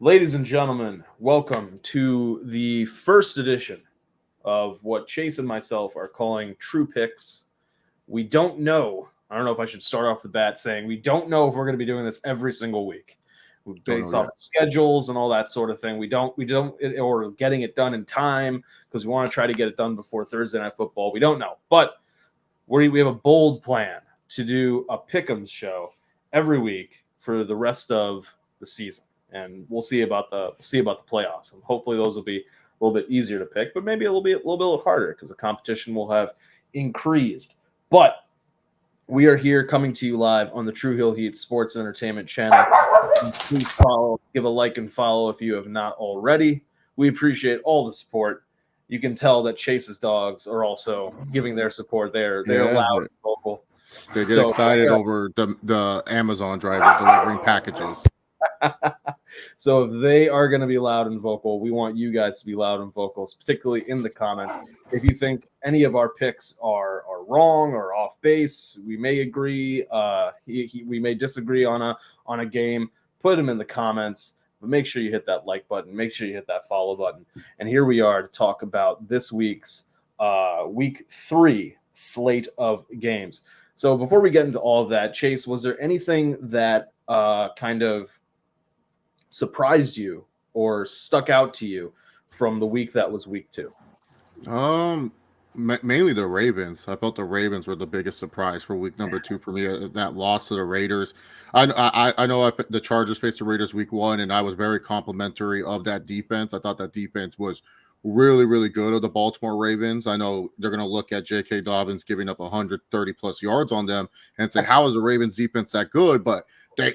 Ladies and gentlemen, welcome to the first edition of what Chase and myself are calling True Picks. We don't know. I don't know if I should start off the bat saying we don't know if we're going to be doing this every single week. Based off of schedules and all that sort of thing. We don't, or getting it done in time because we want to try to get it done before Thursday Night Football. We don't know. But we have a bold plan to do a Pick'ems show every week for the rest of the season. And we'll see about the playoffs, and hopefully those will be a little bit easier to pick, but maybe it'll be a little bit harder because the competition will have increased. But we are here coming to you live on the True Hill Heat Sports Entertainment channel. Please give a like and follow if you have not already. We appreciate all the support. You can tell that Chase's dogs are also giving their support. They're loud and vocal. They get excited over the Amazon driver delivering packages. So if they are going to be loud and vocal, we want you guys to be loud and vocal, particularly in the comments. If you think any of our picks are wrong or off base, we may agree. We may disagree on a game. Put them in the comments, but make sure you hit that like button. Make sure you hit that follow button. And here we are to talk about this week's week 3 slate of games. So before we get into all of that, Chase, was there anything that kind of surprised you or stuck out to you from the week that was week 2? Mainly the Ravens. I felt the Ravens were the biggest surprise for week number 2 for me. That loss to the Raiders. I know the Chargers faced the Raiders week 1, and I was very complimentary of that defense. I thought that defense was really, really good of the Baltimore Ravens. I know they're going to look at J.K. Dobbins giving up 130 plus yards on them and say, how is the Ravens defense that good? But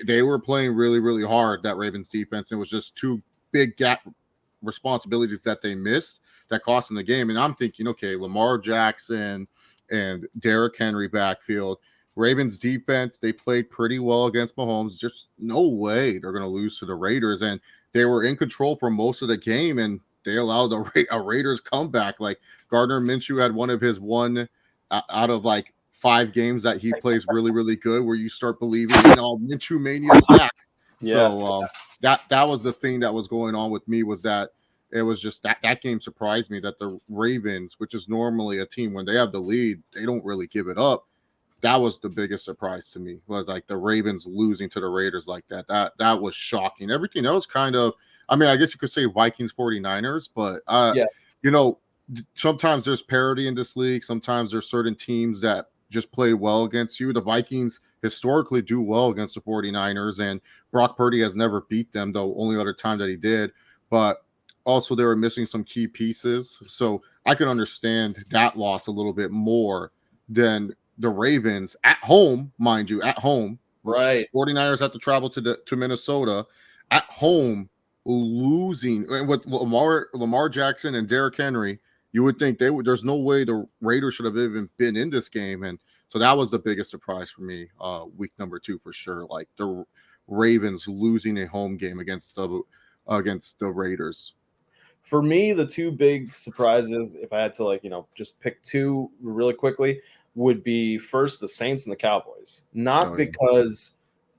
they were playing really, really hard, that Ravens defense. It was just 2 big gap responsibilities that they missed that cost them the game. And I'm thinking, okay, Lamar Jackson and Derrick Henry backfield. Ravens defense, they played pretty well against Mahomes. Just no way they're going to lose to the Raiders. And they were in control for most of the game, and they allowed a Raiders comeback. Like Gardner Minshew had one of his out of like 5 games that he plays really, really good, where you start believing, Minshew mania is back. Yeah. So that was the thing that was going on with me, was that it was just that game surprised me, that the Ravens, which is normally a team when they have the lead, they don't really give it up. That was the biggest surprise to me, was like the Ravens losing to the Raiders like that. That was shocking. Everything else kind of, I mean, I guess you could say Vikings 49ers, but sometimes there's parity in this league. Sometimes there's certain teams that just play well against you. The Vikings historically do well against the 49ers, and Brock Purdy has never beat them, though only other time that he did. But also they were missing some key pieces. So I can understand that loss a little bit more than the Ravens at home, mind you, at home. Right. 49ers have to travel to Minnesota at home, losing. And with Lamar Jackson and Derrick Henry, you would think there's no way the Raiders should have even been in this game. And so that was the biggest surprise for me, week number 2 for sure. Like the Ravens losing a home game against the Raiders. For me, the 2 big surprises, if I had to just pick 2 really quickly, would be first the Saints and the Cowboys. Not because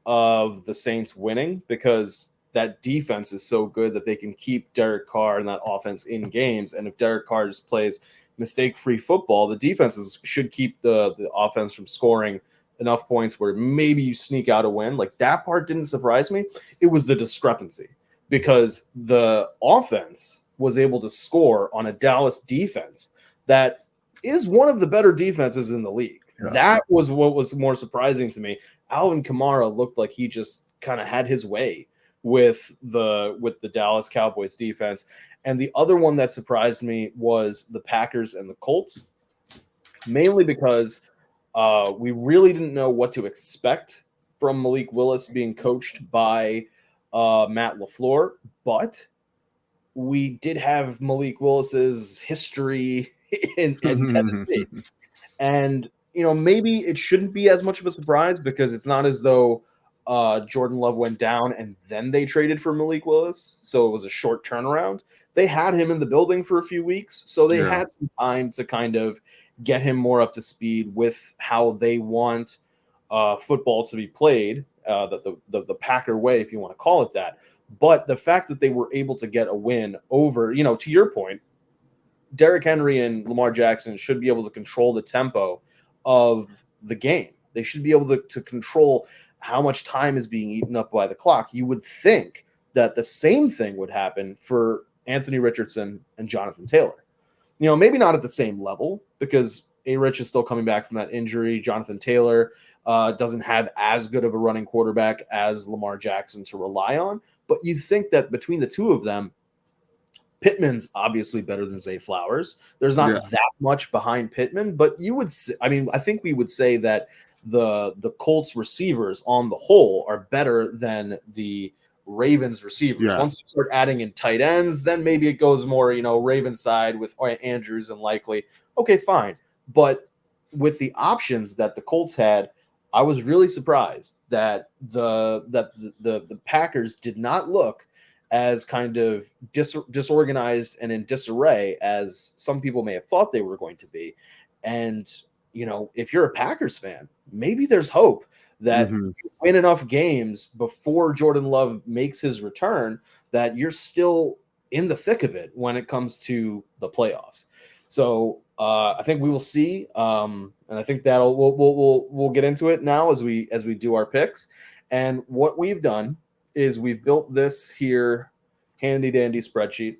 of the Saints winning, because that defense is so good that they can keep Derek Carr and that offense in games. And if Derek Carr just plays mistake-free football, the defenses should keep the offense from scoring enough points where maybe you sneak out a win. Like, that part didn't surprise me. It was the discrepancy, because the offense was able to score on a Dallas defense that is one of the better defenses in the league. Yeah. That was what was more surprising to me. Alvin Kamara looked like he just kind of had his way with the Dallas Cowboys defense. And the other one that surprised me was the Packers and the Colts, mainly because we really didn't know what to expect from Malik Willis being coached by Matt LaFleur, but we did have Malik Willis's history in Tennessee. And, maybe it shouldn't be as much of a surprise, because it's not as though Jordan Love went down and then they traded for Malik Willis. So it was a short turnaround. They had him in the building for a few weeks, so they had some time to kind of get him more up to speed with how they want football to be played, the Packer way, if you want to call it that. But the fact that they were able to get a win over, to your point, Derrick Henry and Lamar Jackson should be able to control the tempo of the game. They should be able to control how much time is being eaten up by the clock. You would think that the same thing would happen for Anthony Richardson and Jonathan Taylor. Maybe not at the same level, because A-Rich is still coming back from that injury. Jonathan Taylor doesn't have as good of a running quarterback as Lamar Jackson to rely on. But you think that between the two of them, Pittman's obviously better than Zay Flowers. There's not that much behind Pittman, but you would say, I think we would say that the Colts receivers on the whole are better than the Ravens receivers. Yeah. Once you start adding in tight ends, then maybe it goes more, Ravens side with Andrews and Likely. Okay, fine. But with the options that the Colts had, I was really surprised that the Packers did not look as kind of disorganized and in disarray as some people may have thought they were going to be. And, if you're a Packers fan, maybe there's hope that you win enough games before Jordan Love makes his return that you're still in the thick of it when it comes to the playoffs. So I think we will see, and I think that'll we'll get into it now as we do our picks. And what we've done is we've built this here handy dandy spreadsheet,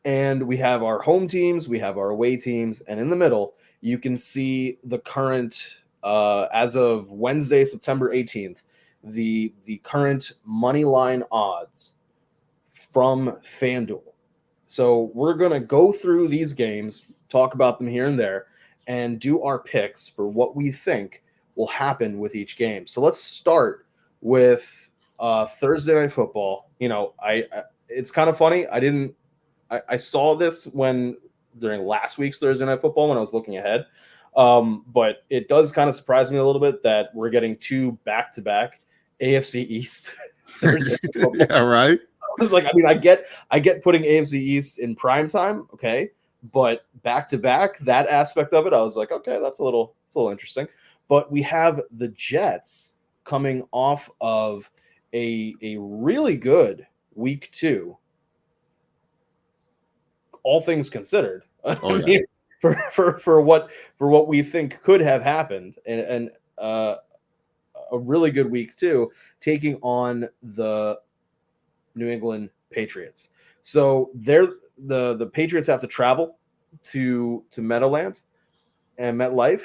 and we have our home teams, we have our away teams, and in the middle you can see the current as of Wednesday, September 18th, the current money line odds from FanDuel. So we're going to go through these games, talk about them here and there, and do our picks for what we think will happen with each game. So let's start with Thursday Night Football. It's kind of funny. I saw this during last week's Thursday Night Football when I was looking ahead. But it does kind of surprise me a little bit that we're getting two back-to-back AFC East Thursday Night Football. Yeah, right. I was like, I get putting AFC East in prime time, okay, but back-to-back, that aspect of it, I was like, okay, it's a little interesting. But we have the Jets coming off of a really good week 2, all things considered. Oh, yeah. For what we think could have happened, and a really good week 2, taking on the New England Patriots. So the Patriots have to travel to Meadowlands and MetLife.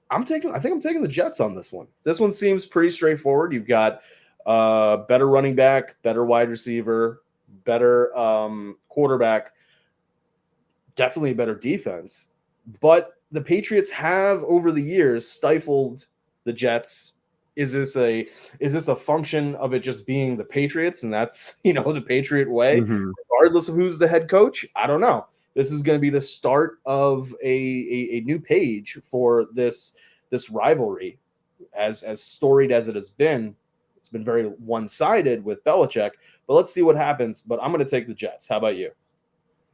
I think I'm taking the Jets on this one. This one seems pretty straightforward. You've got better running back, better wide receiver, better quarterback, definitely a better defense. But the Patriots have over the years stifled the Jets. Is this a function of it just being the Patriots and that's the Patriot way, regardless of who's the head coach? I don't know. This is going to be the start of a new page for this rivalry, as storied as it has been. It's been very one-sided with Belichick, but let's see what happens. But I'm going to take the Jets. How about you?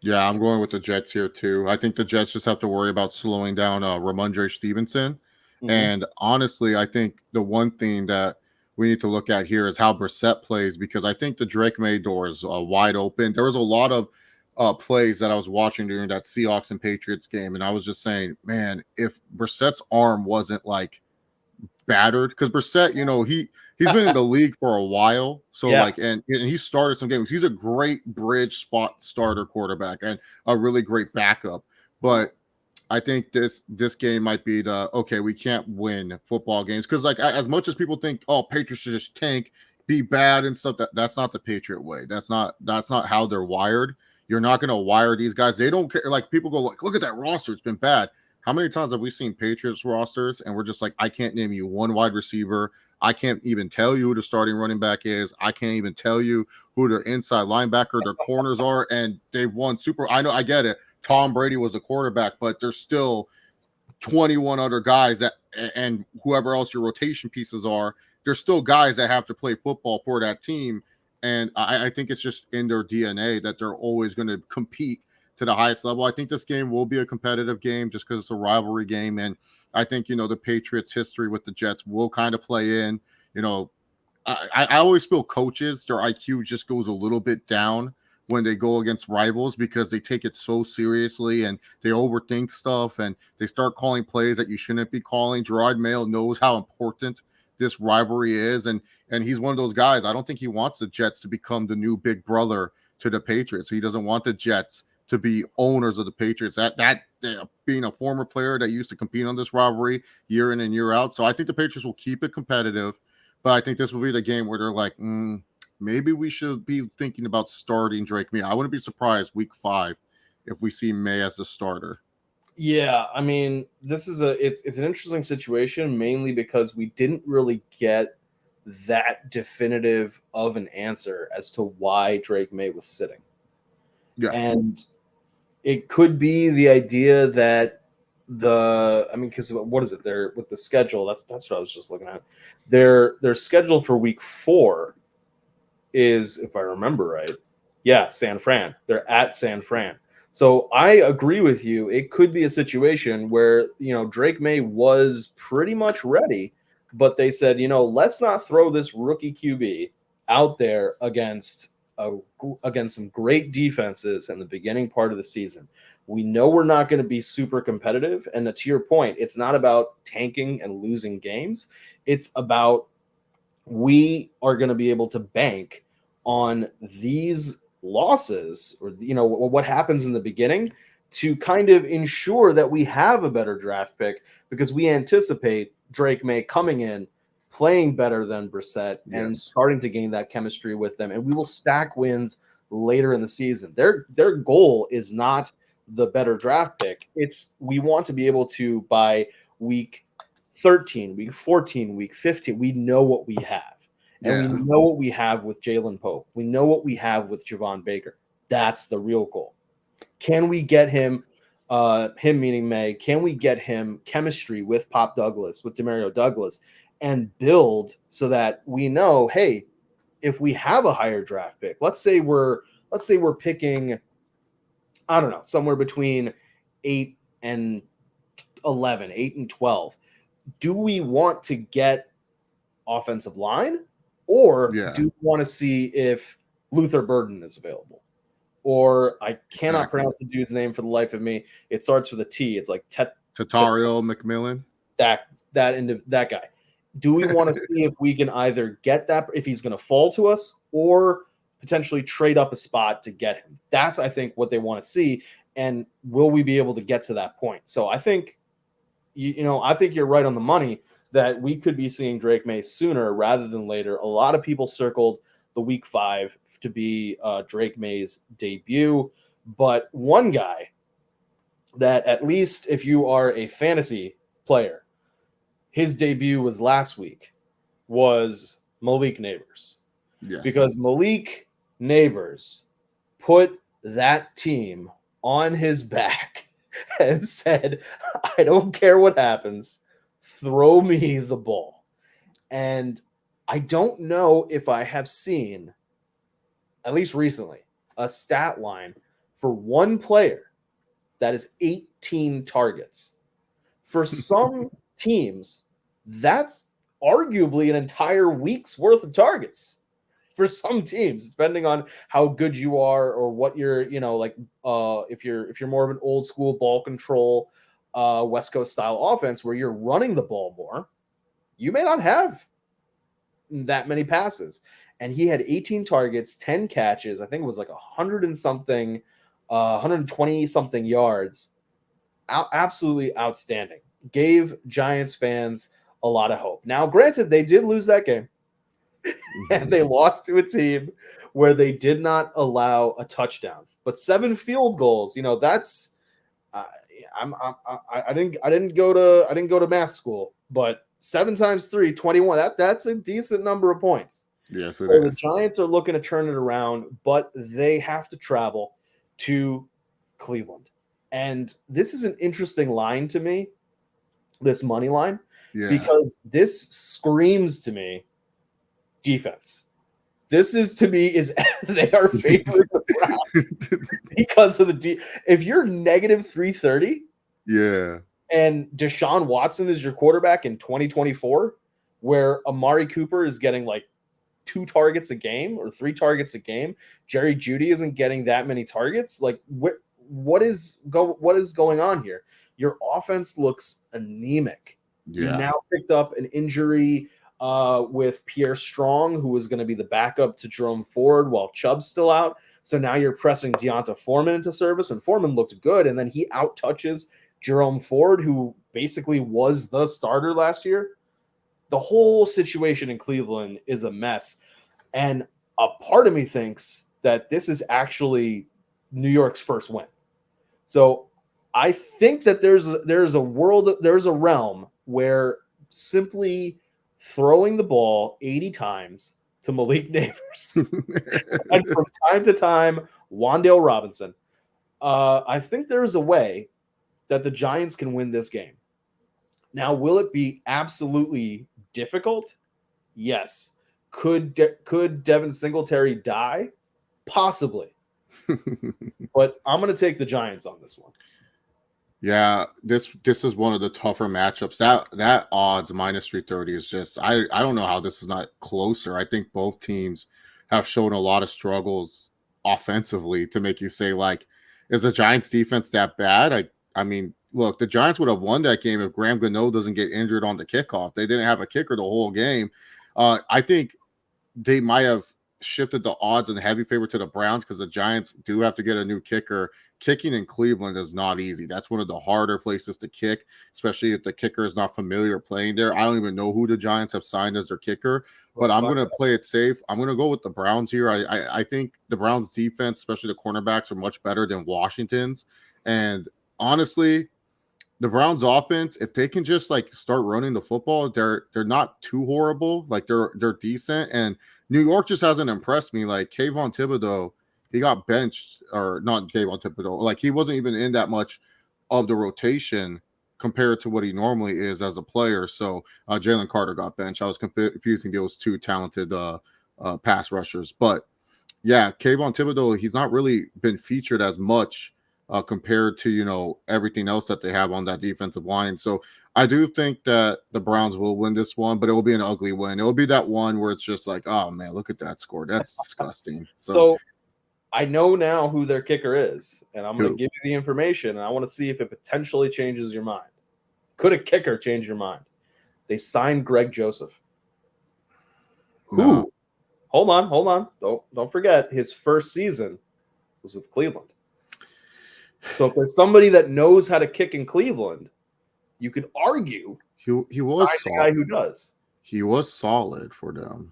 Yeah, I'm going with the Jets here too. I think the Jets just have to worry about slowing down Ramondre Stevenson. And honestly, I think the one thing that we need to look at here is how Brissett plays, because I think the Drake May door is wide open. There was a lot of plays that I was watching during that Seahawks and Patriots game, and I was just saying, man, if Brissett's arm wasn't like battered, because Brissett, he's been in the league for a while, so and he started some games. He's a great bridge spot starter quarterback and a really great backup, but I think this game might be we can't win football games, because as much as people think, Patriots should just tank, be bad and stuff, that's not the Patriot way. That's not how they're wired. You're not going to wire these guys. They don't care. Like, people go look at that roster, it's been bad. How many times have we seen Patriots rosters and we're just like, I can't name you one wide receiver. I can't even tell you who the starting running back is. I can't even tell you who their inside linebacker, their corners are, and they won I know, I get it. Tom Brady was a quarterback, but there's still 21 other guys and whoever else your rotation pieces are, there's still guys that have to play football for that team. And I think it's just in their DNA that they're always going to compete to the highest level. I think this game will be a competitive game just because it's a rivalry game. And I think, the Patriots' history with the Jets will kind of play in. I always feel coaches, their IQ just goes a little bit down when they go against rivals because they take it so seriously and they overthink stuff and they start calling plays that you shouldn't be calling. Gerard Mayo knows how important this rivalry is, and he's one of those guys. I don't think he wants the Jets to become the new big brother to the Patriots. He doesn't want the Jets to be owners of the Patriots. That being a former player that used to compete on this rivalry year in and year out. So I think the Patriots will keep it competitive. But I think this will be the game where they're like, maybe we should be thinking about starting Drake May. I wouldn't be surprised week 5 if we see May as the starter. Yeah, I mean, this is it's an interesting situation, mainly because we didn't really get that definitive of an answer as to why Drake May was sitting. Yeah. And it could be the idea that because what is it? They're with the schedule. That's what I was just looking at. Their schedule for week 4 is, if I remember right, San Fran. They're at San Fran. So I agree with you. It could be a situation where, Drake May was pretty much ready, but they said, let's not throw this rookie QB out there against some great defenses in the beginning part of the season. We know we're not going to be super competitive. And to your point, it's not about tanking and losing games. It's about we are going to be able to bank on these losses or, what happens in the beginning to kind of ensure that we have a better draft pick because we anticipate Drake May coming in, playing better than Brissett and starting to gain that chemistry with them. And we will stack wins later in the season. Their goal is not the better draft pick. It's we want to be able to, by week 13, week 14, week 15, we know what we have. And we know what we have with Jalen Pope. We know what we have with Javon Baker. That's the real goal. Can we get him meaning May, can we get him chemistry with Pop Douglas, with Demario Douglas, and build so that we know, hey, if we have a higher draft pick, let's say we're picking, I don't know, somewhere between 8 and 11, 8 and 12. Do we want to get offensive line, or do we want to see if Luther Burden is available? Or I cannot pronounce the dude's name for the life of me. It starts with a T. It's like Tatario McMillan. That guy. Do we want to see if we can either get that, if he's going to fall to us, or potentially trade up a spot to get him? That's, I think, what they want to see. And will we be able to get to that point? So I think, I think you're right on the money that we could be seeing Drake May sooner rather than later. A lot of people circled the week 5 to be Drake May's debut. But one guy that, at least if you are a fantasy player, his debut was last week, was Malik Neighbors. Yes. Because Malik Neighbors put that team on his back and said, I don't care what happens, throw me the ball. And I don't know if I have seen, at least recently, a stat line for one player that is 18 targets. For some teams, that's arguably an entire week's worth of targets. For some teams, depending on how good you are or what you're, if you're more of an old school ball control, West Coast style offense where you're running the ball more, you may not have that many passes. And he had 18 targets, 10 catches. I think it was like 100 and something, 120 something yards. Absolutely outstanding. Gave Giants fans a lot of hope. Now, granted, they did lose that game. And they lost to a team where they did not allow a touchdown, but 7 field goals. That's I didn't go to math school, but 7 times 3, 21. That's a decent number of points. Yes, so the Giants are looking to turn it around, but they have to travel to Cleveland, and this is an interesting line to me. This money line, because this screams to me defense. This is, to me, is they are favored because of the if you're negative 330, and Deshaun Watson is your quarterback in 2024, where Amari Cooper is getting like 2 targets a game or 3 targets a game. Jerry Jeudy isn't getting that many targets. Like what is going on here? Your offense looks anemic. Yeah. You now picked up an injury with Pierre Strong, who was going to be the backup to Jerome Ford while Chubb's still out. So now you're pressing Deonta Foreman into service, and Foreman looked good, and then he out-touches Jerome Ford, who basically was the starter last year. The whole situation in Cleveland is a mess, and a part of me thinks that this is actually New York's first win. So I think that there's a realm where simply throwing the ball 80 times to Malik Neighbors and from time to time Wan'Dale Robinson, I think there's a way that the Giants can win this game. Now, will it be absolutely difficult? Yes. Could Devin Singletary die? Possibly. But I'm going to take the Giants on this one. Yeah, this is one of the tougher matchups. That odds minus 330 is just I don't know how this is not closer. I think both teams have shown a lot of struggles offensively to make you say, like, is the Giants defense that bad? I mean, look, the Giants would have won that game if Graham Gano doesn't get injured on the kickoff. They didn't have a kicker the whole game. I think they might have shifted the odds and heavy favor to the Browns because the Giants do have to get a new kicker. Kicking in Cleveland is not easy. That's one of the harder places to kick, especially if the kicker is not familiar playing there. I don't even know who the Giants have signed as their kicker, but I'm going to play it safe. I'm going to go with the Browns here. I think the Browns defense, especially the cornerbacks, are much better than Washington's. And honestly, the Browns offense, if they can just like start running the football, they're not too horrible. Like they're decent. And New York just hasn't impressed me. Like Kayvon Thibodeau, he got benched, or not Kayvon Thibodeau. Like he wasn't even in that much of the rotation compared to what he normally is as a player. So Jalen Carter got benched. I was confusing those two talented pass rushers. But yeah, Kayvon Thibodeau, he's not really been featured as much compared to, you know, everything else that they have on that defensive line. So I do think that the Browns will win this one, but it will be an ugly win. It will be that one where it's just like, oh man, look at that score. That's disgusting. So I know now who their kicker is, and I'm going to Who? give you the information, and I want to see if it potentially changes your mind. Could a kicker change your mind? They signed Greg Joseph. Who? Hold on. Don't forget, his first season was with Cleveland. So if there's somebody that knows how to kick in Cleveland, you could argue he was the guy who does. He was solid for them.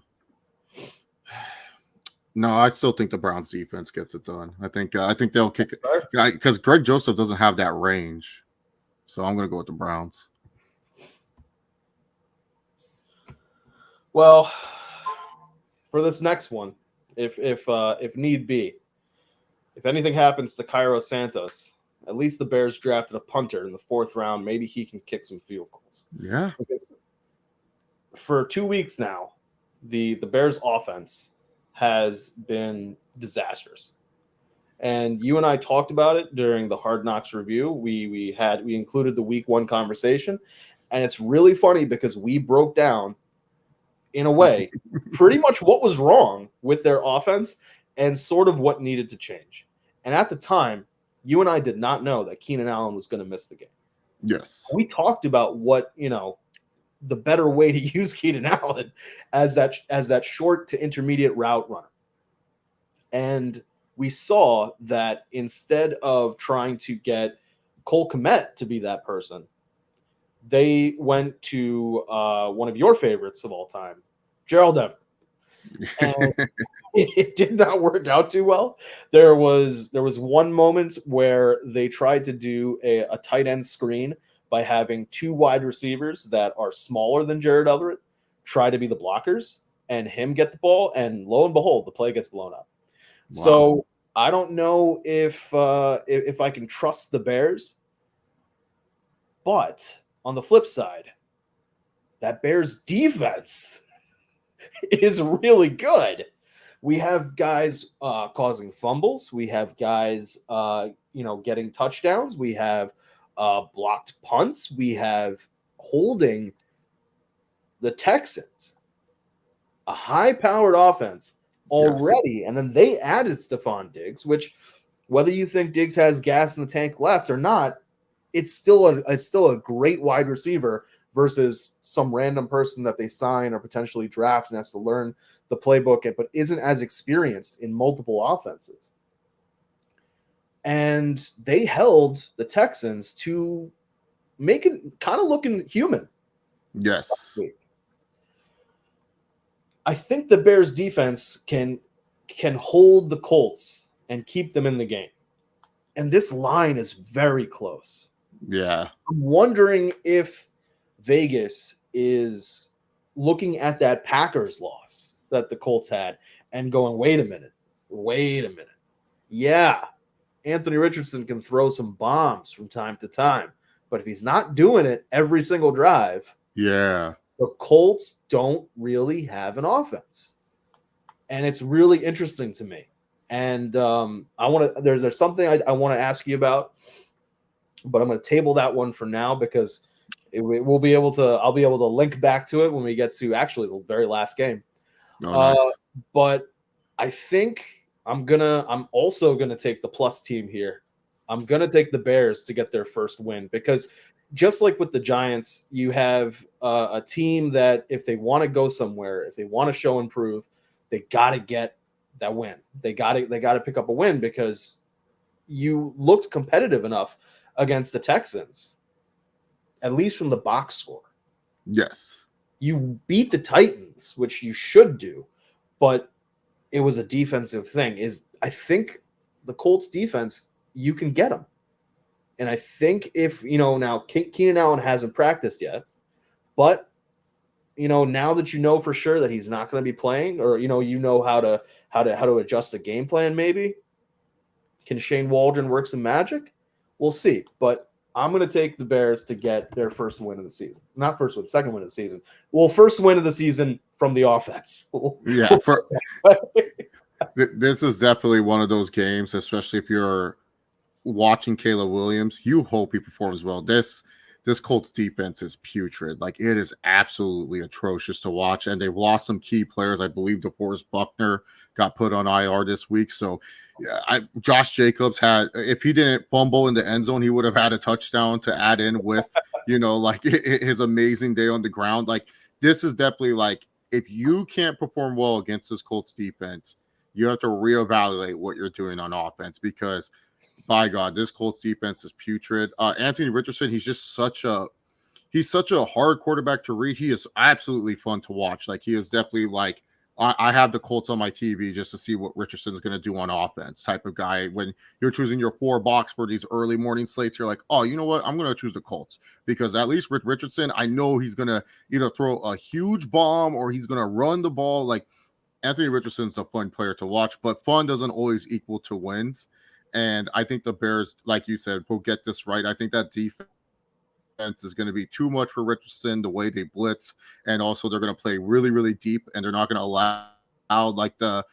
No, I still think the Browns defense gets it done. I think they'll kick it because Greg Joseph doesn't have that range. So I'm going to go with the Browns. Well, for this next one, if need be, if anything happens to Cairo Santos, at least the Bears drafted a punter in the 4th round. Maybe he can kick some field goals. Yeah. Because for 2 weeks now, the Bears offense has been disastrous. And you and I talked about it during the Hard Knocks review. We included the week 1 conversation, and it's really funny because we broke down, in a way, pretty much what was wrong with their offense and sort of what needed to change. And at the time, you and I did not know that Keenan Allen was going to miss the game. Yes. We talked about what, the better way to use Keenan Allen as that short to intermediate route runner. And we saw that instead of trying to get Cole Kmet to be that person, they went to one of your favorites of all time, Gerald Everett. And it did not work out too well. There was one moment where they tried to do a tight end screen by having 2 wide receivers that are smaller than Jared Everett try to be the blockers and him get the ball, and lo and behold, the play gets blown up. Wow. So I don't know if I can trust the Bears, but on the flip side, that Bears defense is really good. We have guys causing fumbles. We have guys, getting touchdowns. We have blocked punts. We have holding the Texans. a high-powered offense already, Yes. and then they added Stephon Diggs, which whether you think Diggs has gas in the tank left or not, it's still a great wide receiver versus some random person that they sign or potentially draft and has to learn the playbook, but isn't as experienced in multiple offenses. And they held the Texans to making kind of looking human. Yes. I think the Bears defense can hold the Colts and keep them in the game. And this line is very close. Yeah. I'm wondering if Vegas is looking at that Packers loss that the Colts had and going, wait a minute. Yeah, Anthony Richardson can throw some bombs from time to time, but if he's not doing it every single drive, yeah, the Colts don't really have an offense. And it's really interesting to me. And I want to there's something I want to ask you about, but I'm going to table that one for now because I'll be able to link back to it when we get to actually the very last game. nice. But I think I'm also gonna take the plus team here. I'm gonna take the Bears to get their first win because just like with the Giants, you have a team that if they want to go somewhere, if they want to show improve, they got to get that win. They got to pick up a win because you looked competitive enough against the Texans, at least from the box score. Yes. You beat the Titans, which you should do, but it was a defensive thing. I think the Colts defense, you can get them. And I think if, now Keenan Allen hasn't practiced yet, but, now that you know for sure that he's not going to be playing or, how to adjust the game plan, maybe can Shane Waldron work some magic? We'll see. But I'm going to take the Bears to get their first win of the season. Not first win, second win of the season. Well, first win of the season from the offense. Yeah. This is definitely one of those games, especially if you're watching Caleb Williams, you hope he performs well. This Colts defense is putrid. Like, it is absolutely atrocious to watch. And they've lost some key players. I believe DeForest Buckner got put on IR this week. So Josh Jacobs if he didn't fumble in the end zone, he would have had a touchdown to add in with, like his amazing day on the ground. Like, this is definitely like, if you can't perform well against this Colts defense, you have to reevaluate what you're doing on offense because by God, this Colts defense is putrid. Anthony Richardson, he's such a hard quarterback to read. He is absolutely fun to watch. Like, he is definitely like, I have the Colts on my TV just to see what Richardson is going to do on offense type of guy. When you're choosing your 4 box for these early morning slates, you're like, oh, you know what? I'm going to choose the Colts because at least with Richardson, I know he's going to either throw a huge bomb or he's going to run the ball. Like, Anthony Richardson's a fun player to watch, but fun doesn't always equal to wins. And I think the Bears, like you said, will get this right. I think that defense is going to be too much for Richardson, the way they blitz. And also they're going to play really, really deep, and they're not going to allow like the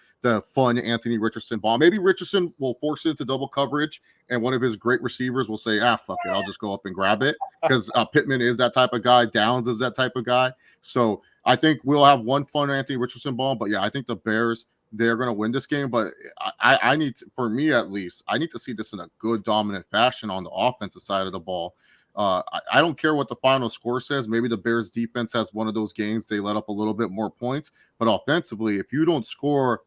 fun Anthony Richardson ball. Maybe Richardson will force it into double coverage, and one of his great receivers will say, fuck it, I'll just go up and grab it. Because Pittman is that type of guy. Downs is that type of guy. So I think we'll have one fun Anthony Richardson ball. But yeah, I think the Bears, they're going to win this game. But I need to, for me at least, I need to see this in a good dominant fashion on the offensive side of the ball. I don't care what the final score says. Maybe the Bears defense has one of those games they let up a little bit more points. But offensively, if you don't score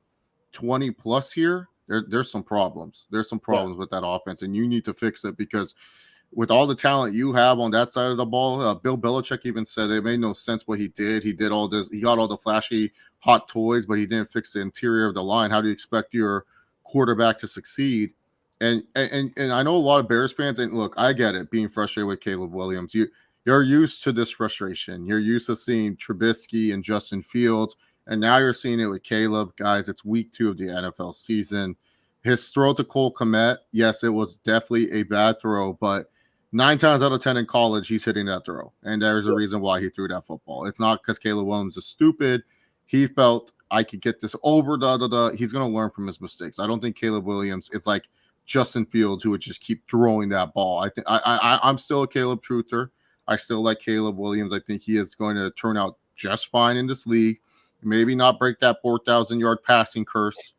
20 plus here, there's some problems. There's some problems with that offense, and you need to fix it because with all the talent you have on that side of the ball, Bill Belichick even said it made no sense what he did. He did all this. He got all the flashy hot toys, but he didn't fix the interior of the line. How do you expect your quarterback to succeed? And I know a lot of Bears fans, and look, I get it, being frustrated with Caleb Williams. You're used to this frustration. You're used to seeing Trubisky and Justin Fields, and now you're seeing it with Caleb. Guys, it's week 2 of the NFL season. His throw to Cole Kmet, yes, it was definitely a bad throw, but 9 times out of 10 in college, he's hitting that throw. And there's a reason why he threw that football. It's not because Caleb Williams is stupid. He felt I could get this over. He's going to learn from his mistakes. I don't think Caleb Williams is like Justin Fields, who would just keep throwing that ball. I think I'm still a Caleb truther. I still like Caleb Williams. I think he is going to turn out just fine in this league. Maybe not break that 4,000-yard passing curse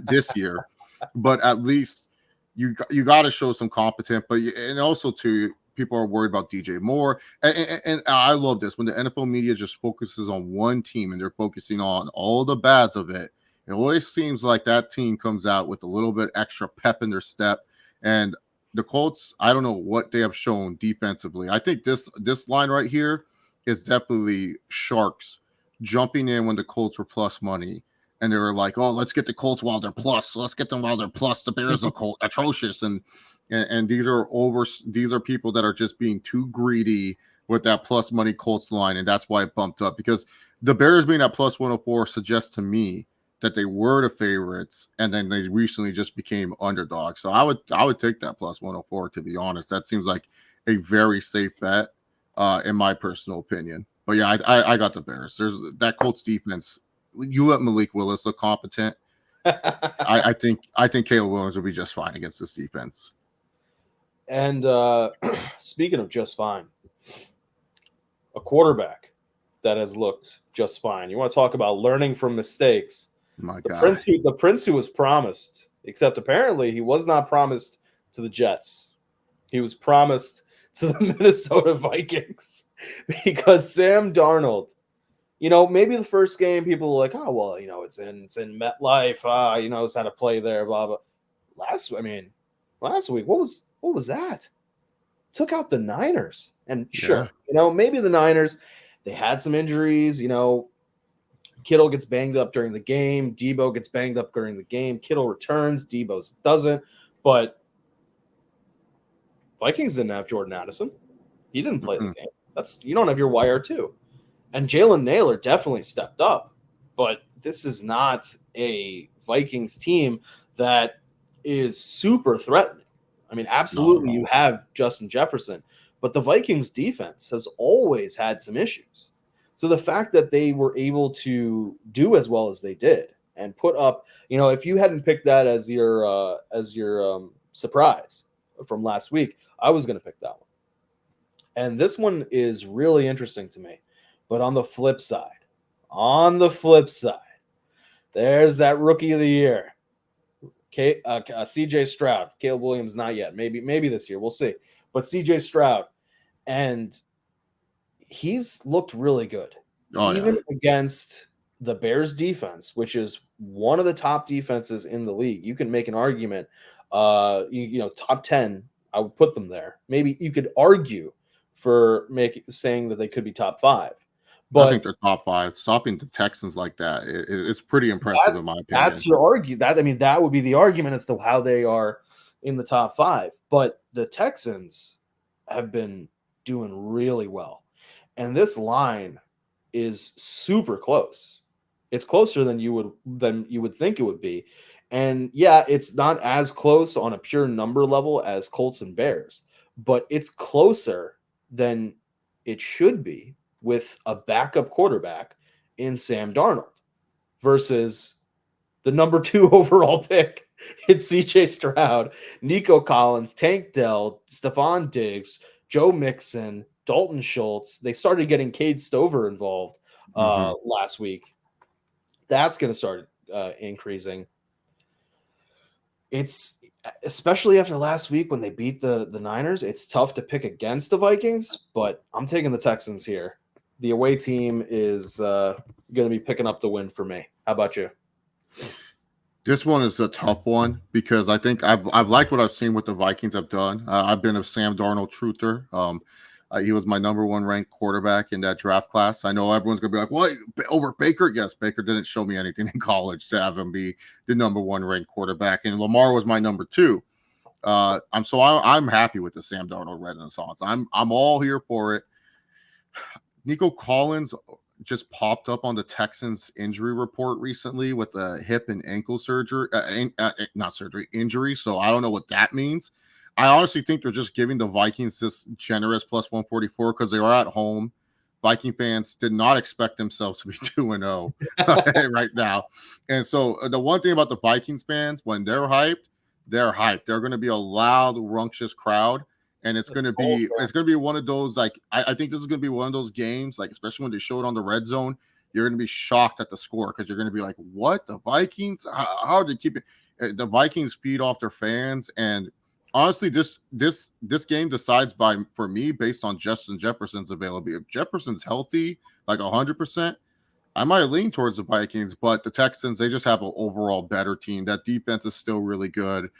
this year, but at least you got to show some competence. But and also too, people are worried about DJ Moore, and I love this when the NFL media just focuses on one team and they're focusing on all the bads of it. It always seems like that team comes out with a little bit extra pep in their step. And the Colts, I don't know what they have shown defensively. I think this line right here is definitely Sharks jumping in when the Colts were plus money. And they were like, oh, let's get the Colts while they're plus. Let's get them while they're plus. The Bears are atrocious. And these are people that are just being too greedy with that plus money Colts line. And that's why it bumped up, because the Bears being at plus 104 suggests to me that they were the favorites, and then they recently just became underdogs. So I would take that plus 104, to be honest. That seems like a very safe bet, in my personal opinion. But yeah, I got the Bears. There's that Colts defense. You let Malik Willis look competent. I think Caleb Williams will be just fine against this defense. And speaking of just fine, a quarterback that has looked just fine. You want to talk about learning from mistakes? The prince who was promised, except apparently he was not promised to the Jets. He was promised to the Minnesota Vikings, because Sam Darnold, maybe the first game people were like, oh, well, it's in MetLife. He knows how to play there, blah, blah. Last week, what was that? Took out the Niners. And sure, maybe the Niners, they had some injuries, Kittle gets banged up during the game. Debo gets banged up during the game. Kittle returns. Debo doesn't. But Vikings didn't have Jordan Addison. He didn't play the game. You don't have your wire too. And Jalen Naylor definitely stepped up. But this is not a Vikings team that is super threatening. I mean, absolutely, you have Justin Jefferson. But the Vikings defense has always had some issues. So the fact that they were able to do as well as they did and put up, if you hadn't picked that as your surprise from last week, I was going to pick that one. And this one is really interesting to me. But on the flip side, there's that rookie of the year, CJ Stroud. Caleb Williams, not yet. Maybe this year. We'll see. But CJ Stroud, and he's looked really good, even against the Bears defense, which is one of the top defenses in the league. You can make an argument, top 10. I would put them there. Maybe you could argue for saying that they could be top 5. But I think they're top 5. Stopping the Texans like that, it's pretty impressive in my opinion. That's your argument. That would be the argument as to how they are in the top 5. But the Texans have been doing really well. And this line is super close. It's closer than you would think it would be. And yeah, it's not as close on a pure number level as Colts and Bears, but it's closer than it should be with a backup quarterback in Sam Darnold versus the number 2 overall pick. It's CJ Stroud, Nico Collins, Tank Dell, Stephon Diggs, Joe Mixon, Dalton Schultz. They started getting Cade Stover involved last week. That's going to start increasing. It's especially after last week when they beat the Niners. It's tough to pick against the Vikings, but I'm taking the Texans here. The away team is going to be picking up the win for me. How about you? This one is a tough one because I think I've liked what I've seen what the Vikings have done. I've been a Sam Darnold truther. He was my number 1 ranked quarterback in that draft class. I know everyone's going to be like, what, over Baker? Yes, Baker didn't show me anything in college to have him be the number 1 ranked quarterback. And Lamar was my number 2. I'm happy with the Sam Darnold renaissance. I'm all here for it. Nico Collins just popped up on the Texans injury report recently with a hip and ankle injury. So I don't know what that means. I honestly think they're just giving the Vikings this generous plus 144 because they are at home. Viking fans did not expect themselves to be 2-0 right now. And so the one thing about the Vikings fans, when they're hyped, they're hyped. They're going to be a loud, runctious crowd. And it's going to be one of those, like, I think this is going to be one of those games, like, especially when they show it on the red zone, you're going to be shocked at the score because you're going to be like, what? The Vikings? How did they keep it? The Vikings feed off their fans. And honestly, this game decides for me based on Justin Jefferson's availability. If Jefferson's healthy, like 100%, I might lean towards the Vikings, but the Texans, they just have an overall better team. That defense is still really good.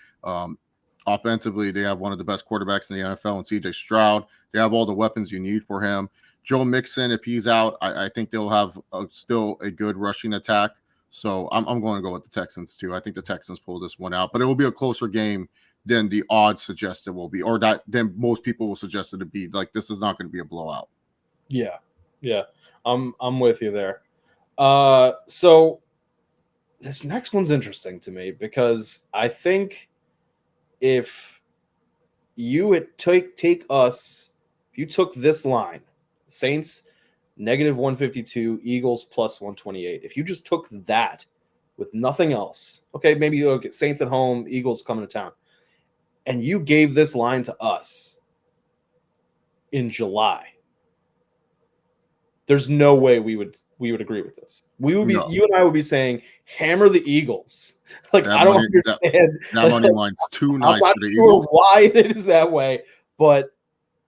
Offensively, they have one of the best quarterbacks in the NFL in CJ Stroud. They have all the weapons you need for him. Joe Mixon, if he's out, I think they'll have still a good rushing attack. So I'm going to go with the Texans too. I think the Texans pull this one out, but it will be a closer game than the odds suggest it will be, or that than most people will suggest it to be. Like, this is not going to be a blowout. Yeah. I'm with you there. So this next one's interesting to me because I think if you would take us, if you took this line, Saints -152, Eagles +128, if you just took that with nothing else, okay, maybe you look at Saints at home, Eagles coming to town, and you gave this line to us in July, there's no way we would agree with this. We would be, you and I would be saying, hammer the Eagles. Like, I don't understand. That money line's too nice. I'm not sure why it is that way, but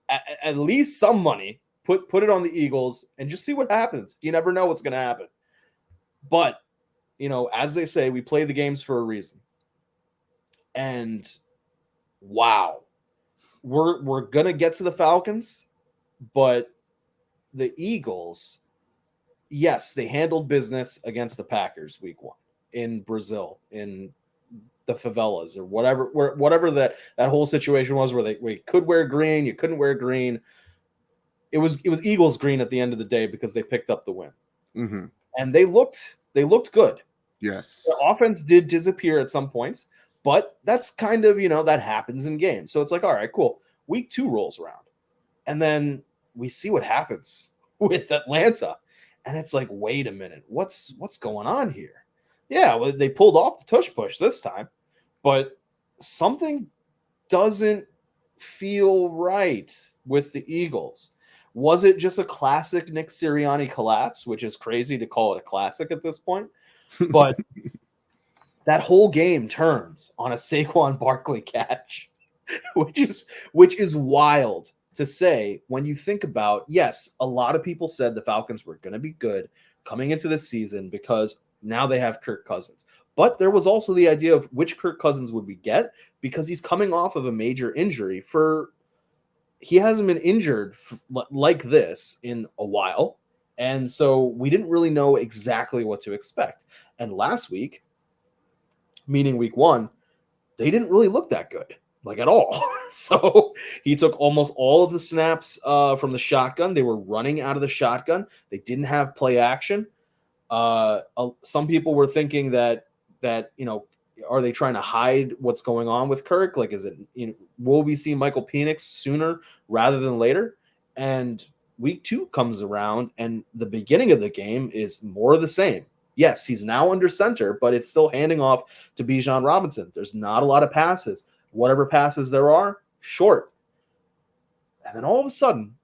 at least some money. Put it on the Eagles and just see what happens. You never know what's going to happen. But, as they say, we play the games for a reason. And wow, we're going to get to the Falcons, but the Eagles, yes, they handled business against the Packers week 1 in Brazil, in the favelas, or whatever that whole situation was, where you could wear green, you couldn't wear green. It was Eagles green at the end of the day because they picked up the win. Mm-hmm. And they looked good. Yes. The offense did disappear at some points, but that's kind of, that happens in games. So it's like, all right, cool. Week 2 rolls around. And then we see what happens with Atlanta. And it's like, wait a minute, what's going on here? Yeah, well, they pulled off the tush push this time, but something doesn't feel right with the Eagles. Was it just a classic Nick Sirianni collapse, which is crazy to call it a classic at this point? But that whole game turns on a Saquon Barkley catch, which is wild to say when you think about, yes, a lot of people said the Falcons were going to be good coming into the season because now they have Kirk Cousins. But there was also the idea of which Kirk Cousins would we get, because he's coming off of a major injury. He hasn't been injured like this in a while. And so we didn't really know exactly what to expect. And last week, meaning week 1, they didn't really look that good, like at all. So he took almost all of the snaps from the shotgun. They were running out of the shotgun. They didn't have play action. Some people were thinking that are they trying to hide what's going on with Kirk? Like, is it, will we see Michael Penix sooner rather than later? And week 2 comes around and the beginning of the game is more of the same. Yes, he's now under center, but it's still handing off to Bijan Robinson. There's not a lot of passes. Whatever passes there are, short. And then all of a sudden,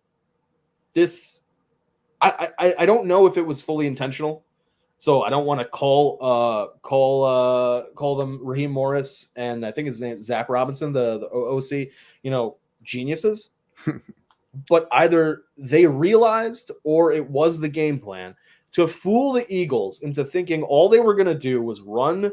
I don't know if it was fully intentional. So I don't want to call them Raheem Morris and I think his name Zach Robinson, the OC, geniuses. But either they realized or it was the game plan to fool the Eagles into thinking all they were going to do was run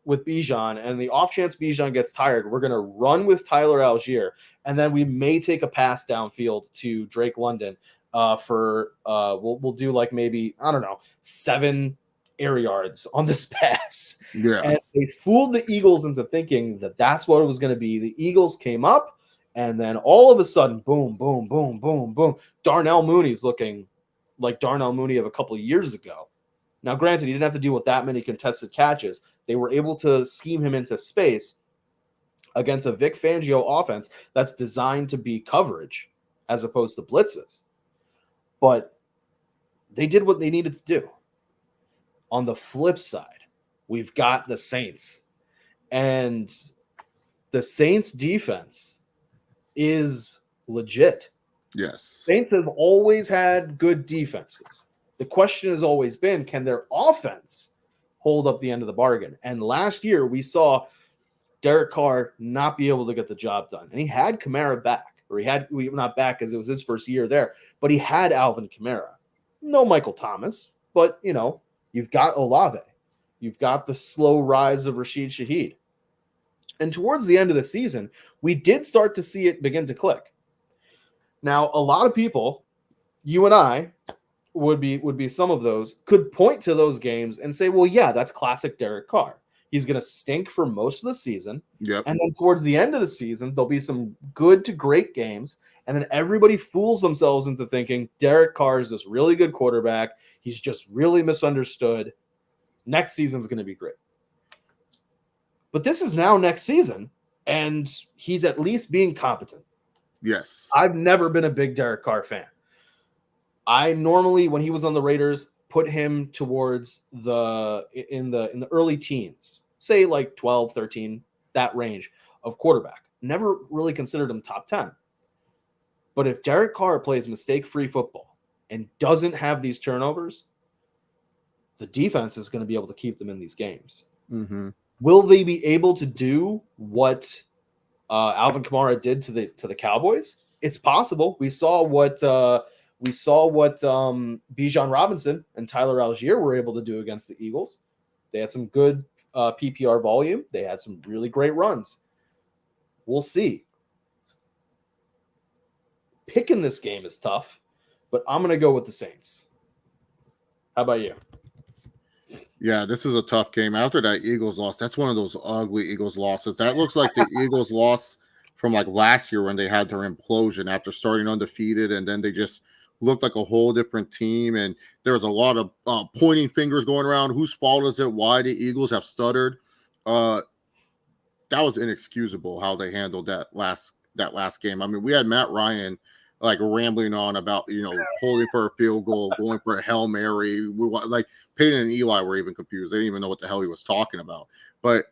with Bijan, and the off chance Bijan gets tired, we're going to run with Tyler Algier, and then we may take a pass downfield to Drake London we'll do like maybe, I don't know, 7 air yards on this pass. Yeah. And they fooled the Eagles into thinking that that's what it was going to be. The Eagles came up, and then all of a sudden, boom, boom, boom, boom, boom. Darnell Mooney's looking like Darnell Mooney of a couple of years ago. Now, granted, he didn't have to deal with that many contested catches. They were able to scheme him into space against a Vic Fangio offense that's designed to be coverage as opposed to blitzes. But they did what they needed to do. On the flip side, we've got the Saints. And the Saints defense is legit. Yes. Saints have always had good defenses. The question has always been, can their offense hold up the end of the bargain? And last year we saw Derek Carr not be able to get the job done. And he had Kamara back, or not back because it was his first year there, but he had Alvin Kamara. No Michael Thomas, but, you've got Olave. You've got the slow rise of Rashid Shaheed. And towards the end of the season, we did start to see it begin to click. Now, a lot of people, you and I, would be some of those, could point to those games and say, well, yeah, that's classic Derek Carr. He's going to stink for most of the season. Yep. And then towards the end of the season, there'll be some good to great games. And then everybody fools themselves into thinking Derek Carr is this really good quarterback. He's just really misunderstood. Next season's going to be great. But this is now next season, and he's at least being competent. Yes. I've never been a big Derek Carr fan. I normally, when he was on the Raiders, put him towards in the early teens, say like 12, 13, that range of quarterback. Never really considered him top 10. But if Derek Carr plays mistake-free football and doesn't have these turnovers, the defense is going to be able to keep them in these games. Mm-hmm. Will they be able to do what Alvin Kamara did to the Cowboys? It's possible. We saw what Bijan Robinson and Tyler Algier were able to do against the Eagles. They had some good PPR volume. They had some really great runs. We'll see. Picking this game is tough, but I'm going to go with the Saints. How about you? Yeah, this is a tough game. After that Eagles loss, that's one of those ugly Eagles losses. That looks like the Eagles loss from like last year when they had their implosion after starting undefeated, and then they just looked like a whole different team. And there was a lot of pointing fingers going around. Whose fault is it? Why the Eagles have stuttered? That was inexcusable how they handled that last game. I mean, we had Matt Ryan like rambling on about holding for a field goal, going for a Hail Mary. Like Peyton and Eli were even confused. They didn't even know what the hell he was talking about. But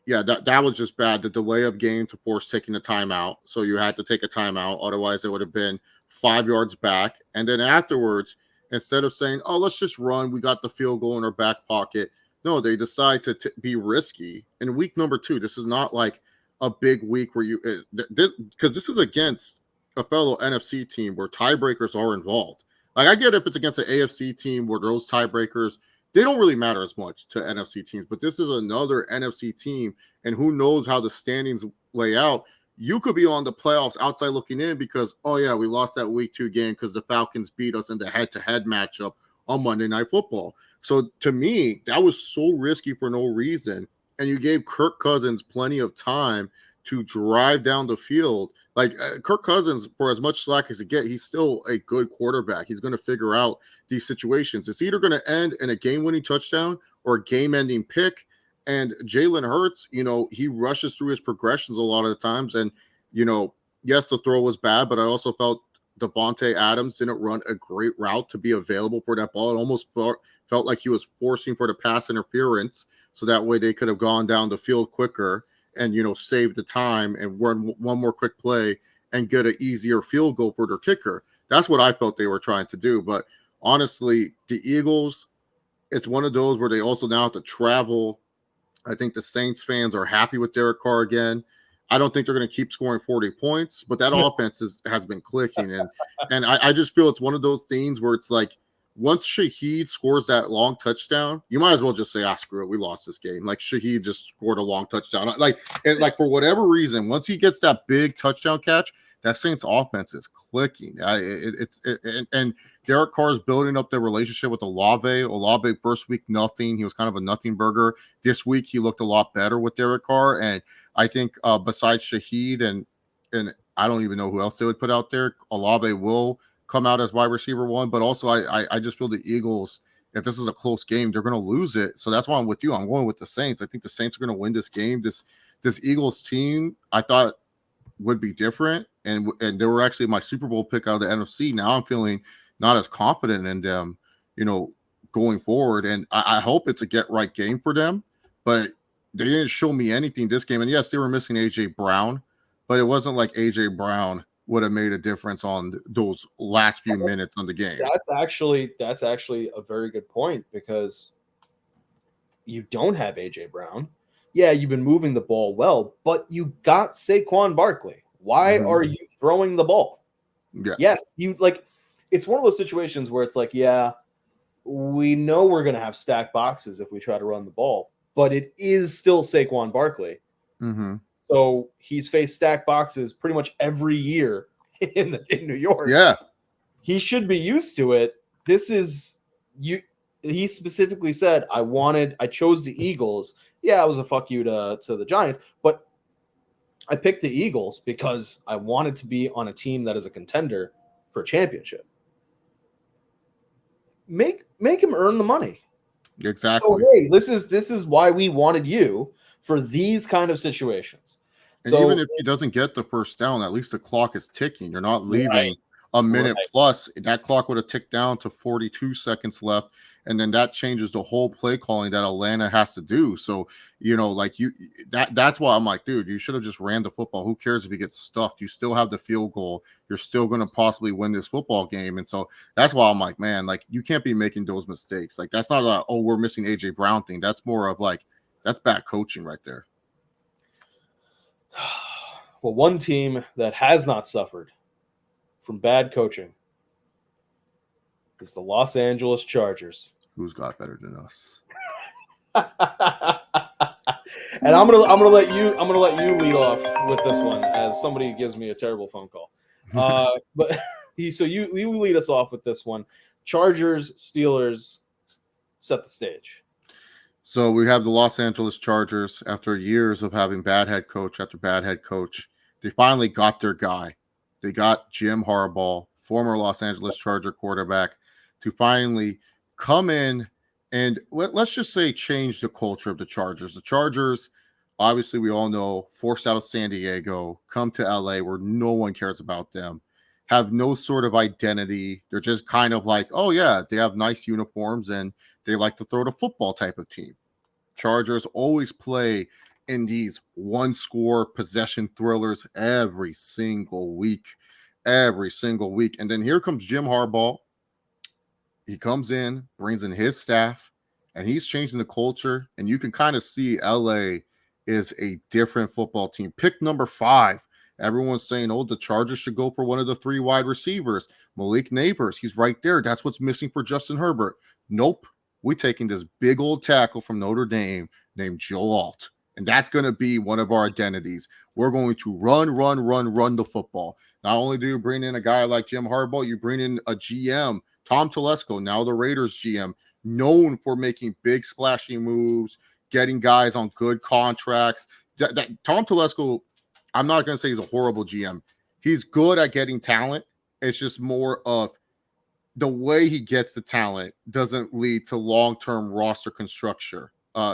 yeah, that was just bad. The delay of game to force taking a timeout. So you had to take a timeout. Otherwise, it would have been 5 yards back. And then afterwards, instead of saying, oh, let's just run, we got the field goal in our back pocket. No, they decide to be risky. In week number 2, this is not like a big week where because this is against a fellow NFC team where tiebreakers are involved. Like, I get if it's against an AFC team where those tiebreakers, they don't really matter as much to NFC teams, but this is another NFC team, and who knows how the standings lay out. You could be on the playoffs outside looking in because, oh yeah, we lost that week 2 game because the Falcons beat us in the head-to-head matchup on Monday Night Football. So to me, that was so risky for no reason, and you gave Kirk Cousins plenty of time to drive down the field. Like Kirk Cousins, for as much slack as he get, he's still a good quarterback. He's going to figure out these situations. It's either going to end in a game-winning touchdown or a game-ending pick. And Jalen Hurts, he rushes through his progressions a lot of the times. And, yes, the throw was bad, but I also felt Devontae Adams didn't run a great route to be available for that ball. It almost felt like he was forcing for the pass interference, so that way they could have gone down the field quicker and save the time and run one more quick play and get an easier field goal for their kicker. That's what I felt they were trying to do. But honestly, the Eagles, it's one of those where they also now have to travel. I think the Saints fans are happy with Derek Carr again. I don't think they're going to keep scoring 40 points, but that offense has been clicking. And I just feel it's one of those things where it's like, once Shaheed scores that long touchdown, you might as well just say, screw it, we lost this game. Like, Shaheed just scored a long touchdown. Like for whatever reason, once he gets that big touchdown catch, that Saints offense is clicking. And Derek Carr is building up their relationship with Olave. Olave first week, nothing. He was kind of a nothing burger. This week, he looked a lot better with Derek Carr. And I think besides Shaheed and I don't even know who else they would put out there, Olave will come out as wide receiver 1, but also I just feel the Eagles, if this is a close game, they're going to lose it. So that's why I'm with you. I'm going with the Saints. I think the Saints are going to win this game. This Eagles team, I thought would be different, and they were actually my Super Bowl pick out of the NFC. Now I'm feeling not as confident in them, going forward. And I hope it's a get right game for them, but they didn't show me anything this game. And yes, they were missing AJ Brown, but it wasn't like AJ Brown would have made a difference on those last few minutes on the game. That's actually a very good point, because you don't have AJ Brown. Yeah, you've been moving the ball well, but you got Saquon Barkley. Why are you throwing the ball? Yes, you like. It's one of those situations where it's like, yeah, we know we're going to have stacked boxes if we try to run the ball, but it is still Saquon Barkley. So he's faced stacked boxes pretty much every year in New York. Yeah, he should be used to it. This is you. He specifically said, I chose the Eagles. Yeah, it was a fuck you to the Giants, but I picked the Eagles because I wanted to be on a team that is a contender for a championship. Make him earn the money. Exactly. So, hey, this is why we wanted you for these kind of situations. And even if he doesn't get the first down, at least the clock is ticking. You're not leaving a minute plus. That clock would have ticked down to 42 seconds left. And then that changes the whole play calling that Atlanta has to do. So, like that's why I'm like, dude, you should have just ran the football. Who cares if he gets stuffed? You still have the field goal. You're still going to possibly win this football game. And so that's why I'm like, man, like you can't be making those mistakes. Like that's not a, oh, we're missing AJ Brown thing. That's more of like, that's bad coaching right there. Well, one team that has not suffered from bad coaching is the Los Angeles Chargers. Who's got better than us? And I'm gonna let you lead off with this one, as somebody gives me a terrible phone call. But so you lead us off with this one. Chargers, Steelers, set the stage. So we have the Los Angeles Chargers. After years of having bad head coach after bad head coach, they finally got their guy. They got Jim Harbaugh, former Los Angeles Charger quarterback, to finally come in and let's just say change the culture of the Chargers. The Chargers, obviously, we all know, forced out of San Diego, come to LA where no one cares about them, have no sort of identity. They're just kind of like, oh, yeah, they have nice uniforms and they like to throw the football type of team. Chargers always play in these one-score possession thrillers every single week. And then here comes Jim Harbaugh. He comes in, brings in his staff, and he's changing the culture. And you can kind of see LA is a different football team. Pick number 5. Everyone's saying, oh, the Chargers should go for one of the 3 wide receivers. Malik Neighbors, he's right there. That's what's missing for Justin Herbert. Nope. We're taking this big old tackle from Notre Dame named Joe Alt. And that's going to be one of our identities. We're going to run the football. Not only do you bring in a guy like Jim Harbaugh, you bring in a GM, Tom Telesco, now the Raiders GM, known for making big splashy moves, getting guys on good contracts. Tom Telesco, I'm not going to say he's a horrible GM. He's good at getting talent. It's just more of the way he gets the talent doesn't lead to long-term roster construction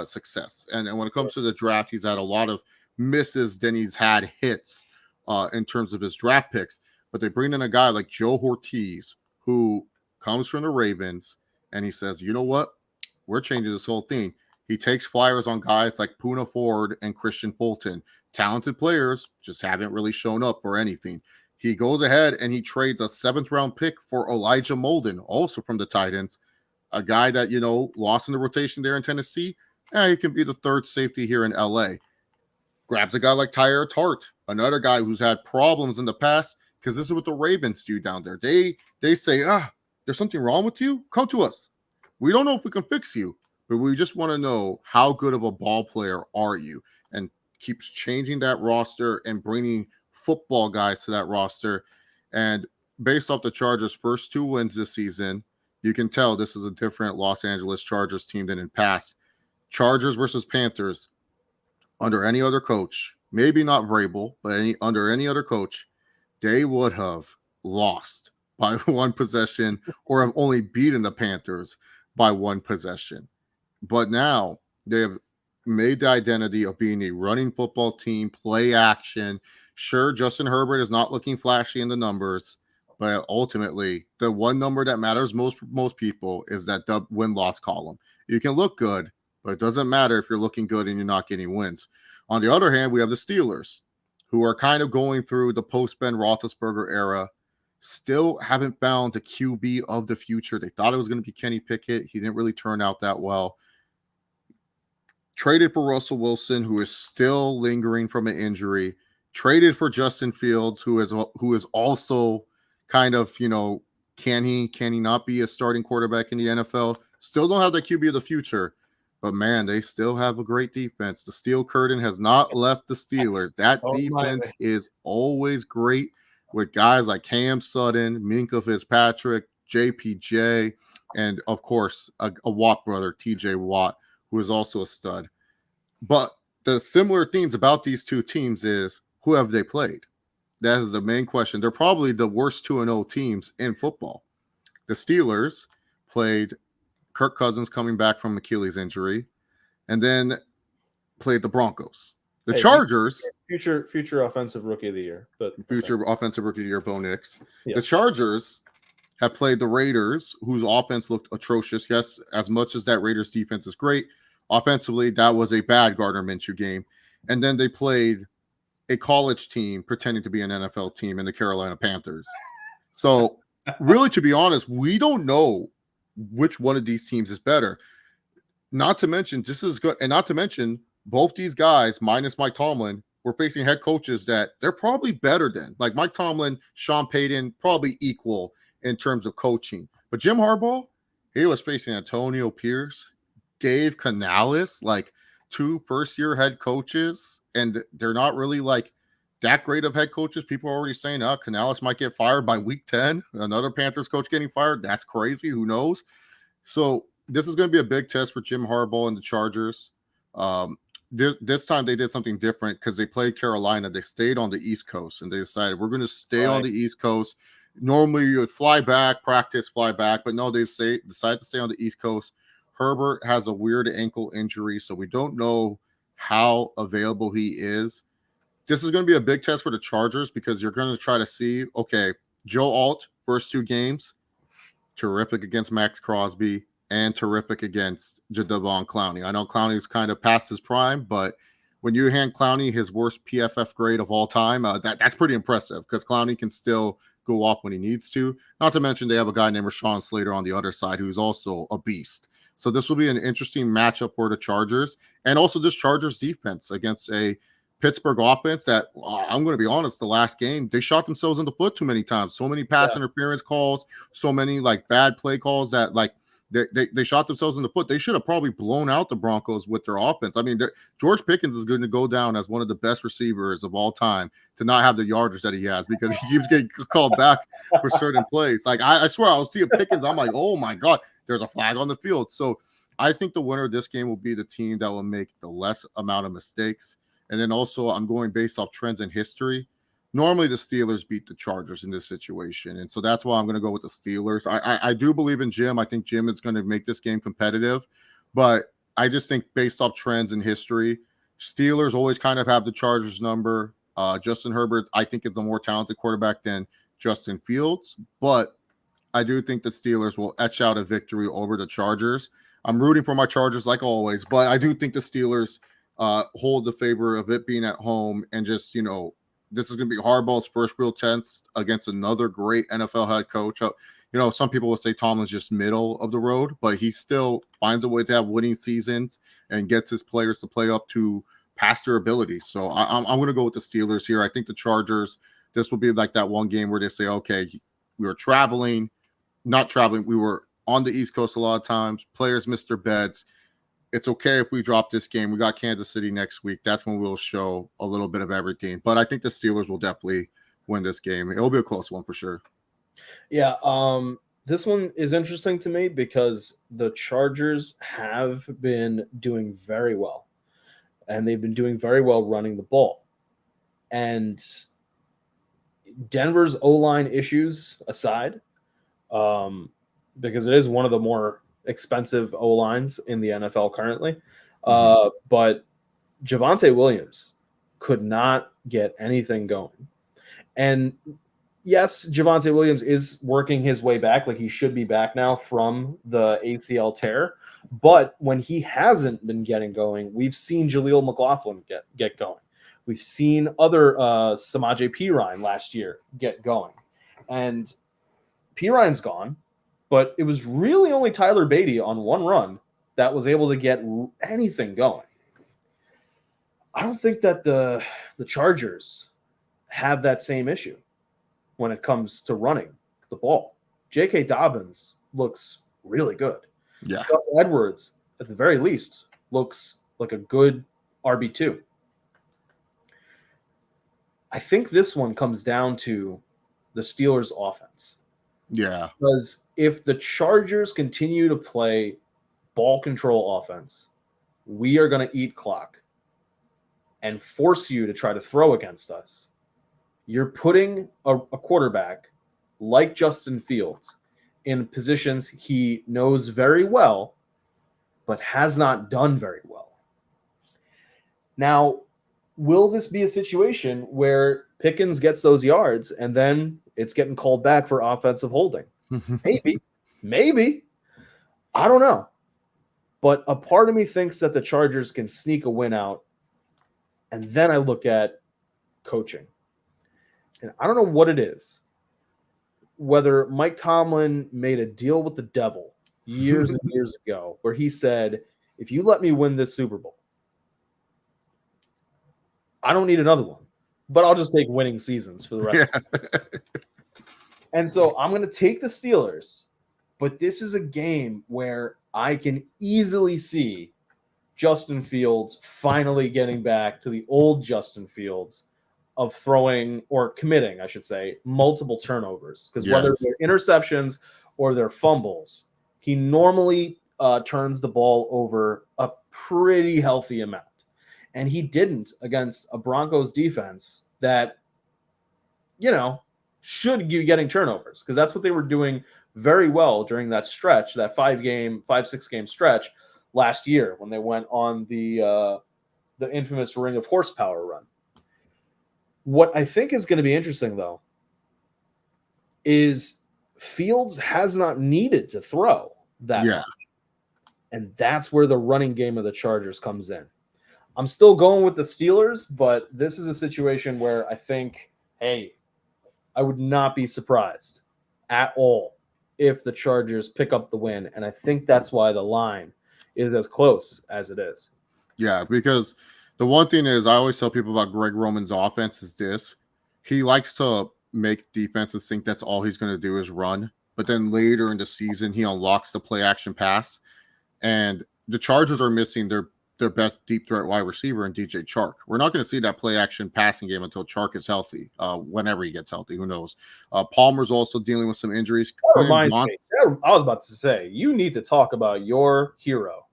success. And when it comes to the draft, he's had a lot of misses than he's had hits in terms of his draft picks. But they bring in a guy like Joe Ortiz, who comes from the Ravens, and he says, you know what? We're changing this whole thing. He takes flyers on guys like Poona Ford and Christian Fulton. Talented players, just haven't really shown up for anything. He goes ahead and he trades a 7th-round pick for Elijah Molden, also from the Titans, a guy that, lost in the rotation there in Tennessee. He can be the 3rd safety here in LA. Grabs a guy like Tyler Tart, another guy who's had problems in the past, because this is what the Ravens do down there. They say, there's something wrong with you? Come to us. We don't know if we can fix you, but we just want to know how good of a ball player are you? And keeps changing that roster and bringing football guys to that roster. And based off the Chargers' first 2 wins this season, you can tell this is a different Los Angeles Chargers team than in past. Chargers versus Panthers, under any other coach, maybe not Vrabel, but under any other coach, they would have lost by 1 possession or have only beaten the Panthers by 1 possession. But now they have made the identity of being a running football team, play action. Sure, Justin Herbert is not looking flashy in the numbers, but ultimately, the one number that matters most people is that the win-loss column. You can look good, but it doesn't matter if you're looking good and you're not getting wins. On the other hand, we have the Steelers, who are kind of going through the post-Ben Roethlisberger era, still haven't found the QB of the future. They thought it was going to be Kenny Pickett. He didn't really turn out that well. Traded for Russell Wilson, who is still lingering from an injury. Traded for Justin Fields, who is also kind of, can he not be a starting quarterback in the NFL? Still don't have the QB of the future. But, man, they still have a great defense. The steel curtain has not left the Steelers. That defense is always great with guys like Cam Sutton, Minkah Fitzpatrick, JPJ, and, of course, a Watt brother, TJ Watt, who is also a stud. But the similar things about these two teams is, who have they played? That is the main question. They're probably the worst 2-0 teams in football. The Steelers played Kirk Cousins coming back from Achilles injury, and then played the Broncos. The Chargers, future offensive rookie of the year, offensive rookie of the year, Bo Nix. Yes. The Chargers have played the Raiders, whose offense looked atrocious. Yes, as much as that Raiders defense is great, offensively that was a bad Gardner Minshew game. And then they played a college team pretending to be an NFL team in the Carolina Panthers. So really, to be honest, we don't know which one of these teams is better. Not to mention, this is good, and not to mention, both these guys, minus Mike Tomlin, were facing head coaches that they're probably better than. Like Mike Tomlin, Sean Payton, probably equal in terms of coaching. But Jim Harbaugh, he was facing Antonio Pierce, Dave Canales, like two first-year head coaches, and they're not really like that great of head coaches. People are already saying, Canales might get fired by week 10. Another Panthers coach getting fired. That's crazy. Who knows? So this is going to be a big test for Jim Harbaugh and the Chargers. This time they did something different because they played Carolina. They stayed on the East Coast, and they decided we're going to stay on the East Coast. Normally you would fly back, practice, fly back, but no, they decided to stay on the East Coast. Herbert has a weird ankle injury, so we don't know how available he is. This is going to be a big test for the Chargers because you're going to try to see, okay, Joe Alt, first two games, terrific against Max Crosby and terrific against Jadeveon Clowney. I know Clowney's kind of past his prime, but when you hand Clowney his worst PFF grade of all time, that's pretty impressive because Clowney can still go off when he needs to. Not to mention they have a guy named Rashawn Slater on the other side who's also a beast. So this will be an interesting matchup for the Chargers and also this Chargers defense against a Pittsburgh offense that, I'm going to be honest, the last game, they shot themselves in the foot too many times. So many pass interference calls, so many like bad play calls that like they shot themselves in the foot. They should have probably blown out the Broncos with their offense. I mean, George Pickens is going to go down as one of the best receivers of all time to not have the yardage that he has because he keeps getting called back for certain plays. Like I swear I'll see a Pickens. I'm like, oh my God, there's a flag on the field. So I think the winner of this game will be the team that will make the less amount of mistakes. And then also I'm going based off trends in history. Normally the Steelers beat the Chargers in this situation. And so that's why I'm going to go with the Steelers. I do believe in Jim. I think Jim is going to make this game competitive. But I just think based off trends in history, Steelers always kind of have the Chargers number. Justin Herbert, I think, is a more talented quarterback than Justin Fields. But I do think the Steelers will etch out a victory over the Chargers. I'm rooting for my Chargers like always. But I do think the Steelers hold the favor of it being at home and just, this is going to be Harbaugh's first real test against another great NFL head coach. Some people would say Tomlin's just middle of the road, but he still finds a way to have winning seasons and gets his players to play up to past their abilities. So I'm going to go with the Steelers here. I think the Chargers, this will be like that one game where they say, okay, we were we were on the East Coast a lot of times. Players missed their beds. It's okay if we drop this game. We got Kansas City next week. That's when we'll show a little bit of everything. But I think the Steelers will definitely win this game. It'll be a close one for sure. Yeah, this one is interesting to me because the Chargers have been doing very well. And they've been doing very well running the ball. And Denver's O-line issues aside, because it is one of the more expensive O-lines in the NFL currently. But Javonte Williams could not get anything going. And yes, Javonte Williams is working his way back. Like he should be back now from the ACL tear. But when he hasn't been getting going, we've seen Jaleel McLaughlin get going. We've seen other Samaje Perine last year get going. And Perine's gone, but it was really only Tyler Beatty on one run that was able to get anything going. I don't think that the Chargers have that same issue when it comes to running the ball. J.K. Dobbins looks really good. Yeah. Gus Edwards, at the very least, looks like a good RB2. I think this one comes down to the Steelers' offense. Yeah. Because if the Chargers continue to play ball control offense, we are going to eat clock and force you to try to throw against us. You're putting a quarterback like Justin Fields in positions he knows very well, but has not done very well. Now, will this be a situation where Pickens gets those yards and then it's getting called back for offensive holding? Maybe. I don't know. But a part of me thinks that the Chargers can sneak a win out. And then I look at coaching. And I don't know what it is. Whether Mike Tomlin made a deal with the devil years and years ago where he said, if you let me win this Super Bowl, I don't need another one, but I'll just take winning seasons for the rest of it. And so I'm going to take the Steelers, but this is a game where I can easily see Justin Fields finally getting back to the old Justin Fields of throwing or committing, I should say, multiple turnovers. Because whether they're interceptions or they're fumbles, he normally turns the ball over a pretty healthy amount. And he didn't against a Broncos defense that, should be getting turnovers, because that's what they were doing very well during that stretch, that 5-6 game stretch last year when they went on the infamous Ring of Horsepower run. What I think is going to be interesting, though, is Fields has not needed to throw that much. And that's where the running game of the Chargers comes in. I'm still going with the Steelers, but this is a situation where I think, hey, I would not be surprised at all if the Chargers pick up the win. And I think that's why the line is as close as it is. Yeah, because the one thing is I always tell people about Greg Roman's offense is this. He likes to make defenses think that's all he's going to do is run. But then later in the season, he unlocks the play action pass. And the Chargers are missing their best deep threat wide receiver in DJ Chark. We're not going to see that play action passing game until Chark is healthy, whenever he gets healthy. Who knows? Palmer's also dealing with some injuries. I was about to say, you need to talk about your hero,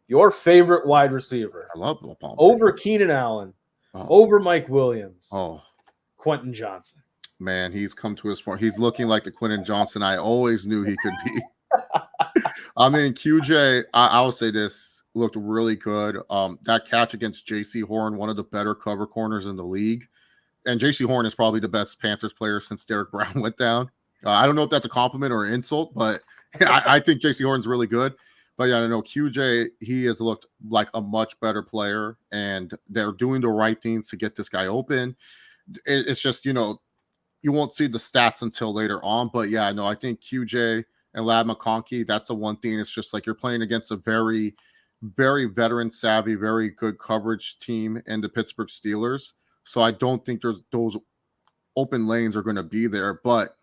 your favorite wide receiver. I love Palmer. Over Keenan Allen, over Mike Williams, Quentin Johnson. Man, he's come to his point. He's looking like the Quentin Johnson I always knew he could be. I mean, QJ, I will say this, looked really good. That catch against J.C. Horn, one of the better cover corners in the league. And J.C. Horn is probably the best Panthers player since Derek Brown went down. I don't know if that's a compliment or an insult, but I think J.C. Horn's really good. But yeah, I know QJ, he has looked like a much better player, and they're doing the right things to get this guy open. It's just, you won't see the stats until later on. But yeah, no, I think QJ and Lad McConkey, that's the one thing. It's just like you're playing against a very, very veteran savvy, very good coverage team in the Pittsburgh Steelers. So I don't think those open lanes are going to be there. But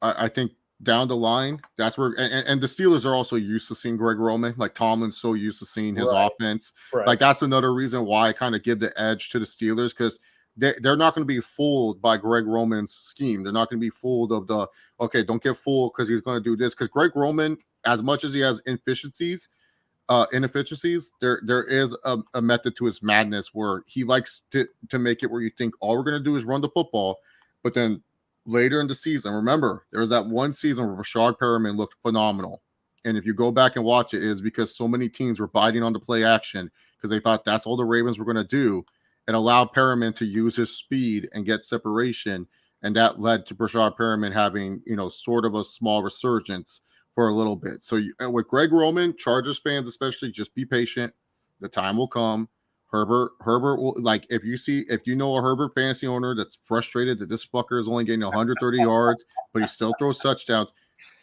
I think down the line, that's where, and the Steelers are also used to seeing Greg Roman. Like Tomlin's so used to seeing his offense. Right. Like that's another reason why I kind of give the edge to the Steelers, because they're not going to be fooled by Greg Roman's scheme. They're not going to be fooled of don't get fooled because he's going to do this. Because Greg Roman, as much as he has inefficiencies, there is a method to his madness where he likes to make it where you think all we're going to do is run the football, but then later in the season, remember, there was that one season where Rashard Perriman looked phenomenal. And if you go back and watch it, is because so many teams were biting on the play action because they thought that's all the Ravens were going to do. It allowed Perriman to use his speed and get separation. And that led to Rashard Perriman having, sort of a small resurgence for a little bit. So with Greg Roman, Chargers fans especially, just be patient. The time will come Herbert will, like, if you know a Herbert fantasy owner that's frustrated that this fucker is only getting 130 yards, but he still throws touchdowns,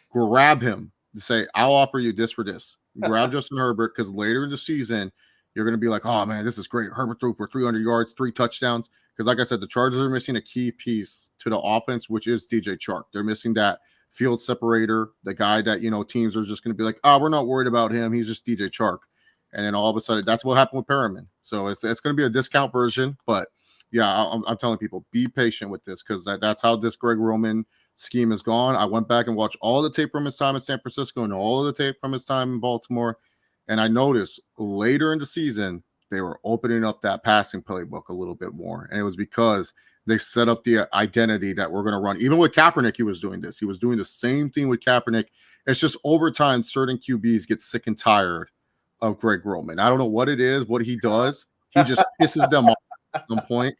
grab him and say, I'll offer you this for this. Grab Justin Herbert, because later in the season, you're going to be like, oh man, this is great. Herbert threw for 300 yards, 3 touchdowns. Because like I said, the Chargers are missing a key piece to the offense, which is DJ Chark. They're missing that field separator, the guy that, teams are just going to be like, oh, we're not worried about him. He's just DJ Chark. And then all of a sudden, that's what happened with Perriman. So it's going to be a discount version. But yeah, I'm telling people, be patient with this, because that's how this Greg Roman scheme is gone. I went back and watched all the tape from his time in San Francisco and all of the tape from his time in Baltimore. And I noticed later in the season, they were opening up that passing playbook a little bit more. And it was because they set up the identity that we're going to run. Even with Kaepernick, he was doing this. He was doing the same thing with Kaepernick. It's just over time, certain QBs get sick and tired of Greg Roman. I don't know what it is, what he does. He just pisses them off at some point.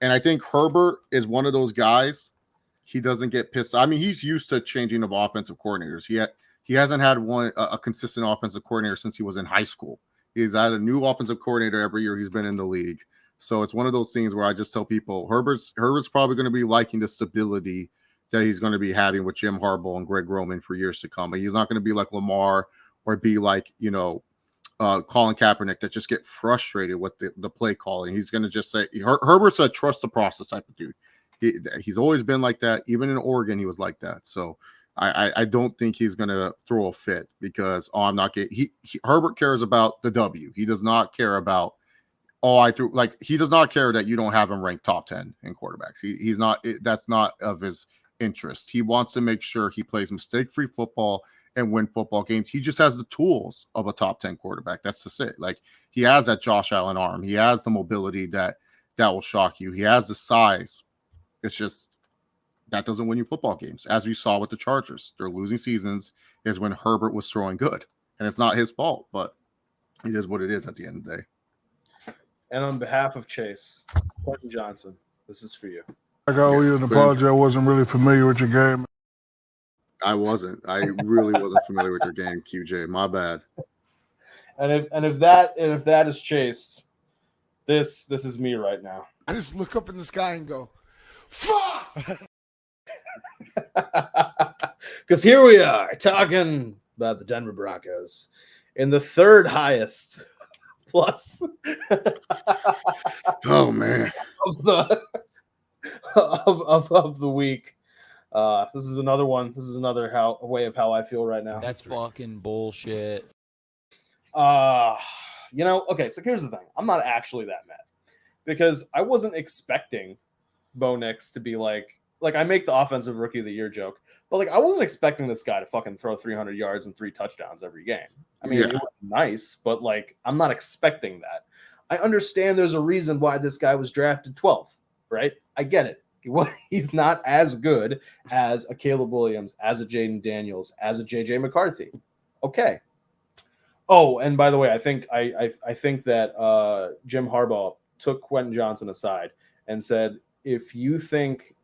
And I think Herbert is one of those guys. He doesn't get pissed. I mean, he's used to changing of offensive coordinators. He hasn't had a consistent offensive coordinator since he was in high school. He's had a new offensive coordinator every year he's been in the league. So it's one of those things where I just tell people Herbert's probably going to be liking the stability that he's going to be having with Jim Harbaugh and Greg Roman for years to come. But he's not going to be like Lamar or be like, Colin Kaepernick that just get frustrated with the play calling. He's going to just say Herbert's a trust the process type of dude. He's always been like that. Even in Oregon, he was like that. So I don't think he's going to throw a fit because I'm not getting. Herbert cares about the W. He does not care about he does not care that you don't have him ranked top 10 in quarterbacks. He's not. That's not of his interest. He wants to make sure he plays mistake-free football and win football games. He just has the tools of a top 10 quarterback. That's just it. Like, he has that Josh Allen arm. He has the mobility that will shock you. He has the size. It's just that doesn't win you football games. As we saw with the Chargers, their losing seasons is when Herbert was throwing good, and it's not his fault, but it is what it is at the end of the day. And on behalf of Chase, Quentin Johnson, this is for you. I owe you an apology. I wasn't really familiar with your game. I wasn't. I really wasn't familiar with your game, QJ. My bad. And if that is Chase, this is me right now. I just look up in the sky and go, fuck! Because here we are talking about the Denver Broncos in the third highest plus. Oh man, of the week. This is another one. This is another way of how I feel right now. That's fucking bullshit. Okay, so here's the thing. I'm not actually that mad because I wasn't expecting Bo Nix to be like I make the offensive rookie of the year joke, but I wasn't expecting this guy to fucking throw 300 yards and 3 touchdowns every game. I mean, It was nice, but I'm not expecting that. I understand there's a reason why this guy was drafted 12th, right? I get it. He's not as good as a Caleb Williams, as a Jaden Daniels, as a JJ McCarthy. Okay. Oh, and by the way, I think that Jim Harbaugh took Quentin Johnson aside and said, if you think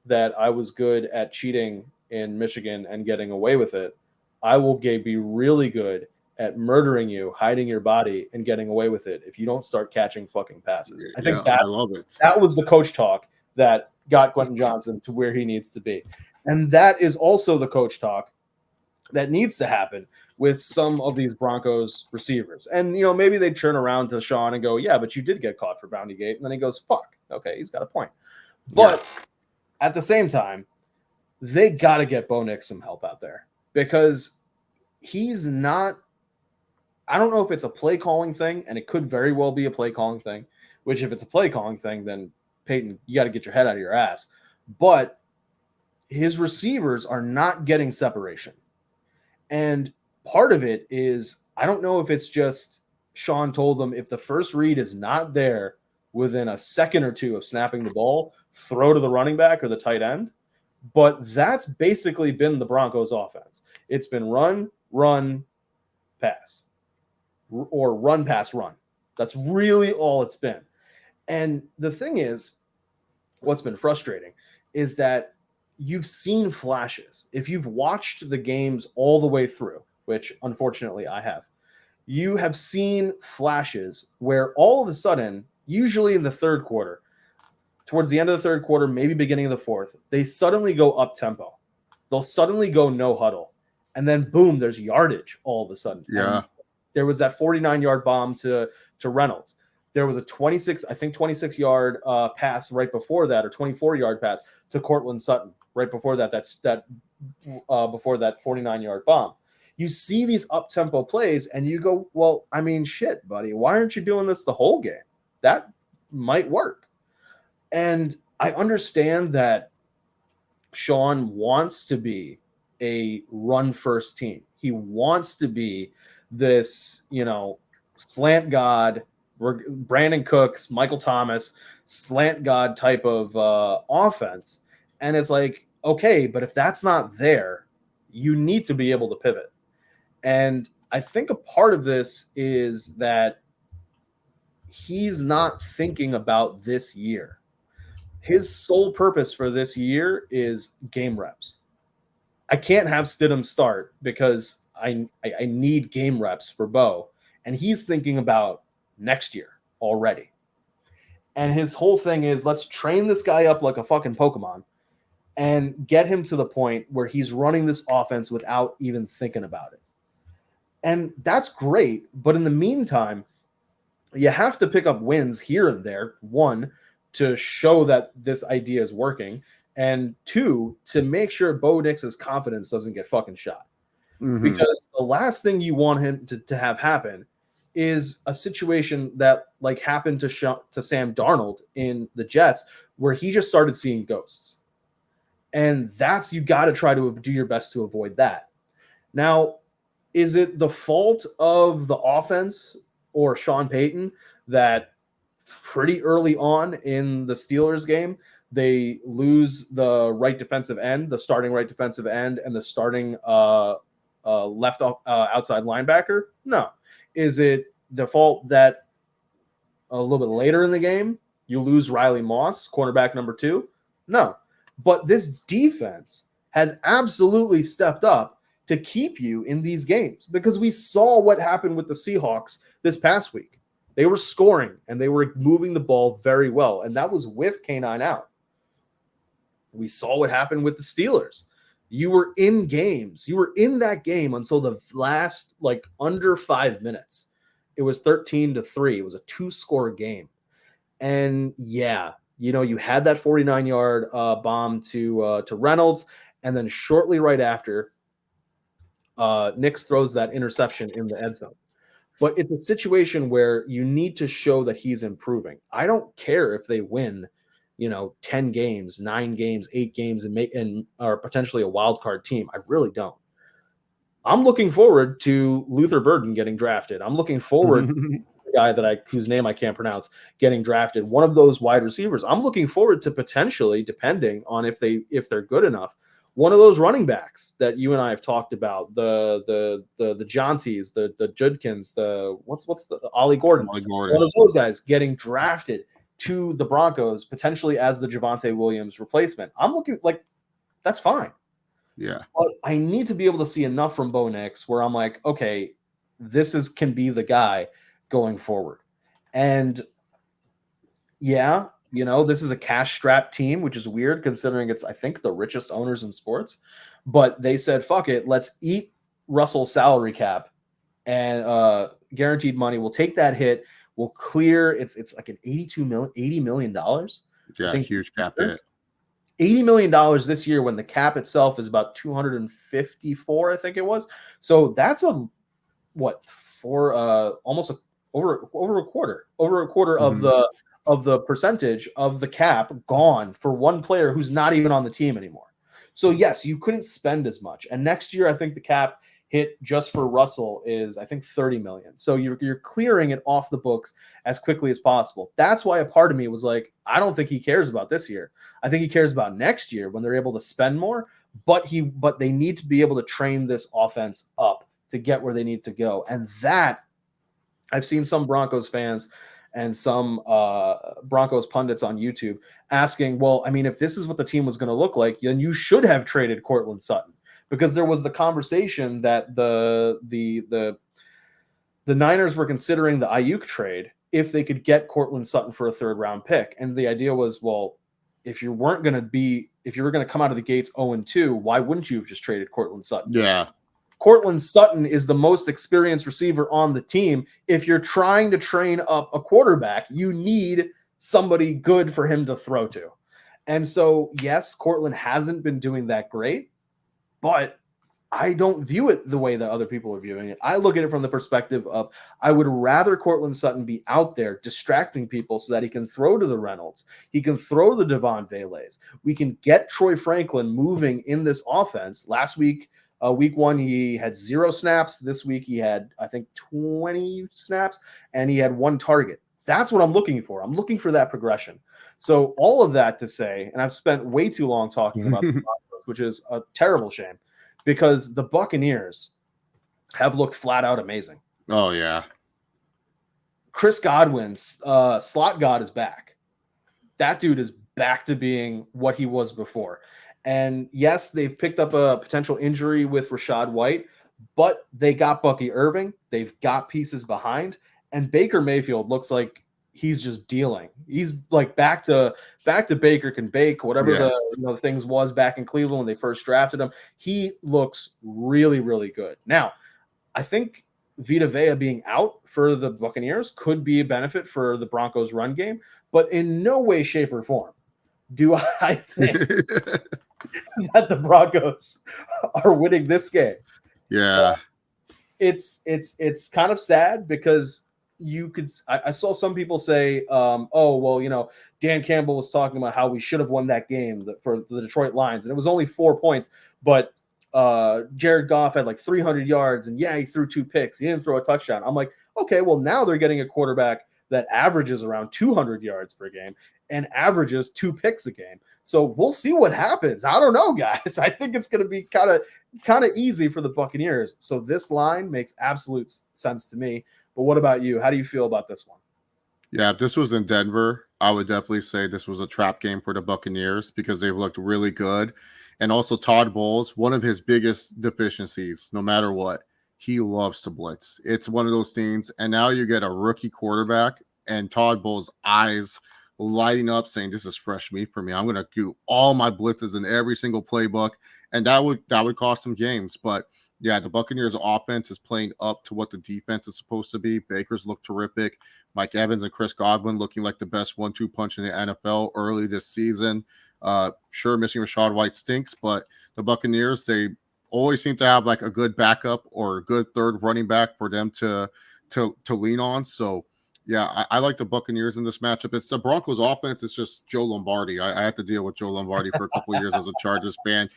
that I was good at cheating in Michigan and getting away with it, I will be really good at murdering you, hiding your body, and getting away with it if you don't start catching fucking passes. I think I love it. That was the coach talk that got Quentin Johnson to where he needs to be. And that is also the coach talk that needs to happen with some of these Broncos receivers. And, maybe they turn around to Sean and go, yeah, but you did get caught for Bounty Gate. And then he goes, fuck. Okay, he's got a point. But at the same time, they got to get Bo Nix some help out there because he's not – I don't know if it's a play calling thing, and it could very well be a play calling thing, which if it's a play calling thing, then Peyton, you got to get your head out of your ass. But his receivers are not getting separation. And part of it is, I don't know if it's just Sean told them if the first read is not there within a second or two of snapping the ball, throw to the running back or the tight end. But that's basically been the Broncos offense. It's been run, pass, or run, pass, run. That's really all it's been. And the thing is, what's been frustrating is that you've seen flashes. If you've watched the games all the way through, which unfortunately I have, you have seen flashes where all of a sudden, usually in the third quarter, towards the end of the third quarter, maybe beginning of the fourth, they suddenly go up tempo. They'll suddenly go no huddle. And then boom, there's yardage all of a sudden. Yeah. And there was that 49-yard bomb to Reynolds. There was a 26-yard pass right before that, or 24-yard pass to Cortland Sutton right before that. Before that 49-yard bomb. You see these up-tempo plays, and you go, well, I mean, shit, buddy. Why aren't you doing this the whole game? That might work. And I understand that Sean wants to be a run-first team. He wants to be this, slant god, Brandon Cooks, Michael Thomas, slant god type of offense. And it's like, okay, but if that's not there, you need to be able to pivot. And I think a part of this is that he's not thinking about this year. His sole purpose for this year is game reps. I can't have Stidham start because I need game reps for Bo. And he's thinking about next year already. And his whole thing is, let's train this guy up like a fucking Pokemon and get him to the point where he's running this offense without even thinking about it. And that's great. But in the meantime, you have to pick up wins here and there. One, to show that this idea is working. And two, to make sure Bo Nix's confidence doesn't get fucking shot. Mm-hmm. Because the last thing you want him to have happen is a situation that like happened to Sam Darnold in the Jets, where he just started seeing ghosts. And you got to try to do your best to avoid that. Now, is it the fault of the offense or Sean Payton that pretty early on in the Steelers game, they lose the right defensive end, the starting right defensive end, and the starting left outside linebacker? No. Is it the fault that a little bit later in the game you lose Riley Moss, cornerback number 2? No. But this defense has absolutely stepped up to keep you in these games, because we saw what happened with the Seahawks this past week. They were scoring and they were moving the ball very well, and that was with K9 out. We saw what happened with the Steelers. You were in games. You were in that game until the last, under 5 minutes. It was 13-3. It was a 2-score game. And yeah, you had that 49-yard bomb to Reynolds, and then shortly right after, Nix throws that interception in the end zone. But it's a situation where you need to show that he's improving. I don't care if they win, 10 games, 9 games, 8 games, and are potentially a wild card team. I really don't. I'm looking forward to Luther Burden getting drafted. I'm looking forward to the guy whose name I can't pronounce getting drafted. One of those wide receivers. I'm looking forward to potentially, depending on if they're good enough, one of those running backs that you and I have talked about, the Johnsies, the Judkins, what's the Ollie Gordon. One of those guys getting drafted to the Broncos, potentially as the Javonte Williams replacement. I'm looking that's fine. Yeah. But I need to be able to see enough from Bo Nix where I'm like, okay, this can be the guy going forward. And yeah, this is a cash-strapped team, which is weird considering it's, I think, the richest owners in sports. But they said, fuck it, let's eat Russell's salary cap and guaranteed money. We'll take that hit. We'll clear. It's like an $80 million. Yeah, huge cap hit. $80 million this year when the cap itself is about 254, I think it was. So that's almost over a quarter mm-hmm. of the percentage of the cap gone for one player who's not even on the team anymore. So yes, you couldn't spend as much. And next year, I think the cap hit just for Russell is, I think, $30 million. So you're clearing it off the books as quickly as possible. That's why a part of me was like, I don't think he cares about this year. I think he cares about next year when they're able to spend more, but they need to be able to train this offense up to get where they need to go. And that, I've seen some Broncos fans and some Broncos pundits on YouTube asking, well, I mean, if this is what the team was going to look like, then you should have traded Cortland Sutton. Because there was the conversation that the the Niners were considering the Ayuk trade if they could get Cortland Sutton for a 3rd-round pick. And the idea was, well, if you were going to come out of the gates 0-2, why wouldn't you have just traded Cortland Sutton? Yeah. Cortland Sutton is the most experienced receiver on the team. If you're trying to train up a quarterback, you need somebody good for him to throw to. And so, yes, Cortland hasn't been doing that great, but I don't view it the way that other people are viewing it. I look at it from the perspective of I would rather Cortland Sutton be out there distracting people so that he can throw to the Reynolds. He can throw the Devon Velays. We can get Troy Franklin moving in this offense. Last week, week 1, he had 0 snaps. This week, he had, I think, 20 snaps, and he had 1 target. That's what I'm looking for. I'm looking for that progression. So all of that to say, and I've spent way too long talking about the Broncos, which is a terrible shame, because the Buccaneers have looked flat out amazing. Oh, yeah. Chris Godwin's slot god is back. That dude is back to being what he was before. And yes, they've picked up a potential injury with Rachaad White, but they got Bucky Irving. They've got pieces behind. And Baker Mayfield looks like he's just dealing. He's like back to Baker can bake, whatever the things was back in Cleveland when they first drafted him. He looks really, really good. Now, I think Vita Vea being out for the Buccaneers could be a benefit for the Broncos run game, but in no way, shape, or form do I think that the Broncos are winning this game. Yeah. It's kind of sad because I saw some people say, oh, well, Dan Campbell was talking about how we should have won that game for the Detroit Lions. And it was only 4 points, but Jared Goff had like 300 yards and he threw 2 picks. He didn't throw a touchdown. I'm like, okay, well, now they're getting a quarterback that averages around 200 yards per game and averages 2 picks a game. So we'll see what happens. I don't know, guys. I think it's going to be kind of easy for the Buccaneers. So this line makes absolute sense to me. But what about you? How do you feel about this one? Yeah, if this was in Denver, I would definitely say this was a trap game for the Buccaneers because they've looked really good. And also Todd Bowles, one of his biggest deficiencies, no matter what, he loves to blitz. It's one of those things. And now you get a rookie quarterback and Todd Bowles' eyes lighting up saying, this is fresh meat for me. I'm going to do all my blitzes in every single playbook. And that would cost some games. But yeah, the Buccaneers offense is playing up to what the defense is supposed to be. Baker's look terrific. Mike Evans and Chris Godwin looking like the best 1-2 punch in the NFL early this season. Sure, missing Rachaad White stinks, but the Buccaneers, they always seem to have like a good backup or a good third running back for them to lean on. So yeah, I like the Buccaneers in this matchup. It's the Broncos offense. It's just Joe Lombardi. I had to deal with Joe Lombardi for a couple of years as a Chargers fan.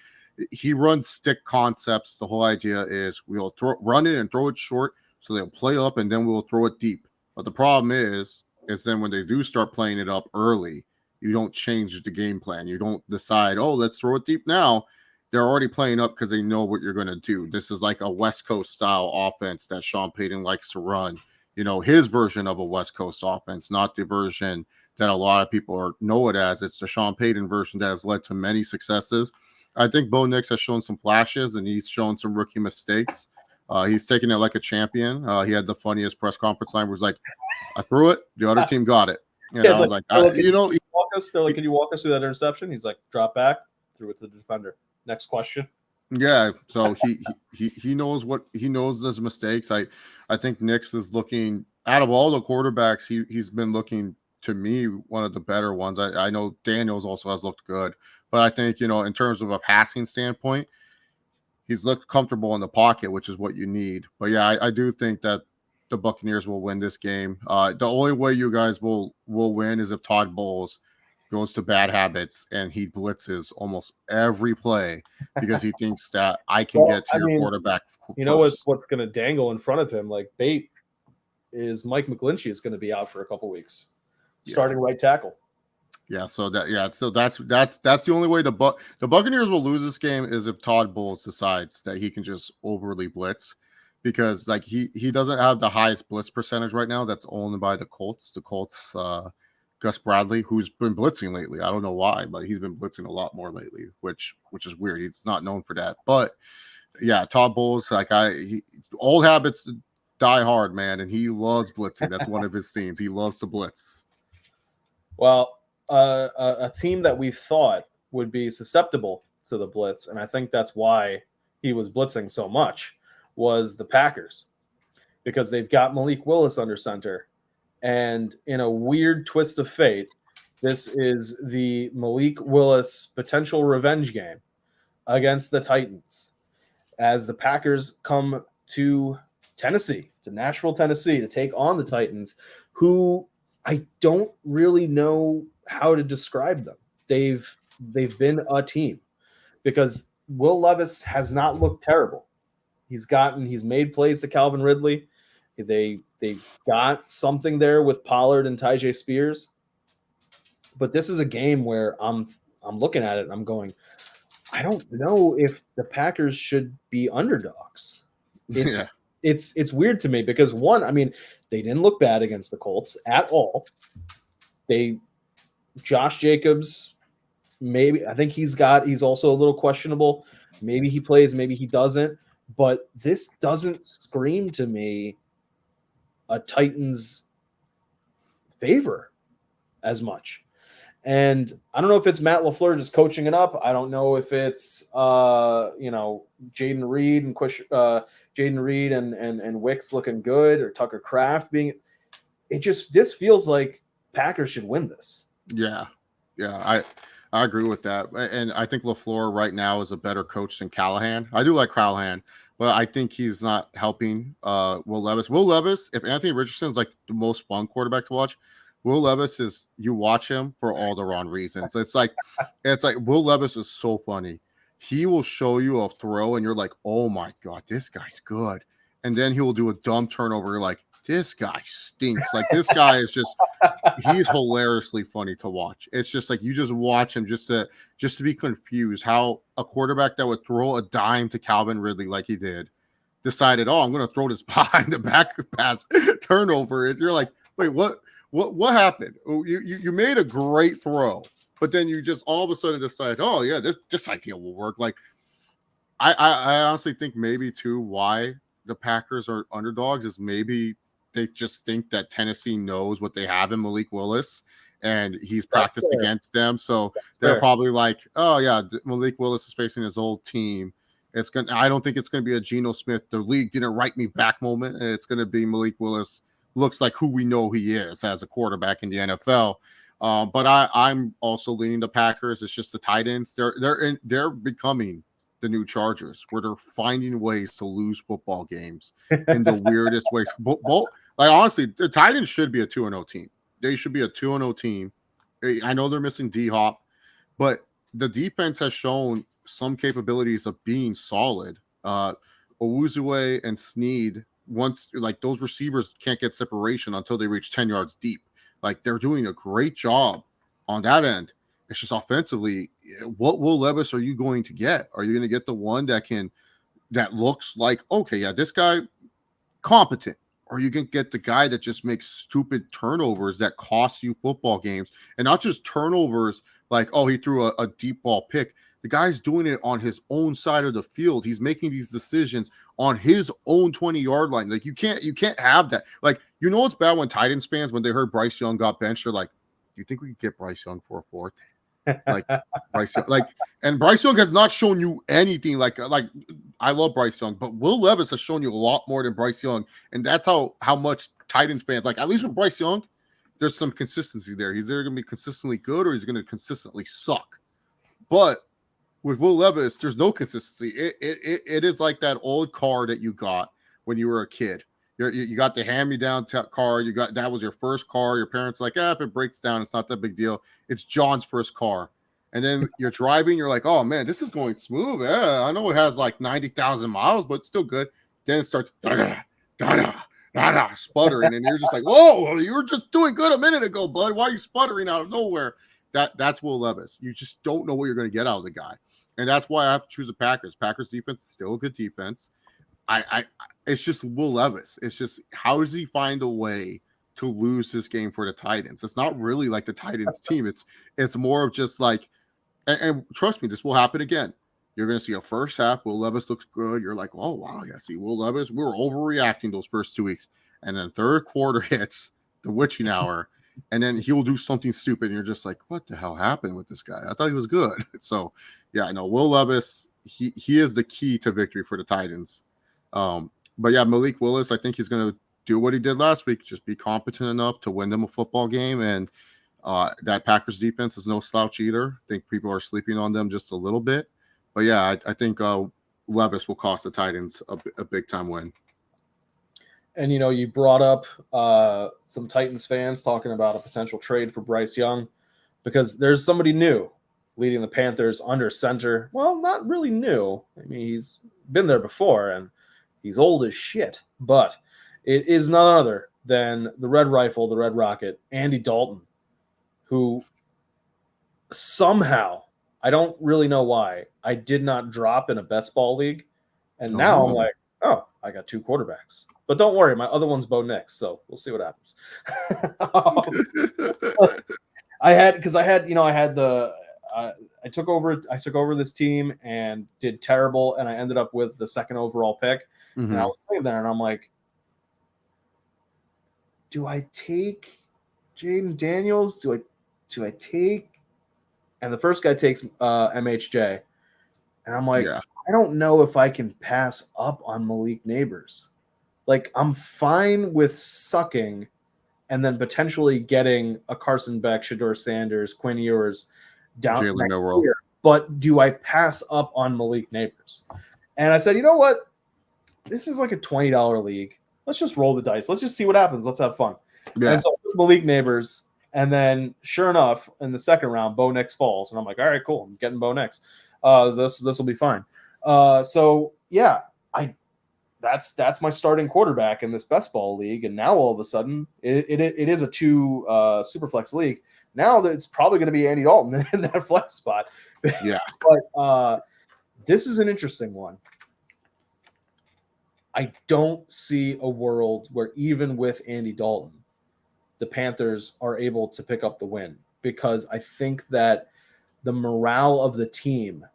He runs stick concepts. The whole idea is we'll run it and throw it short so they'll play up and then we'll throw it deep. But the problem is then when they do start playing it up early, you don't change the game plan. You don't decide, oh, let's throw it deep now. They're already playing up because they know what you're going to do. This is like a West Coast style offense that Sean Payton likes to run. His version of a West Coast offense, not the version that a lot of people know it as. It's the Sean Payton version that has led to many successes. I think Bo Nix has shown some flashes and he's shown some rookie mistakes. He's taking it like a champion. He had the funniest press conference line where he's like, I threw it, the other team got it. I was like, can you walk us through that interception? He's like, drop back, threw it to the defender. Next question. Yeah, so he knows he knows his mistakes. I think Nix is looking, out of all the quarterbacks, he's been looking to me one of the better ones. I know Daniels also has looked good, but I think in terms of a passing standpoint, he's looked comfortable in the pocket, which is what you need. But yeah, I do think that the Buccaneers will win this game. The only way you guys will win is if Todd Bowles goes to bad habits and he blitzes almost every play because he thinks that I can get to your quarterback. What's going to dangle in front of him like bait is Mike McGlinchey is going to be out for a couple weeks, starting right tackle. Yeah, so that's the only way the Buccaneers will lose this game is if Todd Bowles decides that he can just overly blitz, because like he doesn't have the highest blitz percentage right now. That's owned by the Colts. The Colts, Gus Bradley, who's been blitzing lately. I don't know why, but he's been blitzing a lot more lately, which is weird. He's not known for that. But yeah, Todd Bowles, old habits Die Hard, man, and he loves blitzing. That's one of his scenes. He loves to blitz. Well, a team that we thought would be susceptible to the blitz, and I think that's why he was blitzing so much, was the Packers, because they've got Malik Willis under center. And in a weird twist of fate, this is the Malik Willis potential revenge game against the Titans, as the Packers come to Nashville, Tennessee, to take on the Titans, who I don't really know how to describe them. They've been a team, because Will Levis has not looked terrible. He's made plays to Calvin Ridley. They got something there with Pollard and TJ Spears. But this is a game where I'm looking at it and I'm going, I don't know if the Packers should be underdogs. It's weird to me, because one, I mean, they didn't look bad against the Colts at all. Josh Jacobs, maybe, I think he's also a little questionable. Maybe he plays, maybe he doesn't. But this doesn't scream to me a Titans favor as much. And I don't know if it's Matt LaFleur just coaching it up. I don't know if it's Jaden Reed and Wicks looking good, or Tucker Kraft being. This feels like Packers should win this. Yeah, I agree with that, and I think LaFleur right now is a better coach than Callahan. I do like Callahan, but I think he's not helping Will Levis. Will Levis, if Anthony Richardson is like the most fun quarterback to watch, Will Levis is, you watch him for all the wrong reasons. It's like Will Levis is so funny. He will show you a throw and you're like, oh my God, this guy's good. And then he will do a dumb turnover. You're like, this guy stinks. Like, this guy is he's hilariously funny to watch. It's just like, you just watch him just to be confused how a quarterback that would throw a dime to Calvin Ridley like he did decided, oh, I'm going to throw this behind the back pass turnover. You're like, wait, what happened? You made a great throw, but then you just all of a sudden decide, oh yeah, this idea will work. Like, I honestly think maybe too why the Packers are underdogs is maybe they just think that Tennessee knows what they have in Malik Willis, and he's practiced against them. So they're probably like, oh yeah, Malik Willis is facing his old team. I don't think it's gonna be a Geno Smith, the league didn't write me back moment. It's gonna be Malik Willis. Looks like who we know he is as a quarterback in the NFL. But I'm also leaning the Packers. It's just the Titans. They're becoming the new Chargers, where they're finding ways to lose football games in the weirdest ways. Like, honestly, the Titans should be a 2-0 team. They should be a 2-0 team. I know they're missing D-Hop, but the defense has shown some capabilities of being solid. Owuzue and Snead, once, like, those receivers can't get separation until they reach 10 yards deep. Like, they're doing a great job on that end. It's just offensively, what Will Levis are you going to get? Are you going to get the one that looks like, okay, yeah, this guy competent? Or you can get the guy that just makes stupid turnovers that cost you football games, and not just turnovers like, oh, he threw a deep ball pick. The guy's doing it on his own side of the field. He's making these decisions on his own 20-yard line. Like, you can't have that. Like, you know what's bad when Titans fans, when they heard Bryce Young got benched, they're like, do you think we could get Bryce Young for a fourth? Like, Bryce Young, and Bryce Young has not shown you anything. Like I love Bryce Young, but Will Levis has shown you a lot more than Bryce Young, and that's how much Titans fans, like, at least with Bryce Young, there's some consistency there. He's either going to be consistently good or he's going to consistently suck. But with Will Levis, there's no consistency. It is like that old car that you got when you were a kid. You got the hand-me-down car. That was your first car. Your parents like, if it breaks down, it's not that big deal. It's John's first car. And then you're driving, you're like, oh man, this is going smooth. Yeah, I know it has like 90,000 miles, but it's still good. Then it starts sputtering, and you're just like, whoa, you were just doing good a minute ago, bud. Why are you sputtering out of nowhere? That's Will Levis. You just don't know what you're going to get out of the guy. And that's why I have to choose the Packers. Packers defense is still a good defense. It's just Will Levis. It's just, how does he find a way to lose this game for the Titans? It's not really like the Titans team. It's more of just like, and trust me, this will happen again. You're going to see a first half. Will Levis looks good. You're like, oh, wow. Yeah, see, Will Levis, we were overreacting those first 2 weeks. And then third quarter hits, the witching hour, and then he'll do something stupid. And you're just like, what the hell happened with this guy? I thought he was good. So, yeah, I know Will Levis, he is the key to victory for the Titans. But, yeah, Malik Willis, I think he's going to do what he did last week, just be competent enough to win them a football game. And that Packers defense is no slouch either. I think people are sleeping on them just a little bit. But, yeah, I think Levis will cost the Titans a big-time win. And, you brought up some Titans fans talking about a potential trade for Bryce Young because there's somebody new leading the Panthers under center. Well, not really new. I mean, he's been there before, and he's old as shit. But it is none other than the Red Rifle, the Red Rocket, Andy Dalton, who somehow, I don't really know why, I did not drop in a best ball league. And now I'm like, oh, I got 2 quarterbacks. But don't worry, my other one's Bo Nix, so we'll see what happens. I took over this team and did terrible, and I ended up with the 2nd overall pick. And I was sitting there, and I'm like, do I take Jaden Daniels? Do I take? And the first guy takes MHJ, and I'm like, I don't know if I can pass up on Malik Neighbors. Like, I'm fine with sucking and then potentially getting a Carson Beck, Shedeur Sanders, Quinn Ewers down next year. But do I pass up on Malik Neighbors? And I said, you know what? This is like a $20 league. Let's just roll the dice. Let's just see what happens. Let's have fun. Yeah. And so Malik Neighbors, and then sure enough, in the 2nd round, Bo Nix falls. And I'm like, all right, cool. I'm getting Bo Nix. This will be fine. So yeah, that's my starting quarterback in this best ball league. And now all of a sudden it is a 2 superflex league. Now that it's probably going to be Andy Dalton in that flex spot. Yeah. But this is an interesting one. I don't see a world where even with Andy Dalton, the Panthers are able to pick up the win, because I think that the morale of the team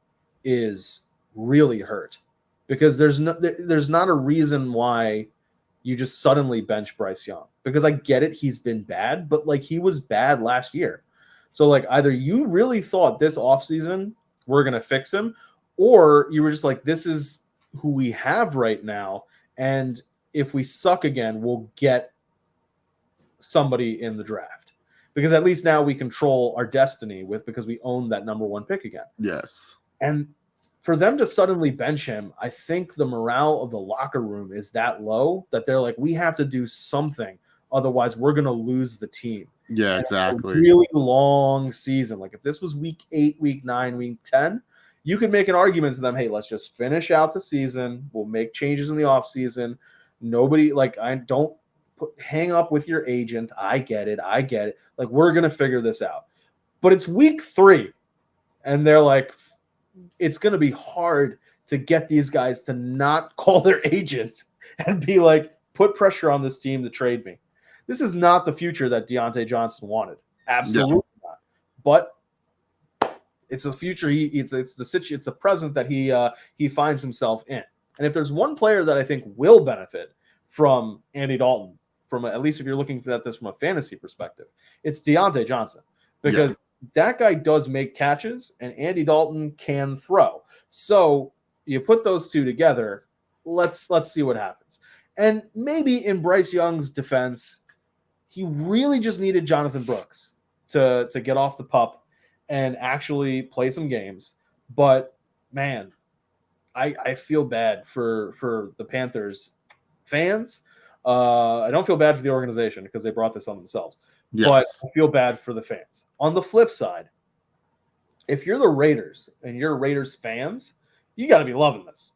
is really hurt, because there's not a reason why you just suddenly bench Bryce Young, because I get it. He's been bad, but like, he was bad last year. So like, either you really thought this offseason we're going to fix him, or you were just like, this is who we have right now. And if we suck again, we'll get somebody in the draft, because at least now we control our destiny because we own that number 1 pick again. Yes. And for them to suddenly bench him, I think the morale of the locker room is that low that they're like, we have to do something. Otherwise, we're going to lose the team. Yeah, exactly. A really long season. Like, if this was week 8, week 9, week 10, you could make an argument to them, hey, let's just finish out the season. We'll make changes in the offseason. Nobody, like, I don't hang up with your agent. I get it. Like, we're going to figure this out. But it's week 3, and they're like, it's going to be hard to get these guys to not call their agent and be like, put pressure on this team to trade me. This is not the future that Deontay Johnson wanted. Absolutely not. But it's a future. It's the present that he finds himself in. And if there's one player that I think will benefit from Andy Dalton, at least if you're looking at this from a fantasy perspective, it's Deontay Johnson, because that guy does make catches and Andy Dalton can throw. So you put those two together. Let's see what happens. And maybe in Bryce Young's defense, he really just needed Jonathan Brooks to get off the pup and actually play some games. But man, I feel bad for the Panthers fans. I don't feel bad for the organization because they brought this on themselves. Yes. But I feel bad for the fans. On the flip side, if you're the Raiders and you're Raiders fans, you got to be loving this.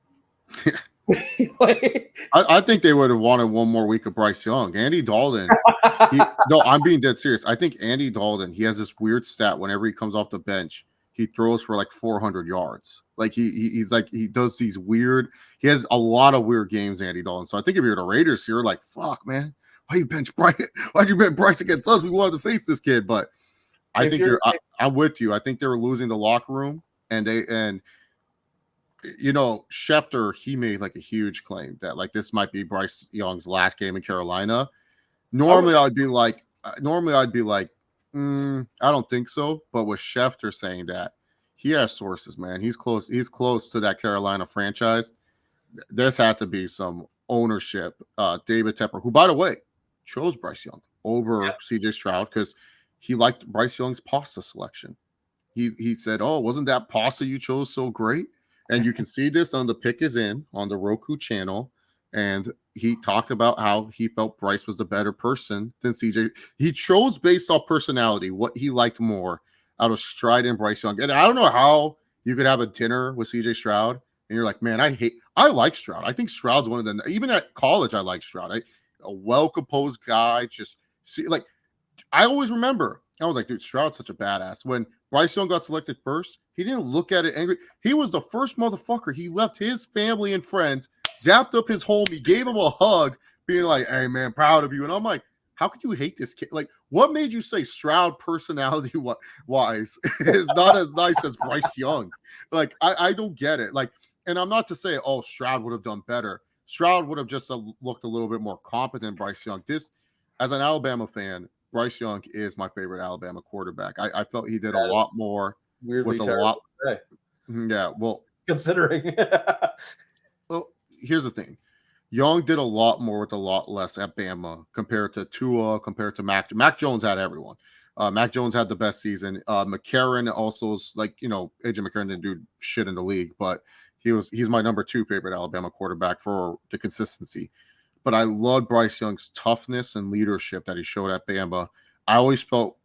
I think they would have wanted one more week of Bryce Young. Andy Dalton. No, I'm being dead serious. I think Andy Dalton, he has this weird stat whenever he comes off the bench, he throws for like 400 yards. Like he's like, he does these weird, he has a lot of weird games, Andy Dalton. So I think if you're the Raiders, you're like, fuck, man. Why'd you bench Bryce against us? We wanted to face this kid. But I think I'm with you. I think they were losing the locker room, and Schefter, he made like a huge claim that like this might be Bryce Young's last game in Carolina. Normally, I'd be like, I don't think so. But with Schefter saying that, he has sources, man. He's close. He's close to that Carolina franchise. There's had to be some ownership. David Tepper, who, by the way, chose Bryce Young over CJ Stroud because he liked Bryce Young's pasta selection. He said, "Oh, wasn't that pasta you chose so great?" And you can see this on the Pick Is In on the Roku channel. And he talked about how he felt Bryce was the better person than CJ. He chose based off personality what he liked more out of Stroud and Bryce Young. And I don't know how you could have a dinner with CJ Stroud and you're like, man, I like Stroud. I think Stroud's one of the, even at college, I like Stroud. A well-composed guy. Just see, like, I always remember, I was like, dude, Stroud's such a badass. When Bryce Young got selected first, he didn't look at it angry. He was the first motherfucker. He left his family and friends, dapped up his homie, gave him a hug, being like, hey, man, proud of you. And I'm like, how could you hate this kid? Like, what made you say Stroud personality-wise is not as nice as Bryce Young? Like, I don't get it. Like, and I'm not to say, oh, Stroud would have done better. Stroud would have just looked a little bit more competent, Bryce Young. This, as an Alabama fan, Bryce Young is my favorite Alabama quarterback. I felt he did a lot more weirdly with a lot. To say. Yeah, well, considering. Well, here's the thing. Young did a lot more with a lot less at Bama compared to Tua, compared to Mac. Mac Jones had everyone. Mac Jones had the best season. McCarron also is like, AJ McCarron didn't do shit in the league, but he's my number 2 favorite Alabama quarterback for the consistency. But I love Bryce Young's toughness and leadership that he showed at Bama. I always felt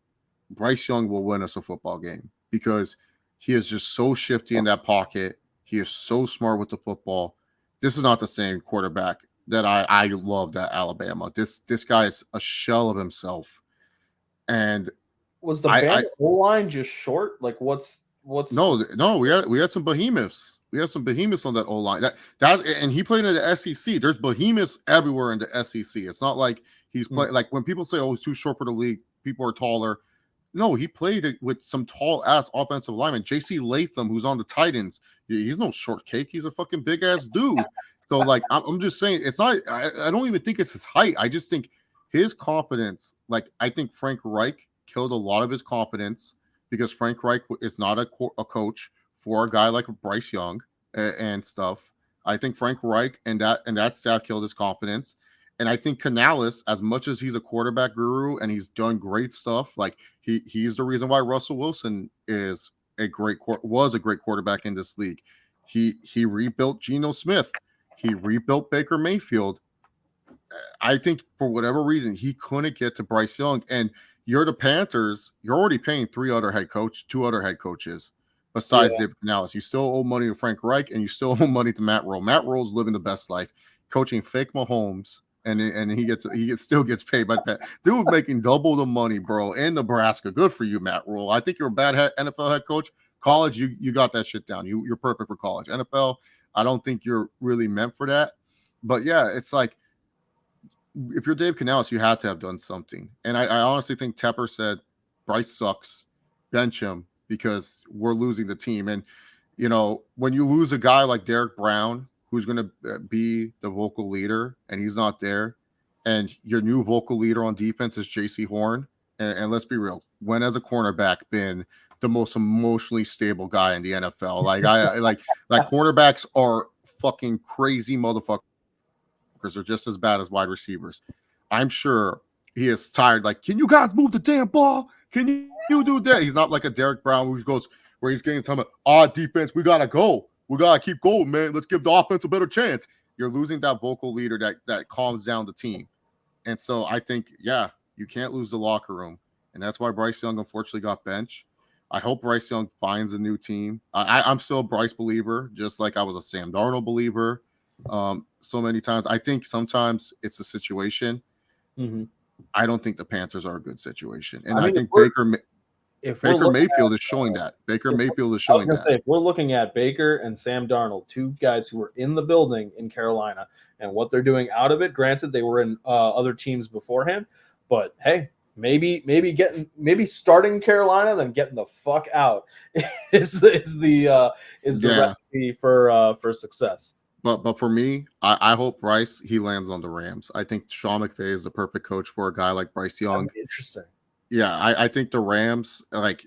Bryce Young will win us a football game because he is just so shifty in that pocket. He is so smart with the football. This is not the same quarterback that I loved at Alabama. This guy is a shell of himself. And was the Bama O-line just short? Like what's no, we had some behemoths. We had some behemoths on that O-line. That and he played in the SEC. There's behemoths everywhere in the SEC. It's not like he's playing like when people say, oh, he's too short for the league, people are taller. No, he played with some tall ass offensive lineman. JC Latham, who's on the Titans, he's no short cake. He's a fucking big ass dude. So, like, I'm just saying, it's not. I don't even think it's his height. I just think his confidence. Like, I think Frank Reich killed a lot of his confidence because Frank Reich is not a coach for a guy like Bryce Young and stuff. I think Frank Reich and that staff killed his confidence. And I think Canales, as much as he's a quarterback guru and he's done great stuff, like he's the reason why Russell Wilson was a great quarterback in this league. He rebuilt Geno Smith. He rebuilt Baker Mayfield. I think for whatever reason, he couldn't get to Bryce Young. And you're the Panthers. You're already paying 2 other head coaches besides David Canales. You still owe money to Frank Reich, and you still owe money to Matt Rule. Matt Rule's living the best life, coaching fake Mahomes. And he still gets paid by Pat. Dude making double the money, bro, in Nebraska. Good for you, Matt Rule. I think you're a bad NFL head coach. College, you got that shit down. You're perfect for college. NFL, I don't think you're really meant for that. But yeah, it's like if you're Dave Canales, you had to have done something. And I honestly think Tepper said Bryce sucks, bench him because we're losing the team. And when you lose a guy like Derek Brown, who's going to be the vocal leader, and he's not there, and your new vocal leader on defense is J.C. Horn, and let's be real, when has a cornerback been the most emotionally stable guy in the NFL? Like cornerbacks are fucking crazy motherfuckers. They're just as bad as wide receivers. I'm sure he is tired. Like, can you guys move the damn ball? Can you do that? He's not like a Derek Brown who goes where he's getting some defense. We gotta go. We got to keep going, man. Let's give the offense a better chance. You're losing that vocal leader that calms down the team. And so I think, you can't lose the locker room. And that's why Bryce Young unfortunately got benched. I hope Bryce Young finds a new team. I'm still a Bryce believer, just like I was a Sam Darnold believer so many times. I think sometimes it's a situation. Mm-hmm. I don't think the Panthers are a good situation. And I think Baker Mayfield is showing that. If we're looking at Baker and Sam Darnold, 2 guys who were in the building in Carolina, and what they're doing out of it, granted they were in other teams beforehand, but hey, maybe starting Carolina, then getting the fuck out is the recipe for success. But for me, I hope Bryce he lands on the Rams. I think Sean McVay is the perfect coach for a guy like Bryce Young. Interesting. Yeah, I think the Rams like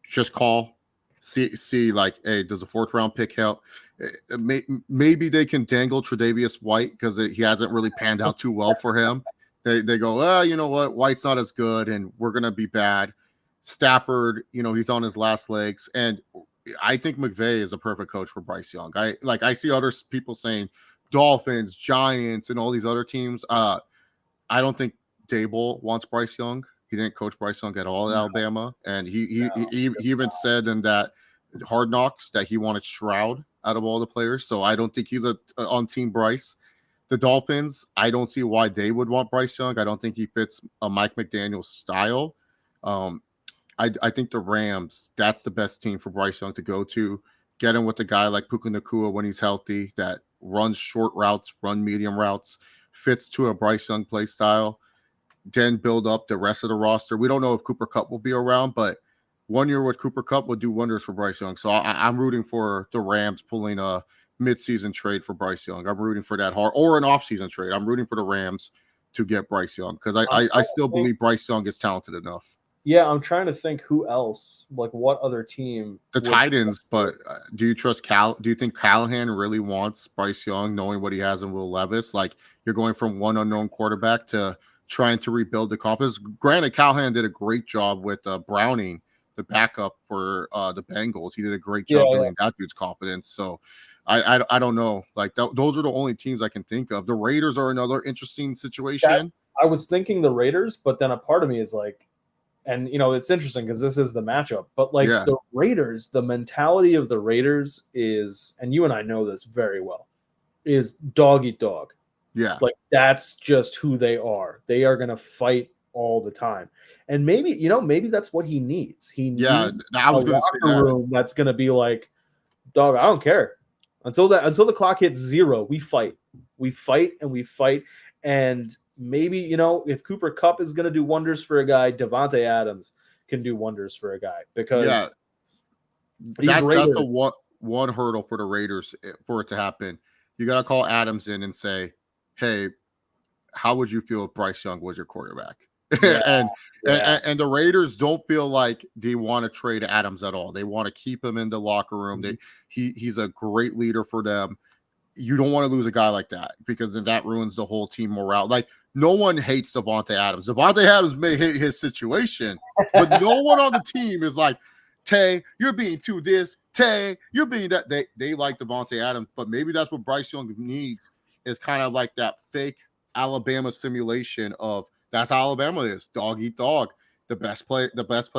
just see like, hey, does a 4th round pick help? Maybe they can dangle Tre'Davious White because he hasn't really panned out too well for him. They go, you know what, White's not as good, and we're gonna be bad. Stafford, he's on his last legs, and I think McVay is a perfect coach for Bryce Young. I see other people saying Dolphins, Giants, and all these other teams. I don't think Dable wants Bryce Young. He didn't coach Bryce Young at all at Alabama, and he even said in that Hard Knocks that he wanted Stroud out of all the players. So I don't think he's on Team Bryce. The Dolphins, I don't see why they would want Bryce Young. I don't think he fits a Mike McDaniel style. I think the Rams, that's the best team for Bryce Young to go to. Get him with a guy like Puka Nacua when he's healthy, that runs short routes, run medium routes, fits to a Bryce Young play style. Then build up the rest of the roster. We don't know if Cooper Kupp will be around, but 1 year with Cooper Kupp will do wonders for Bryce Young. So I'm rooting for the Rams pulling a midseason trade for Bryce Young. I'm rooting for that hard, or an offseason trade. I'm rooting for the Rams to get Bryce Young because I still believe Bryce Young is talented enough. Yeah, I'm trying to think who else, like what other team. The Titans, but do you trust Do you think Callahan really wants Bryce Young, knowing what he has in Will Levis? Like, you're going from one unknown quarterback to trying to rebuild the confidence. Granted, Callahan did a great job with Browning, the backup for the Bengals. He did a great job building that dude's confidence. So I don't know. Like, those are the only teams I can think of. The Raiders are another interesting situation. I was thinking the Raiders, but then a part of me is like, and it's interesting because this is the matchup, but like the Raiders, the mentality of the Raiders is, and you and I know this very well, is dog eat dog. Yeah. Like, that's just who they are. They are going to fight all the time. And maybe that's what he needs. He needs I was a locker room that's going to be like, dog, I don't care. Until the clock hits 0, we fight. We fight and we fight. And maybe, if Cooper Kupp is going to do wonders for a guy, Devontae Adams can do wonders for a guy, because that's a one hurdle for the Raiders for it to happen. You got to call Adams in and say, hey, how would you feel if Bryce Young was your quarterback? And the Raiders don't feel like they want to trade Adams at all. They want to keep him in the locker room. He's a great leader for them. You don't want to lose a guy like that, because then that ruins the whole team morale. Like, no one hates Devontae Adams. Devontae Adams may hate his situation, but no one on the team is like, Tay, you're being too this. Tay, you're being that. They like Devontae Adams, but maybe that's what Bryce Young needs, is kind of like that fake Alabama simulation of, that's how Alabama is, dog eat dog. The best play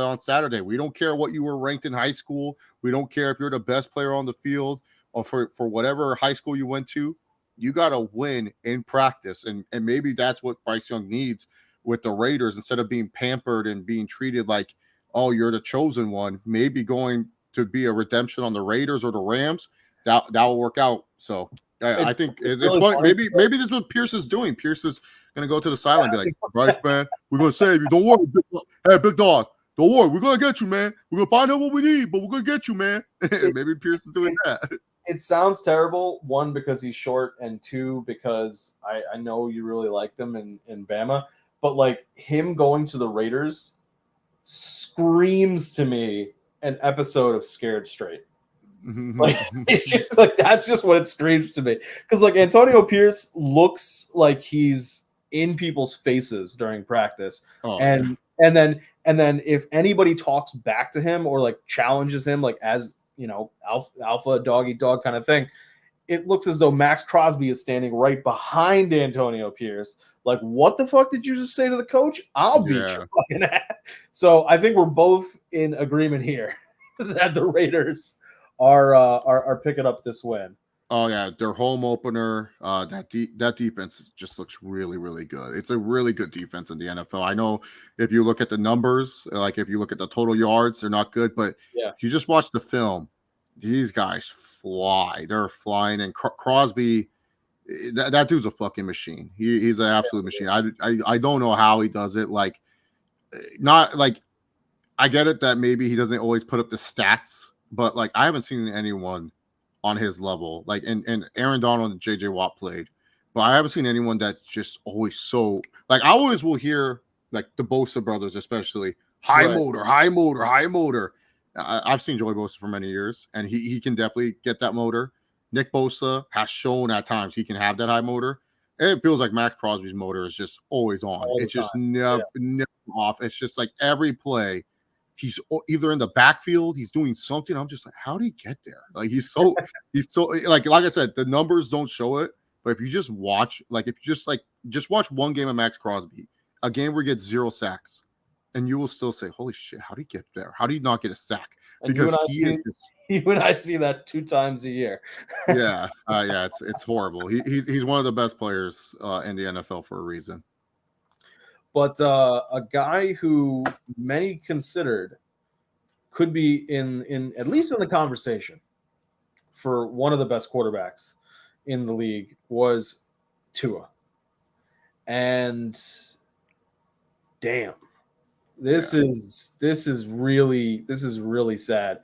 on Saturday. We don't care what you were ranked in high school. We don't care if you're the best player on the field or for whatever high school you went to. You got to win in practice. And maybe that's what Bryce Young needs with the Raiders, instead of being pampered and being treated like, oh, you're the chosen one. Maybe going to be a redemption on the Raiders or the Rams, that will work out. So I think it's really funny. Maybe this is what Pierce is doing. Pierce is going to go to the sideline and be like, Bryce, man, we're going to save you. Don't worry. Hey, big dog, don't worry. We're going to get you, man. We're going to find out what we need, but we're going to get you, man. Maybe Pierce is doing that. It sounds terrible, 1, because he's short, and 2, because I know you really liked him in Bama, but like, him going to the Raiders screams to me an episode of Scared Straight. Like, it's just like, that's just what it screams to me, because like, Antonio Pierce looks like he's in people's faces during practice, and then if anybody talks back to him or like challenges him, like, as alpha dog eat dog kind of thing, it looks as though Max Crosby is standing right behind Antonio Pierce. Like, what the fuck did you just say to the coach? I'll beat your fucking ass. So I think we're both in agreement here that the Raiders are picking up this win. Oh yeah, their home opener. That defense just looks really, really good. It's a really good defense in the NFL. I know if you look at the numbers, like if you look at the total yards, they're not good. But if you just watch the film, these guys fly. They're flying. And Crosby, that dude's a fucking machine. He's an absolute machine. I don't know how he does it. Like, not like I get it that maybe he doesn't always put up the stats, but like I haven't seen anyone on his level. Like and Aaron Donald and JJ Watt played, but I haven't seen anyone that's just always so like I always will hear like the Bosa brothers, especially high motor, high motor, high motor. I've seen Joey Bosa for many years, and he can definitely get that motor. Nick Bosa has shown at times he can have that high motor. It feels like Max Crosby's motor is just always on. It's just never off. It's just like every play, he's either in the backfield, he's doing something. I'm just like, how did he get there? Like he's so like I said, the numbers don't show it, but if you just watch, like if you just watch one game of Max Crosby, a game where he gets 0 sacks, and you will still say, holy shit, how did he get there? How did he not get a sack? Because you and I see that 2 times a year. yeah, it's horrible. He's one of the best players in the NFL for a reason. But a guy who many considered could be in at least in the conversation for one of the best quarterbacks in the league was Tua. And damn, this is really sad.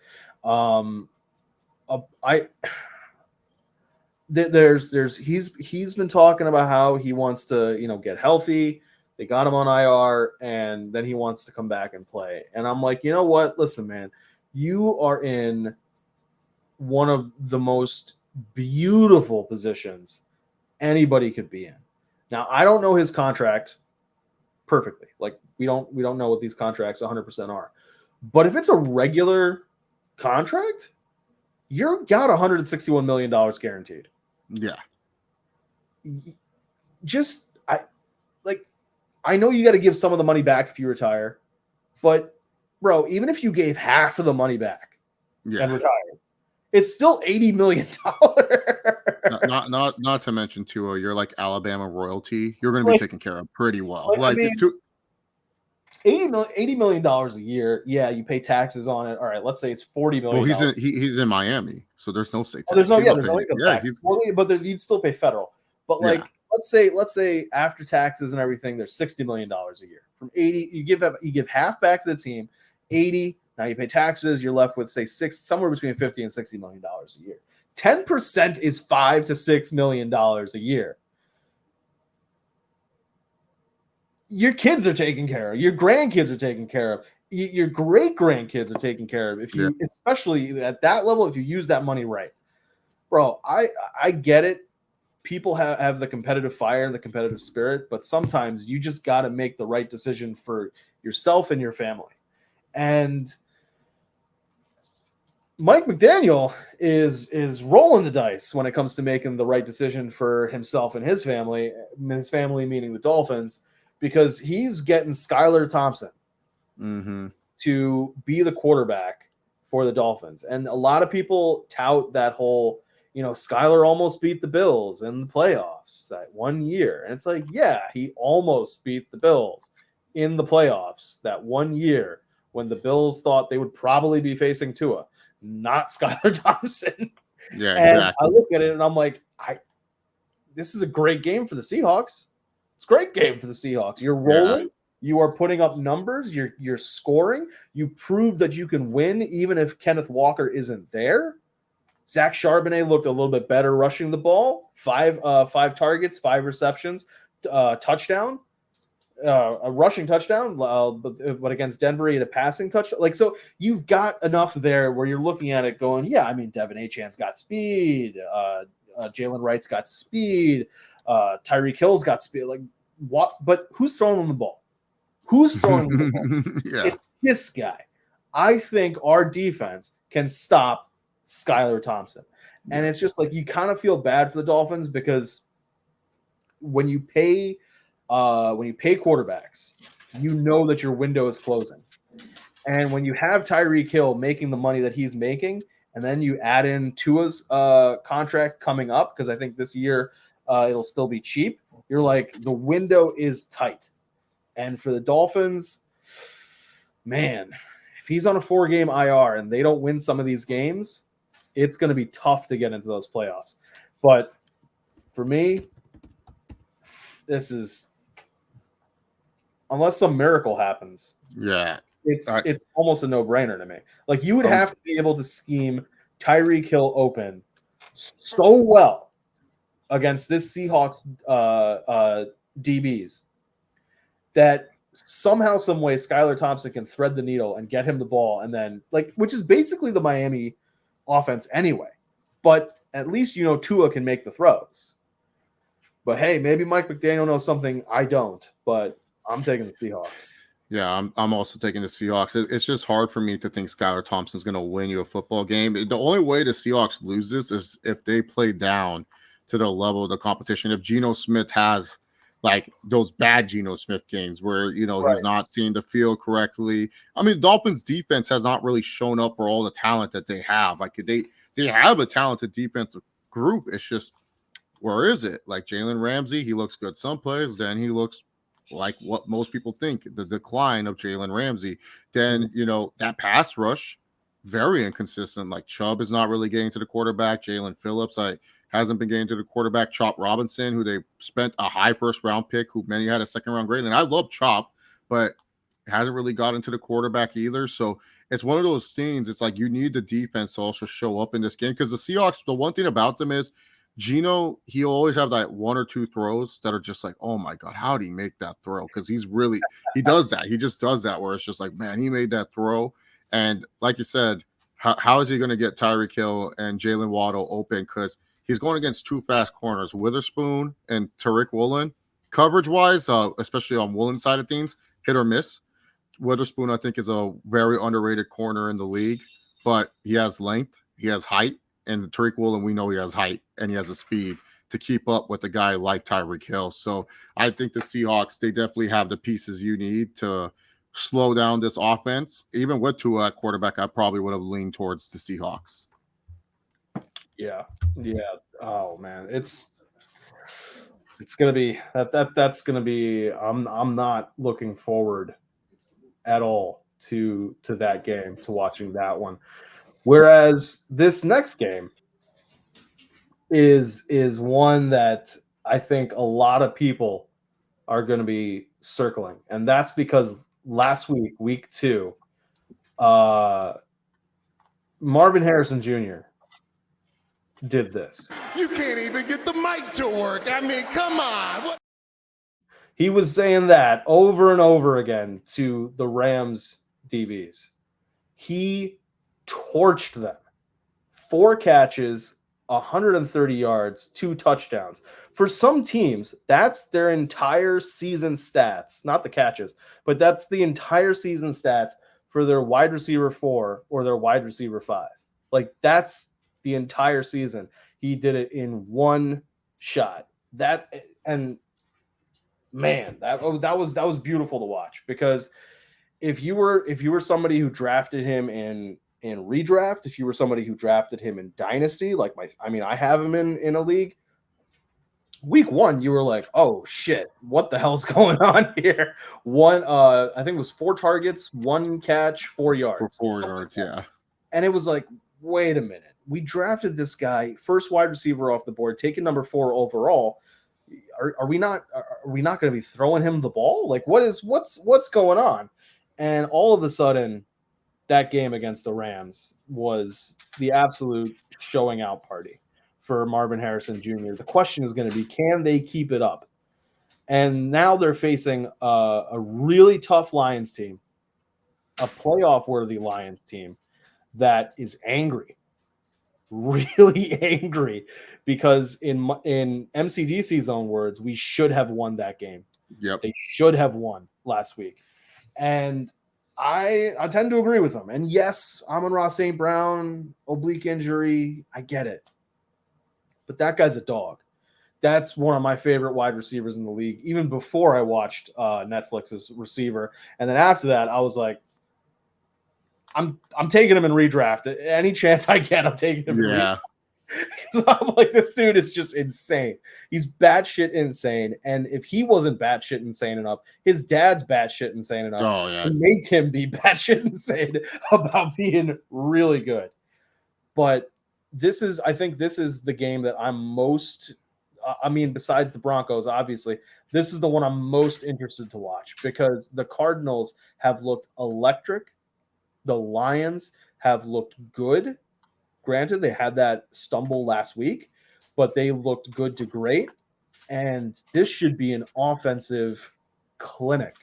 He's been talking about how he wants to, get healthy. They got him on IR, and then he wants to come back and play. And I'm like, you know what? Listen, man, you are in one of the most beautiful positions anybody could be in. Now, I don't know his contract perfectly. Like we don't know what these contracts 100% are. But if it's a regular contract, you're got $161 million guaranteed. Yeah. I know you got to give some of the money back if you retire, but bro, even if you gave half of the money back and retired, it's still $80 million. not to mention Tua, you're like Alabama royalty. You're going to be taken care of pretty well. $80 million a year. Yeah, you pay taxes on it. All right, let's say it's $40 million. Well, he's in Miami, so there's no state tax. There's no income tax. But you'd still pay federal. But let's say after taxes and everything, there's $60 million a year. From 80, you give half back to the team, 80. Now you pay taxes, you're left with say somewhere between $50 and $60 million a year. 10% is $5 to $6 million a year. Your kids are taken care of. Your grandkids are taken care of. Your great grandkids are taken care of. If you, especially at that level, if you use that money right, bro. I get it. People have the competitive fire and the competitive spirit, but sometimes you just got to make the right decision for yourself and your family. And Mike McDaniel is rolling the dice when it comes to making the right decision for himself and his family meaning the Dolphins, because he's getting Skylar Thompson to be the quarterback for the Dolphins. And a lot of people tout that whole, Skylar almost beat the Bills in the playoffs that one year. And it's like, yeah, he almost beat the Bills in the playoffs that one year when the Bills thought they would probably be facing Tua, not Skylar Thompson. Yeah, and exactly. I look at it and I'm like, this is a great game for the Seahawks. It's a great game for the Seahawks. You're rolling. Yeah. You are putting up numbers. You're scoring. You prove that you can win even if Kenneth Walker isn't there. Zach Charbonnet looked a little bit better rushing the ball. 5 targets, 5 receptions, touchdown, a rushing touchdown. But against Denver, he had a passing touchdown. So you've got enough there where you're looking at it going, yeah, I mean, Devin Achan's got speed. Jalen Wright's got speed. Tyreek Hill's got speed. Like what? But who's throwing them the ball? Who's throwing them the ball? Yeah. It's this guy. I think our defense can stop Skylar Thompson. And it's just like you kind of feel bad for the Dolphins because when you pay quarterbacks, you know that your window is closing. And when you have Tyreek Hill making the money that he's making, and then you add in Tua's contract coming up, because I think this year it'll still be cheap, you're like, the window is tight. And for the Dolphins, man, if he's on a 4-game IR and they don't win some of these games, it's going to be tough to get into those playoffs. But for me, this is unless some miracle happens. Yeah. It's almost a no-brainer to me. Like, you would have to be able to scheme Tyreek Hill open so well against this Seahawks DBs that somehow, some way, Skylar Thompson can thread the needle and get him the ball, and then, like, which is basically the Miami offense anyway. But at least, you know, Tua can make the throws. But hey, maybe Mike McDaniel knows something I don't, but I'm taking the Seahawks. Yeah, I'm also taking the Seahawks. It's just hard for me to think Skylar Thompson's going to win you a football game. The only way the Seahawks lose this is if they play down to the level of the competition. If Geno Smith has like those bad Geno Smith games where, you know, he's not seeing the field correctly. I mean, Dolphins defense has not really shown up for all the talent that they have. Like they have a talented defensive group. It's just, where is it? Like Jalen Ramsey, he looks good some plays, then he looks like what most people think, the decline of Jalen Ramsey. Then, you know, that pass rush, very inconsistent. Like Chubb is not really getting to the quarterback. Jalen Phillips hasn't been getting to the quarterback. Chop Robinson, who they spent a high first round pick, who many had a second round grade. And I love Chop, but hasn't really gotten to the quarterback either. So it's one of those things. It's like you need the defense to also show up in this game, because the Seahawks, the one thing about them is Geno, he'll always have that one or two throws that are just like, oh my God, how did he make that throw? Because he does that. He just does that where it's just like, man, he made that throw. And like you said, how is he going to get Tyreek Hill and Jalen Waddle open? Because he's going against two fast corners, Witherspoon and Tariq Woolen. Coverage-wise, especially on Woolen's side of things, hit or miss. Witherspoon, I think, is a very underrated corner in the league, but he has length, he has height. And Tariq Woolen, we know he has height and he has a speed to keep up with a guy like Tyreek Hill. So I think the Seahawks, they definitely have the pieces you need to slow down this offense. Even with Tua at quarterback, I probably would have leaned towards the Seahawks. Yeah. Oh man, it's gonna be that's gonna be. I'm not looking forward at all to that game, to watching that one. Whereas this next game is one that I think a lot of people are going to be circling, and that's because last week, week 2, Marvin Harrison Jr. did this. You can't even get the mic to work. I mean, come on. What? He was saying that over and over again to the Rams DBs. He torched them. 4 catches, 130 yards, 2 touchdowns. For some teams, that's their entire season stats, not the catches, but that's the entire season stats for their wide receiver 4 or their wide receiver 5. Like, that's the entire season. He did it in one shot. That, and man, that was beautiful to watch, because if you were somebody who drafted him in redraft, if you were somebody who drafted him in dynasty, like I have him in a league, week 1, you were like, oh shit, what the hell's going on here? I think it was 4 targets, 1 catch, 4 yards. For 4 yards, yeah. And it was like, wait a minute. We drafted this guy, first wide receiver off the board, taking number 4 overall. Are we not going to be throwing him the ball? Like, what's going on? And all of a sudden, that game against the Rams was the absolute showing out party for Marvin Harrison Jr. The question is going to be, can they keep it up? And now they're facing a really tough Lions team, a playoff-worthy Lions team that is angry, really angry, because in MCDC's own words, we should have won that game. Yep. They should have won last week. And I tend to agree with them. And yes, Amon-Ra St. Brown, oblique injury, I get it. But that guy's a dog. That's one of my favorite wide receivers in the league, even before I watched Netflix's Receiver. And then after that, I was like, I'm taking him in redraft. Any chance I get, I'm taking him in redraft. So I'm like, this dude is just insane. He's batshit insane. And if he wasn't batshit insane enough, his dad's batshit insane enough to make him be batshit insane about being really good. But I think this is the game that I'm most I mean, besides the Broncos, obviously, this is the one I'm most interested to watch because the Cardinals have looked electric. The Lions have looked good. Granted, they had that stumble last week, but they looked good to great. And this should be an offensive clinic.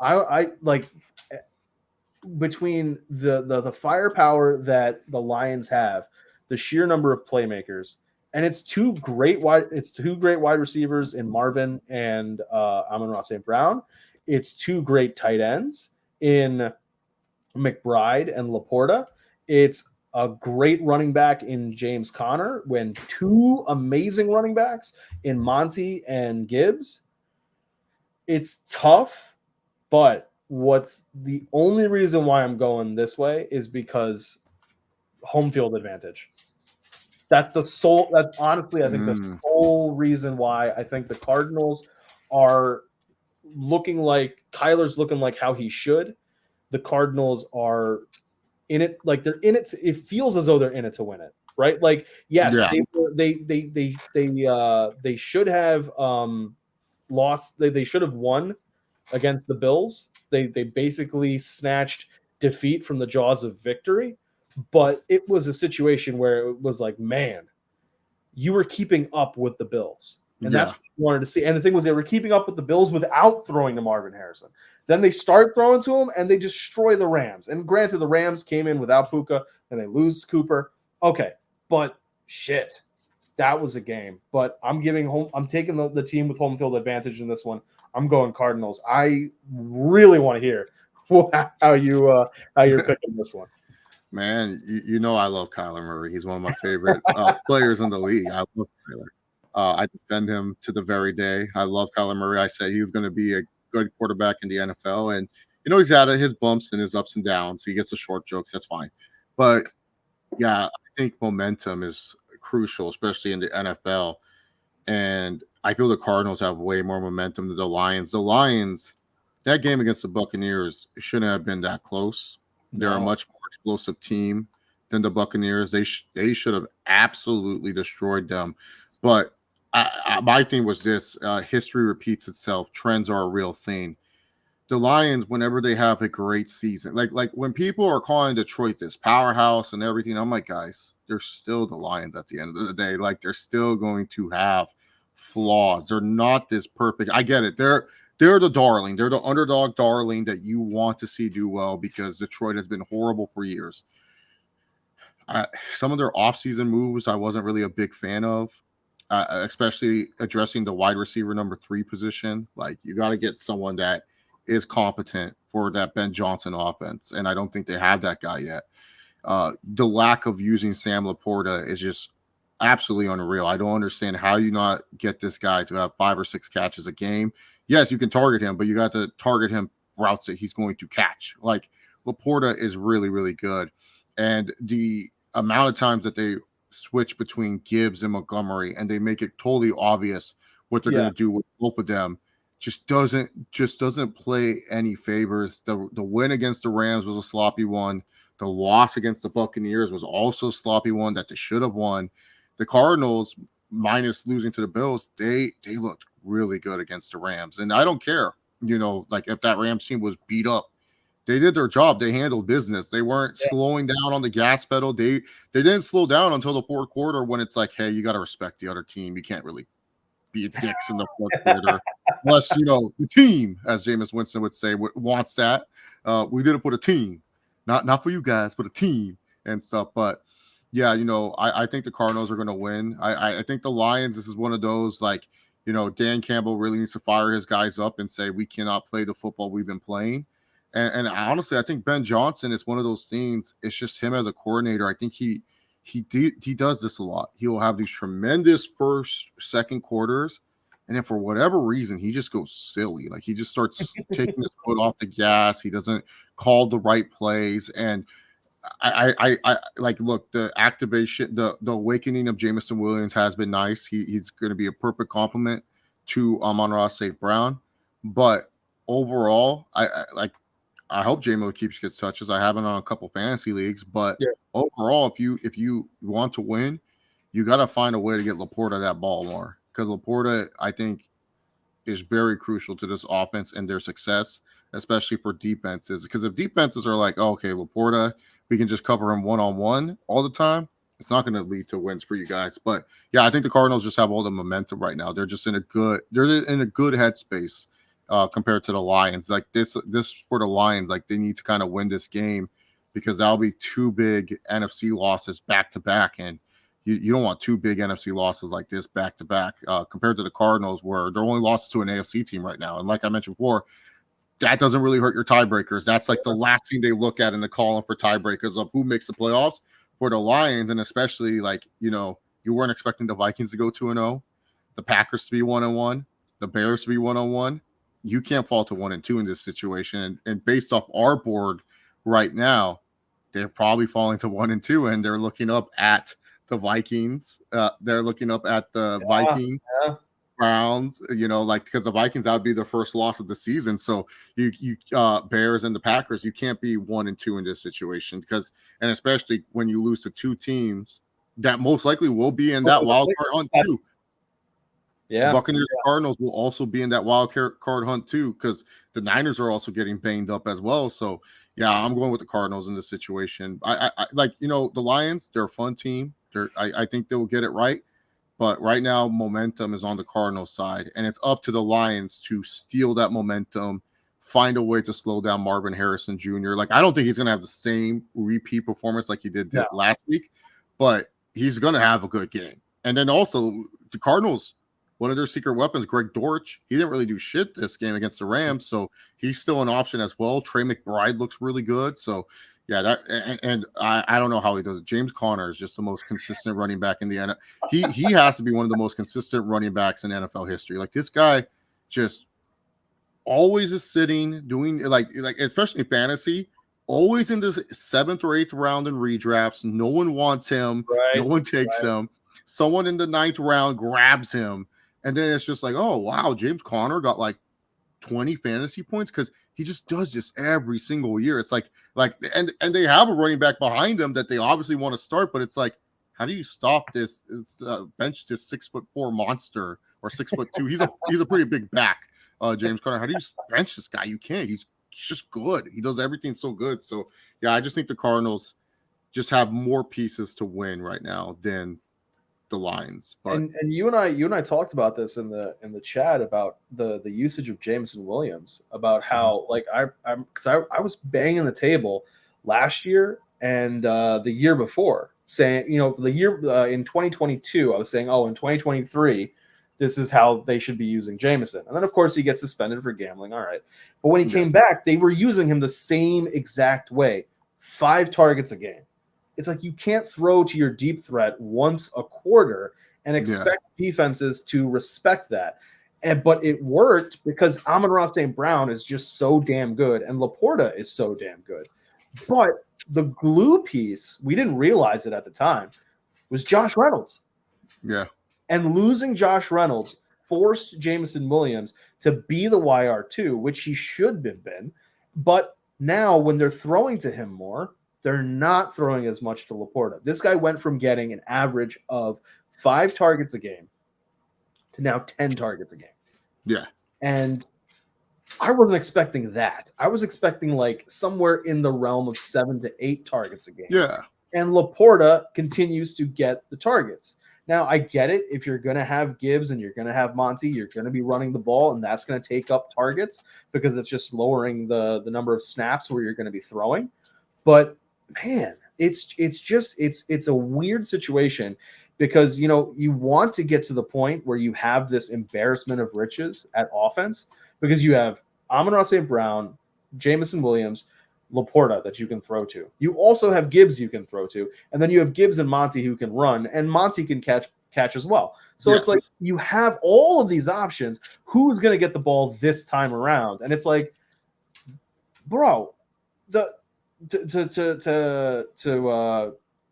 I like between the firepower that the Lions have, the sheer number of playmakers, and it's two great wide receivers in Marvin and Amon-Ra St. Brown. It's two great tight ends in McBride and Laporta. It's a great running back in James Conner when two amazing running backs in Monty and Gibbs. It's tough, but what's the only reason why I'm going this way is because home field advantage. That's honestly, I think the sole reason why I think the Cardinals are looking like Kyler's looking like how he should. The Cardinals are in it, like they're in it. It feels as though they're in it to win it, right? Like, yes, they should have lost. They should have won against the Bills. They basically snatched defeat from the jaws of victory, but it was a situation where it was like, man, you were keeping up with the Bills. And that's what you wanted to see. And the thing was, they were keeping up with the Bills without throwing to Marvin Harrison. Then they start throwing to him, and they destroy the Rams. And granted, the Rams came in without Puka, and they lose Cooper. Okay, but shit, that was a game. But I'm taking the team with home field advantage in this one. I'm going Cardinals. I really want to hear how you're picking this one. Man, you know I love Kyler Murray. He's one of my favorite players in the league. I love Kyler. I defend him to the very day. I love Kyler Murray. I said he was going to be a good quarterback in the NFL. And, he's had his bumps and his ups and downs. So he gets the short jokes. That's fine. But, yeah, I think momentum is crucial, especially in the NFL. And I feel the Cardinals have way more momentum than the Lions. The Lions, that game against the Buccaneers shouldn't have been that close. They're a much more explosive team than the Buccaneers. They should have absolutely destroyed them. But my thing was this: history repeats itself. Trends are a real thing. The Lions, whenever they have a great season, like when people are calling Detroit this powerhouse and everything, I'm like, guys, they're still the Lions at the end of the day. Like, they're still going to have flaws. They're not this perfect. I get it. They're the darling. They're the underdog darling that you want to see do well because Detroit has been horrible for years. Some of their offseason moves I wasn't really a big fan of. Especially addressing the wide receiver number 3 position. Like, you got to get someone that is competent for that Ben Johnson offense, and I don't think they have that guy yet. The lack of using Sam Laporta is just absolutely unreal. I don't understand how you not get this guy to have 5 or 6 catches a game. Yes, you can target him, but you got to target him routes that he's going to catch. Like, Laporta is really, really good. And the amount of times that they switch between Gibbs and Montgomery and they make it totally obvious what they're going to do with both of them just doesn't play any favors. The win against the Rams was a sloppy one. The loss against the Buccaneers was also a sloppy one that they should have won. The Cardinals, minus losing to the Bills, they looked really good against the Rams. And I don't care, like if that Rams team was beat up, they did their job. They handled business. They weren't slowing down on the gas pedal. They didn't slow down until the fourth quarter when it's like, hey, you got to respect the other team. You can't really be dicks in the fourth quarter. Unless, the team, as Jameis Winston would say, wants that. We did it for the team. Not for you guys, but a team and stuff. But, yeah, I think the Cardinals are going to win. I think the Lions, this is one of those, like, Dan Campbell really needs to fire his guys up and say, we cannot play the football we've been playing. And honestly, I think Ben Johnson is one of those things. It's just him as a coordinator. I think he does this a lot. He will have these tremendous first, second quarters, and then for whatever reason, he just goes silly. Like, he just starts taking his foot off the gas. He doesn't call the right plays. And I like, look, the activation, the awakening of Jameson Williams has been nice. He's going to be a perfect complement to Amon-Ra St. Brown. But overall, I hope J-Mo gets touches. I have him on a couple fantasy leagues, but overall, if you want to win, you got to find a way to get Laporta that ball more because Laporta, I think, is very crucial to this offense and their success, especially for defenses. Because if defenses are like, oh, okay, Laporta, we can just cover him one-on-one all the time, it's not going to lead to wins for you guys. But yeah, I think the Cardinals just have all the momentum right now. They're just in a good headspace compared to the Lions. Like this for the Lions, like they need to kind of win this game because that'll be two big NFC losses back to back, and you don't want two big NFC losses like this back to back compared to the Cardinals, where they're only losses to an AFC team right now. And like I mentioned before, that doesn't really hurt your tiebreakers. That's like the last thing they look at in the column for tiebreakers of who makes the playoffs. For the Lions, and especially you weren't expecting the Vikings to go 2-0, the Packers to be 1-1, the Bears to be 1-1. You can't fall to 1-2 in this situation. And based off our board right now, they're probably falling to 1-2, and they're looking up at the Vikings. They're looking up at the Vikings. Yeah. Browns, because the Vikings, that would be their first loss of the season. So you Bears and the Packers, you can't be 1-2 in this situation and especially when you lose to two teams that most likely will be in that wild card hunt too. Yeah, Buccaneers and Cardinals will also be in that wild card hunt too, because the Niners are also getting banged up as well. So yeah, I'm going with the Cardinals in this situation. I the Lions, they're a fun team. I think they will get it right. But right now, momentum is on the Cardinals side, and it's up to the Lions to steal that momentum, find a way to slow down Marvin Harrison Jr. Like, I don't think he's going to have the same repeat performance like he did last week, but he's going to have a good game. And then also, the Cardinals, one of their secret weapons, Greg Dortch, he didn't really do shit this game against the Rams, so he's still an option as well. Trey McBride looks really good, so yeah, I don't know how he does it. James Conner is just the most consistent running back in the NFL. He has to be one of the most consistent running backs in NFL history. Like, this guy just always is sitting, doing like especially in fantasy, always in the 7th or 8th round in redrafts. No one wants him. Right, no one takes him. Someone in the 9th round grabs him, and then it's just like, oh wow, James Conner got like 20 fantasy points because he just does this every single year. It's like and they have a running back behind him that they obviously want to start, but it's like, how do you stop this? Bench this 6'4" monster or 6'2"? He's a pretty big back, James Conner. How do you bench this guy? You can't. He's just good. He does everything so good. So yeah, I just think the Cardinals just have more pieces to win right now than the Lions. But and you and I talked about this in the chat about the usage of Jameson Williams, about how I was banging the table last year and the year before, saying, the year in 2022 I was saying, in 2023 this is how they should be using Jameson. And then of course he gets suspended for gambling. All right, but when he came back, they were using him the same exact way, 5 targets a game. It's like, you can't throw to your deep threat once a quarter and expect defenses to respect that. But it worked because Amon-Ra St. Brown is just so damn good, and Laporta is so damn good. But the glue piece, we didn't realize it at the time, was Josh Reynolds. Yeah. And losing Josh Reynolds forced Jameson Williams to be the YR2, which he should have been. But now when they're throwing to him more, they're not throwing as much to Laporta. This guy went from getting an average of 5 targets a game to now 10 targets a game. Yeah. And I wasn't expecting that. I was expecting like somewhere in the realm of 7 to 8 targets a game. Yeah. And Laporta continues to get the targets. Now, I get it. If you're going to have Gibbs and you're going to have Monty, you're going to be running the ball, and that's going to take up targets because it's just lowering the number of snaps where you're going to be throwing. But man, it's a weird situation because, you want to get to the point where you have this embarrassment of riches at offense because you have Amon-Ra St. Brown, Jameson Williams, Laporta that you can throw to. You also have Gibbs you can throw to, and then you have Gibbs and Monty who can run, and Monty can catch as well. So It's like you have all of these options. Who's going to get the ball this time around? And it's like, bro, to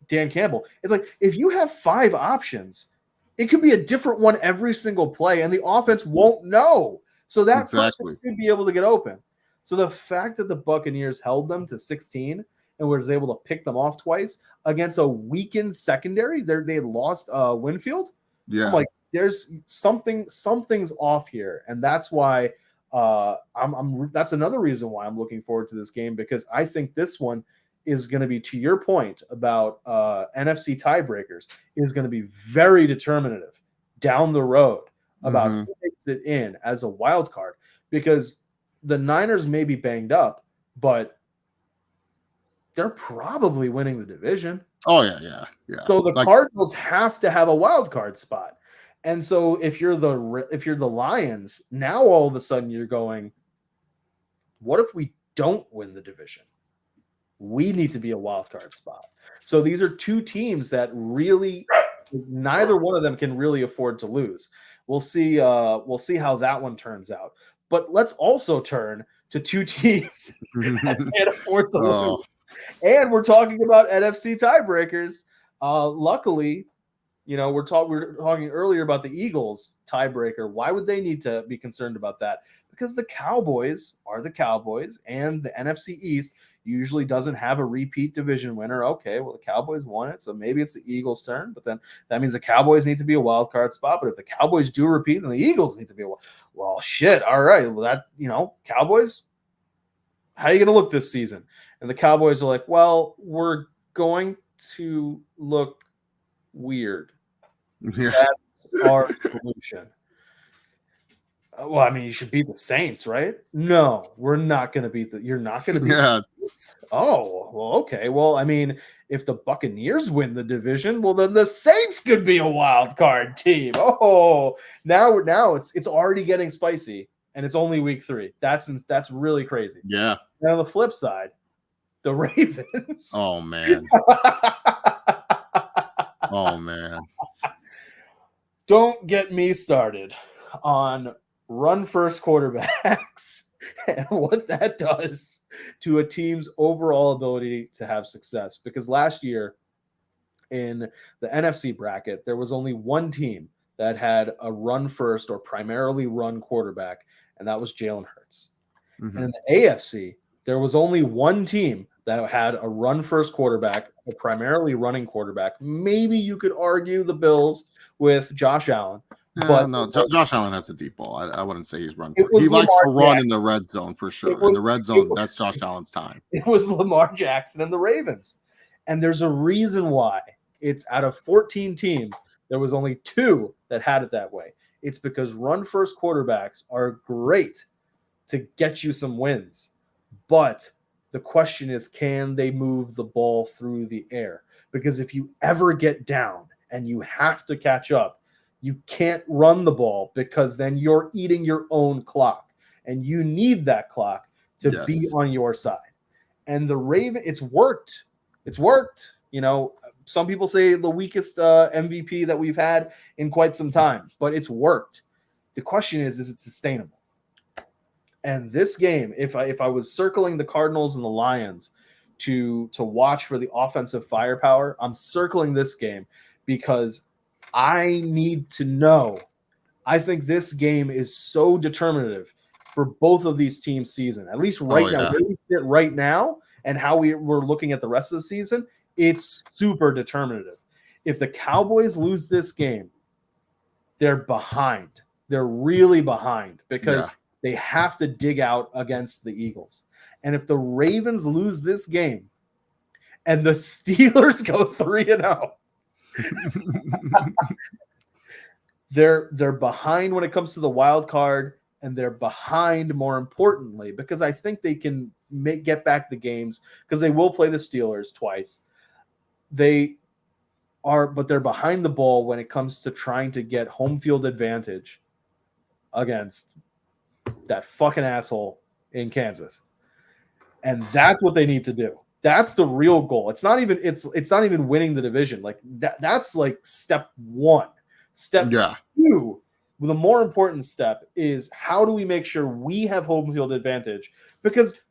Dan Campbell, it's like, if you have 5 options, it could be a different one every single play, and the offense won't know. So that person could be able to get open. So the fact that the Buccaneers held them to 16 and was able to pick them off twice against a weakened secondary, they lost Winfield. Yeah. I'm like, there's something's off here, and that's why that's another reason why I'm looking forward to this game, because I think this one is going to be, to your point about NFC tiebreakers, is going to be very determinative down the road about who makes it in as a wild card, because the Niners may be banged up, but they're probably winning the division. Oh yeah. So the Cardinals have to have a wild card spot. And so if you're the Lions, now all of a sudden you're going, what if we don't win the division? We need to be a wild card spot. So these are two teams that really, neither one of them can really afford to lose. We'll see how that one turns out. But let's also turn to two teams that can't afford to lose. And we're talking about NFC tiebreakers. Luckily, we're talking earlier about the Eagles tiebreaker. Why would they need to be concerned about that? Because the Cowboys are the Cowboys, and the NFC East usually doesn't have a repeat division winner. Okay, well, the Cowboys won it, so maybe it's the Eagles' turn, but then that means the Cowboys need to be a wild card spot. But if the Cowboys do repeat, then the Eagles need to be well, shit. All right, well, that, Cowboys, how are you going to look this season? And the Cowboys are like, well, we're going to look weird. Yeah. That's our solution. Well, I mean, you should beat the Saints, right? No, we're not going to beat you're not going to beat the Saints. Oh, well, okay. Well, I mean, if the Buccaneers win the division, well, then the Saints could be a wild card team. Oh, now it's already getting spicy, and it's only week 3. That's really crazy. Yeah. Now, on the flip side, the Ravens. Oh, man. Oh, man. Don't get me started on run-first quarterbacks and what that does to a team's overall ability to have success. Because last year in the NFC bracket, there was only one team that had a run-first or primarily run quarterback, and that was Jalen Hurts. And in the AFC, there was only one team that had a run-first quarterback, a primarily running quarterback. Maybe you could argue the Bills with Josh Allen. But no, Josh Allen has a deep ball. I wouldn't say he's run. He likes to run in the red zone for sure. In the red zone, that's Josh Allen's time. It was Lamar Jackson and the Ravens. And there's a reason why. It's out of 14 teams, there was only 2 that had it that way. It's because run-first quarterbacks are great to get you some wins. But the question is, can they move the ball through the air? Because if you ever get down and you have to catch up, you can't run the ball, because then you're eating your own clock, and you need that clock to be on your side. And the it's worked. It's worked. Some people say the weakest MVP that we've had in quite some time, but it's worked. The question is it sustainable? And this game, if I was circling the Cardinals and the Lions to watch for the offensive firepower, I'm circling this game because I need to know. I think this game is so determinative for both of these teams' season. At least now, where we sit right now and how we're looking at the rest of the season, it's super determinative. If the Cowboys lose this game, they're behind. They're really behind because they have to dig out against the Eagles. And if the Ravens lose this game and the Steelers go 3-0, they're behind when it comes to the wild card, and they're behind more importantly because I think they can get back the games because they will play the Steelers twice. But they're behind the ball when it comes to trying to get home field advantage against that fucking asshole in Kansas. And that's what they need to do. That's the real goal. It's not even winning the division. Like that's like step 1. Step 2, the more important step is how do we make sure we have home field advantage? Because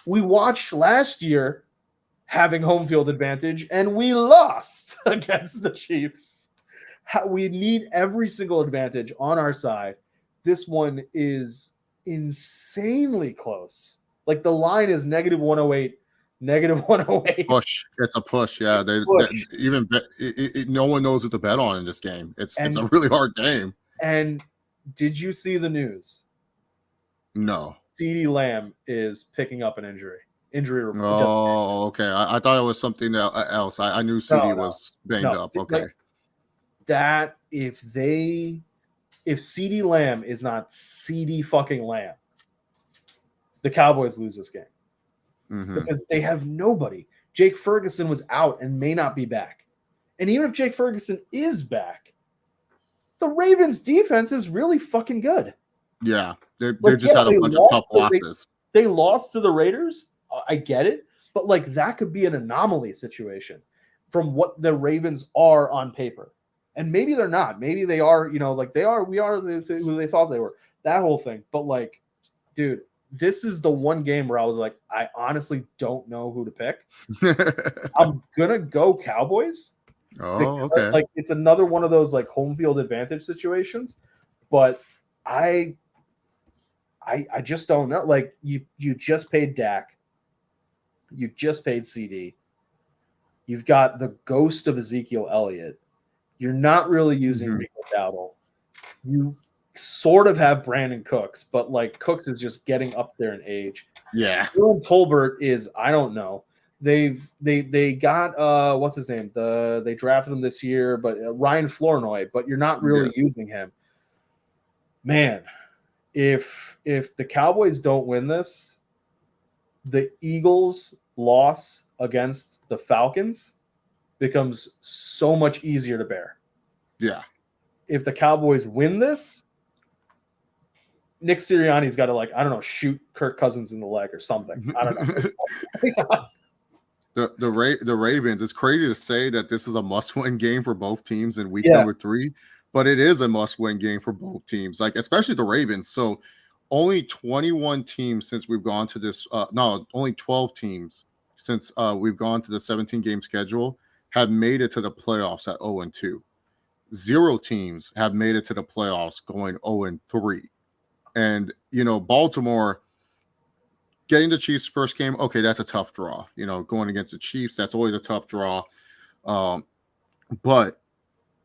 we watched last year having home field advantage and we lost against the Chiefs. We need every single advantage on our side. This one is insanely close. Like the line is -108 Negative 108. Push. It's a push. Yeah, no one knows what to bet on in this game. It's a really hard game. And did you see the news? No. CeeDee Lamb is picking up an injury report. Oh, okay. I thought it was something else. I knew CeeDee was banged up. Okay. That if CeeDee Lamb is not CeeDee fucking Lamb, the Cowboys lose this game. Because they have nobody. Jake Ferguson was out and may not be back. And even if Jake Ferguson is back, the Ravens defense is really fucking good. Yeah. They just had a bunch of tough losses. They lost to the Raiders. I get it. But like that could be an anomaly situation from what the Ravens are on paper. And maybe they're not. Maybe they are, we are who they thought they were. That whole thing. But like, dude, this is the one game where I was like, I honestly don't know who to pick. I'm gonna go Cowboys. Oh, okay. Like it's another one of those like home field advantage situations, but I just don't know. Like you just paid Dak, you just paid CD. You've got the ghost of Ezekiel Elliott. You're not really using Rico Dowdle. You sort of have Brandon Cooks, but like Cooks is just getting up there in age. Yeah. Dylan Tolbert is, I don't know. They got what's his name? They drafted him this year, but Ryan Flournoy, but you're not really using him. Man, if the Cowboys don't win this, the Eagles' loss against the Falcons becomes so much easier to bear. Yeah. If the Cowboys win this, Nick Sirianni's got to, like, I don't know, shoot Kirk Cousins in the leg or something. I don't know. The Ravens, it's crazy to say that this is a must-win game for both teams in week number 3, but it is a must-win game for both teams, like especially the Ravens. So only 21 teams since we've gone to this only 12 teams since we've gone to the 17-game schedule have made it to the playoffs at 0-2. 0 teams have made it to the playoffs going 0-3. And, Baltimore getting the Chiefs first game, okay, that's a tough draw. Going against the Chiefs, that's always a tough draw. But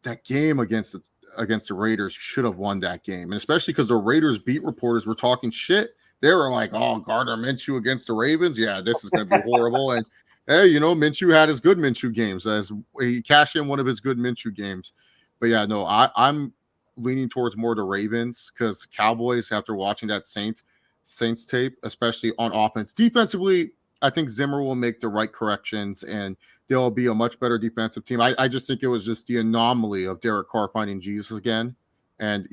that game against the Raiders should have won that game. And especially because the Raiders beat reporters were talking shit. They were like, oh, Gardner Minshew against the Ravens? Yeah, this is going to be horrible. And, hey, Minshew had his good Minshew games. As he cashed in one of his good Minshew games. But, yeah, no, I'm leaning towards more the Ravens because Cowboys, after watching that Saints tape, especially on offense. Defensively, I think Zimmer will make the right corrections and they'll be a much better defensive team. I just think it was just the anomaly of Derek Carr finding Jesus again. And,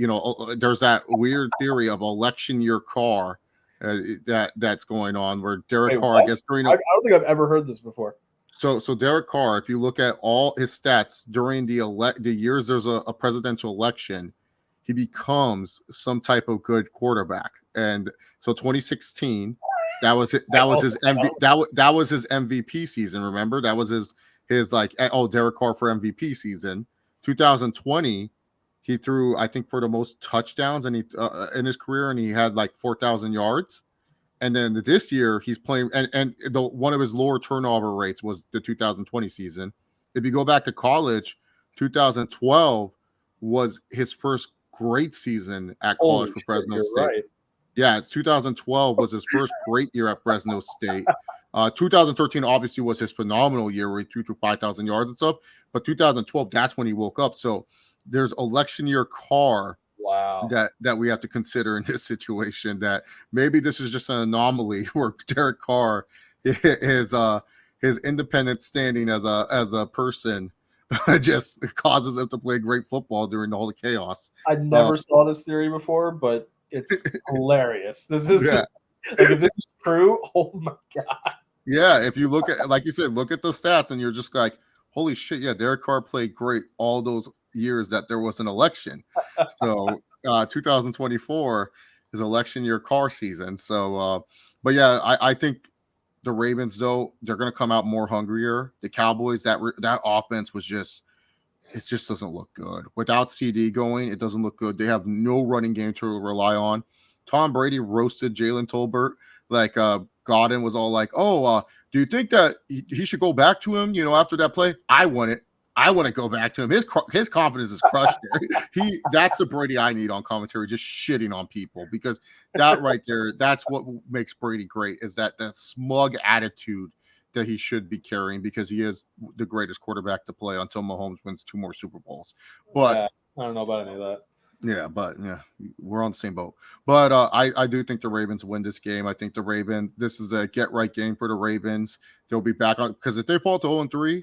there's that weird theory of election year Carr that's going on where Derek Carr gets 3. I don't think I've ever heard this before. So Derek Carr, if you look at all his stats during the years there's a presidential election, he becomes some type of good quarterback. And so 2016, that was his MVP season. Remember, that was his like, oh, Derek Carr for MVP season. 2020, he threw, I think, for the most touchdowns and he in his career, and he had like 4,000 yards. And then this year he's playing, and one of his lower turnover rates was the 2020 season. If you go back to college, 2012 was his first great season at college for Fresno State. Right. Yeah, it's 2012 was his first great year at Fresno State. 2013 obviously was his phenomenal year where he threw for 5,000 yards and stuff. But 2012, that's when he woke up. So there's election year Carr. Wow. That we have to consider in this situation, that maybe this is just an anomaly where Derek Carr his independent standing as a person just causes him to play great football during all the chaos. I never saw this theory before, but it's hilarious. This is like, if this is true, oh my god. Yeah, if you look at, like you said, look at the stats and you're just like, holy shit, yeah, Derek Carr played great all those years that there was an election. So 2024 is election year Carr season. So but yeah, I think the Ravens, though, they're going to come out more hungrier. The Cowboys, that offense was just, it just doesn't look good. Without CD going, it doesn't look good. They have no running game to rely on. Tom Brady roasted Jalen Tolbert. Like Godin was all like, oh, Do you think that he should go back to him? After that play, I want it. I want to go back to him. His confidence is crushed there. That's the Brady I need on commentary, just shitting on people, because that right there, that's what makes Brady great, is that smug attitude that he should be carrying, because he is the greatest quarterback to play until Mahomes wins 2 more Super Bowls. But yeah, I don't know about any of that. Yeah, but we're on the same boat. But I do think the Ravens win this game. I think this is a get right game for the Ravens. They'll be back on, because if they fall to 0-3,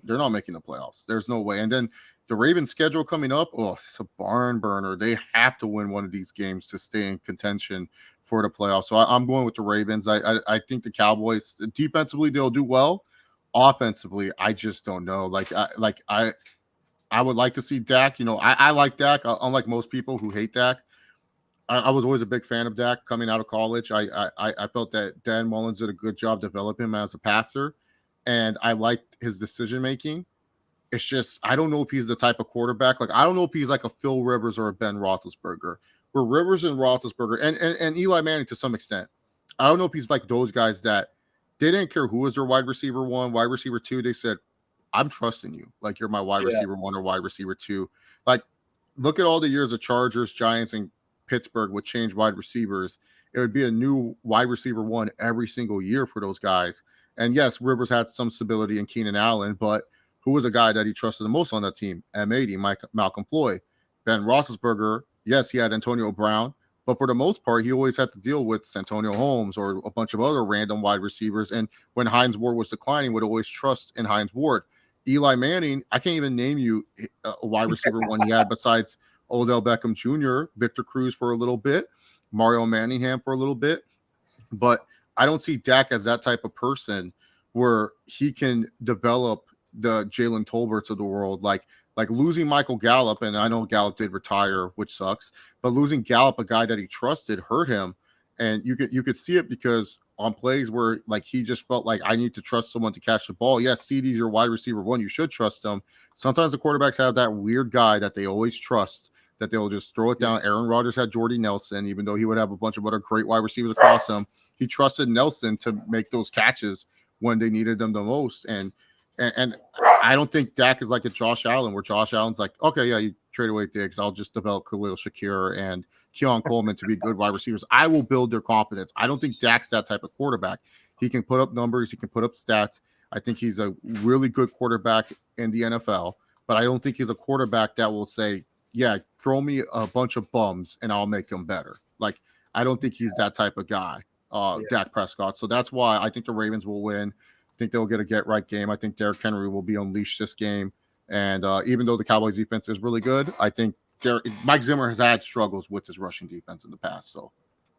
they're not making the playoffs. There's no way. And then the Ravens schedule coming up, it's a barn burner. They have to win one of these games to stay in contention for the playoffs. So I'm going with the Ravens. I think the Cowboys, defensively, they'll do well. Offensively, I just don't know. I would like to see Dak. I like Dak, unlike most people who hate Dak. I was always a big fan of Dak coming out of college. I felt that Dan Mullins did a good job developing him as a passer, and I liked his decision making. It's just, I don't know if he's the type of quarterback. I don't know if he's like a Phil Rivers or a Ben Roethlisberger. Where Rivers and Roethlisberger and Eli Manning to some extent, I don't know if he's like those guys that they didn't care who was their wide receiver 1, wide receiver 2. They said, I'm trusting you. You're my wide receiver 1 or wide receiver 2. Look at all the years of Chargers, Giants, and Pittsburgh would change wide receivers. It would be a new wide receiver 1 every single year for those guys. And yes, Rivers had some stability in Keenan Allen, but who was a guy that he trusted the most on that team? M80, Malcolm Floyd. Ben Roethlisberger, yes, he had Antonio Brown, but for the most part, he always had to deal with Santonio Holmes or a bunch of other random wide receivers. And when Hines Ward was declining, would always trust in Hines Ward. Eli Manning, I can't even name you a wide receiver 1 he had besides Odell Beckham Jr., Victor Cruz for a little bit, Mario Manningham for a little bit. But I don't see Dak as that type of person where he can develop the Jalen Tolberts of the world. Like losing Michael Gallup, and I know Gallup did retire, which sucks, but losing Gallup, a guy that he trusted, hurt him. And you could see it because on plays where he just felt like, I need to trust someone to catch the ball. Yes, CD's your wide receiver 1. You should trust them. Sometimes the quarterbacks have that weird guy that they always trust, that they'll just throw it down. Aaron Rodgers had Jordy Nelson, even though he would have a bunch of other great wide receivers across him. He trusted Nelson to make those catches when they needed them the most. And I don't think Dak is like a Josh Allen, where Josh Allen's like, okay, yeah, you trade away Diggs, I'll just develop Khalil Shakir and Keon Coleman to be good wide receivers. I will build their confidence. I don't think Dak's that type of quarterback. He can put up numbers. He can put up stats. I think he's a really good quarterback in the NFL, but I don't think he's a quarterback that will say, yeah, throw me a bunch of bums and I'll make them better. I don't think he's that type of guy, Dak Prescott. So that's why I think the Ravens will win. I think they'll get a get-right game. I think Derrick Henry will be unleashed this game. And even though the Cowboys defense is really good, I think Mike Zimmer has had struggles with his rushing defense in the past. So,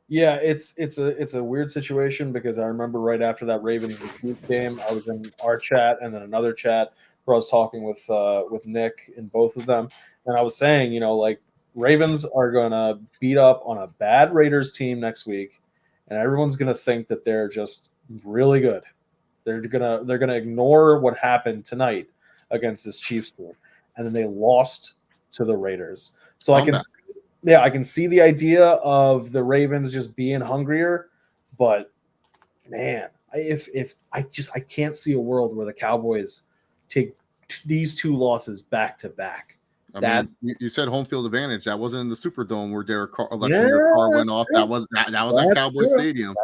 yeah, it's a weird situation, because I remember right after that Ravens and Chiefs game, I was in our chat and then another chat where I was talking with Nick in both of them, and I was saying, Ravens are gonna beat up on a bad Raiders team next week, and everyone's gonna think that they're just really good. They're gonna ignore what happened tonight against this Chiefs team, and then they lost to the Raiders. So I can see the idea of the Ravens just being hungrier, but man, if I can't see a world where the Cowboys take these 2 losses back to back. I mean, you said home field advantage. That wasn't in the Superdome where Derek Carr went off. True. That was at Cowboy Stadium.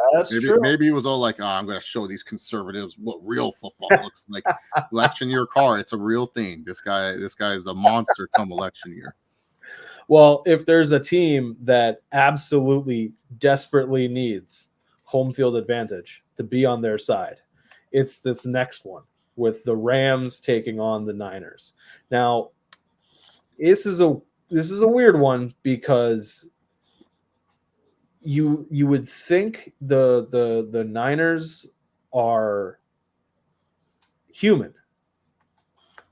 Maybe he was all like, I'm going to show these conservatives what real football looks like. Election year Carr, it's a real thing. This guy is a monster come election year. Well, if there's a team that absolutely desperately needs home field advantage to be on their side, it's this next one with the Rams taking on the Niners. Now, this is a weird one, because you would think the Niners are human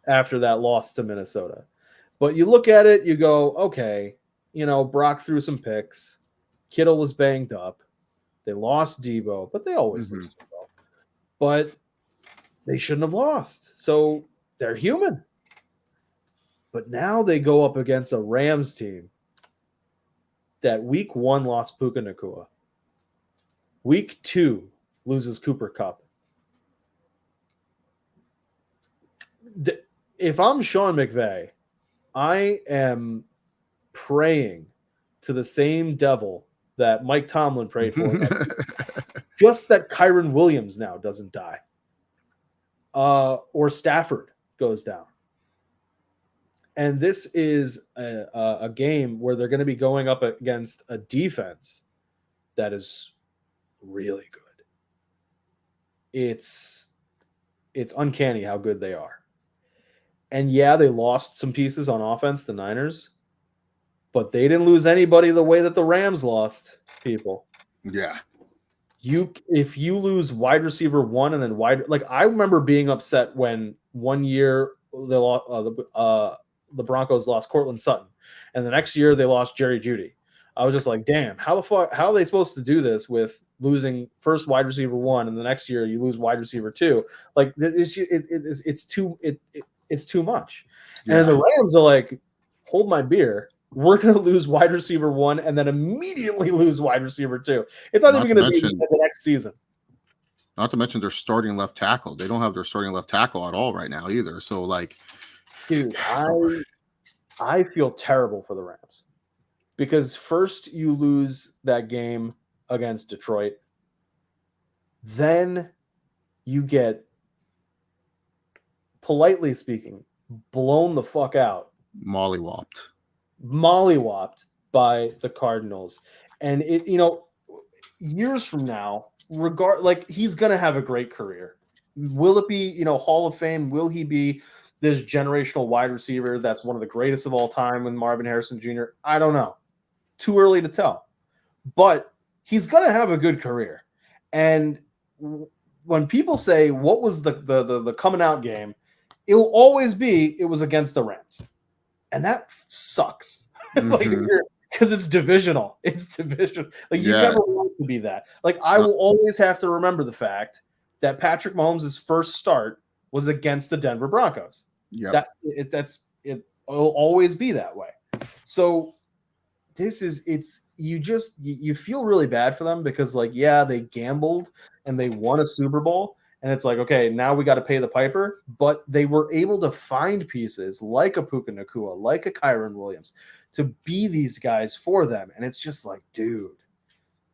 after that loss to Minnesota. But you look at it, you go, okay, Brock threw some picks. Kittle was banged up. They lost Debo, but they always lose Debo. But they shouldn't have lost. So they're human. But now they go up against a Rams team that week 1 lost Puka Nacua. Week 2 loses Cooper Kupp. if I'm Sean McVay, I am praying to the same devil that Mike Tomlin prayed for, just that Kyron Williams now doesn't die, or Stafford goes down. And this is a game where they're going to be going up against a defense that is really good. It's uncanny how good they are. And yeah, they lost some pieces on offense, the Niners, but they didn't lose anybody the way that the Rams lost people. Yeah. If you lose wide receiver one and then I remember being upset when one year they lost the Broncos lost Cortland Sutton, and the next year they lost Jerry Jeudy. I was just like, damn, how are they supposed to do this with losing first wide receiver one and the next year you lose wide receiver two? Like it's too much. Yeah. And the Rams are like, hold my beer. We're going to lose wide receiver one and then immediately lose wide receiver two. It's not even going to be the next season. Not to mention their starting left tackle. They don't have their starting left tackle at all right now either. So, like, dude, I feel terrible for the Rams because first you lose that game against Detroit. Then you get, politely speaking, blown the fuck out. Mollywopped by the Cardinals. And years from now, he's gonna have a great career. Will it be, Hall of Fame? Will he be this generational wide receiver that's one of the greatest of all time with Marvin Harrison Jr.? I don't know. Too early to tell. But he's gonna have a good career. And when people say what was the coming out game, it will always be it was against the Rams. And that sucks. Because it's divisional. It's divisional. Like, you never want it to be that. Like, I will always have to remember the fact that Patrick Mahomes' first start was against the Denver Broncos. Yeah. It will always be that way. So you feel really bad for them because, like, yeah, they gambled and they won a Super Bowl. And it's like, okay, now we got to pay the piper. But they were able to find pieces like a Puka Nacua, like a Kyron Williams, to be these guys for them. And it's just like, dude,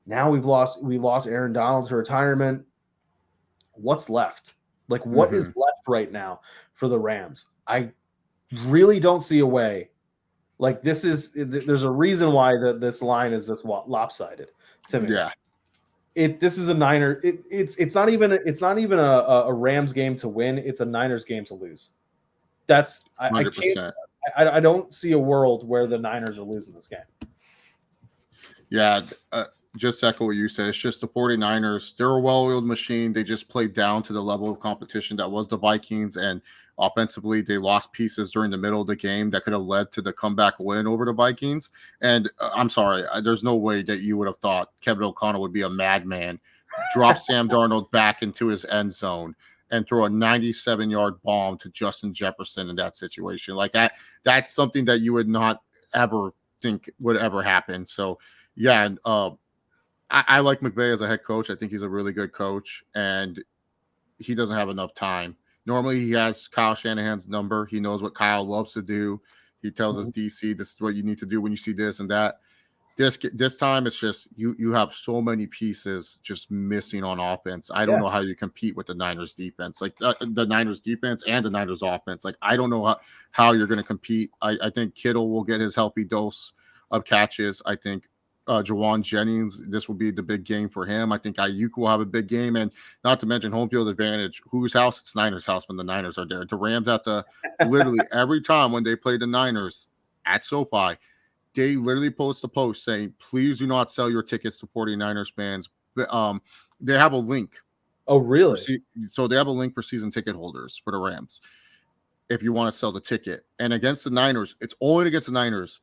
now we lost Aaron Donald to retirement. What's left? Like, what is left right now for the Rams? I really don't see a way. Like, there's a reason why this line is this lopsided to me. Yeah. This is a Niner. It's not even a Rams game to win. It's a Niners game to lose. That's I can't. I don't see a world where the Niners are losing this game. Yeah, just echo what you said. It's just the 49ers. They're a well-oiled machine. They just played down to the level of competition that was the Vikings, and offensively, they lost pieces during the middle of the game that could have led to the comeback win over the Vikings. And I'm sorry, there's no way that you would have thought Kevin O'Connell would be a madman, drop Sam Darnold back into his end zone, and throw a 97-yard bomb to Justin Jefferson in that situation. Like that's something that you would not ever think would ever happen. So, yeah, I like McVay as a head coach. I think he's a really good coach, and he doesn't have enough time. Normally, he has Kyle Shanahan's number. He knows what Kyle loves to do. He tells us, DC, this is what you need to do when you see this and that. This time, it's just you have so many pieces just missing on offense. I don't know how you compete with the Niners defense, like the Niners defense and the Niners offense. Like, I don't know how you're going to compete. I think Kittle will get his healthy dose of catches. I think Jawan Jennings, this will be the big game for him. I think Ayuk will have a big game, and not to mention home field advantage. Whose house? It's Niners' house when the Niners are there. The Rams have to literally every time when they play the Niners at SoFi, they literally post a post saying, please do not sell your tickets to 49ers fans. They have a link. Oh, really? So they have a link for season ticket holders for the Rams if you want to sell the ticket. And against the Niners, it's only against the Niners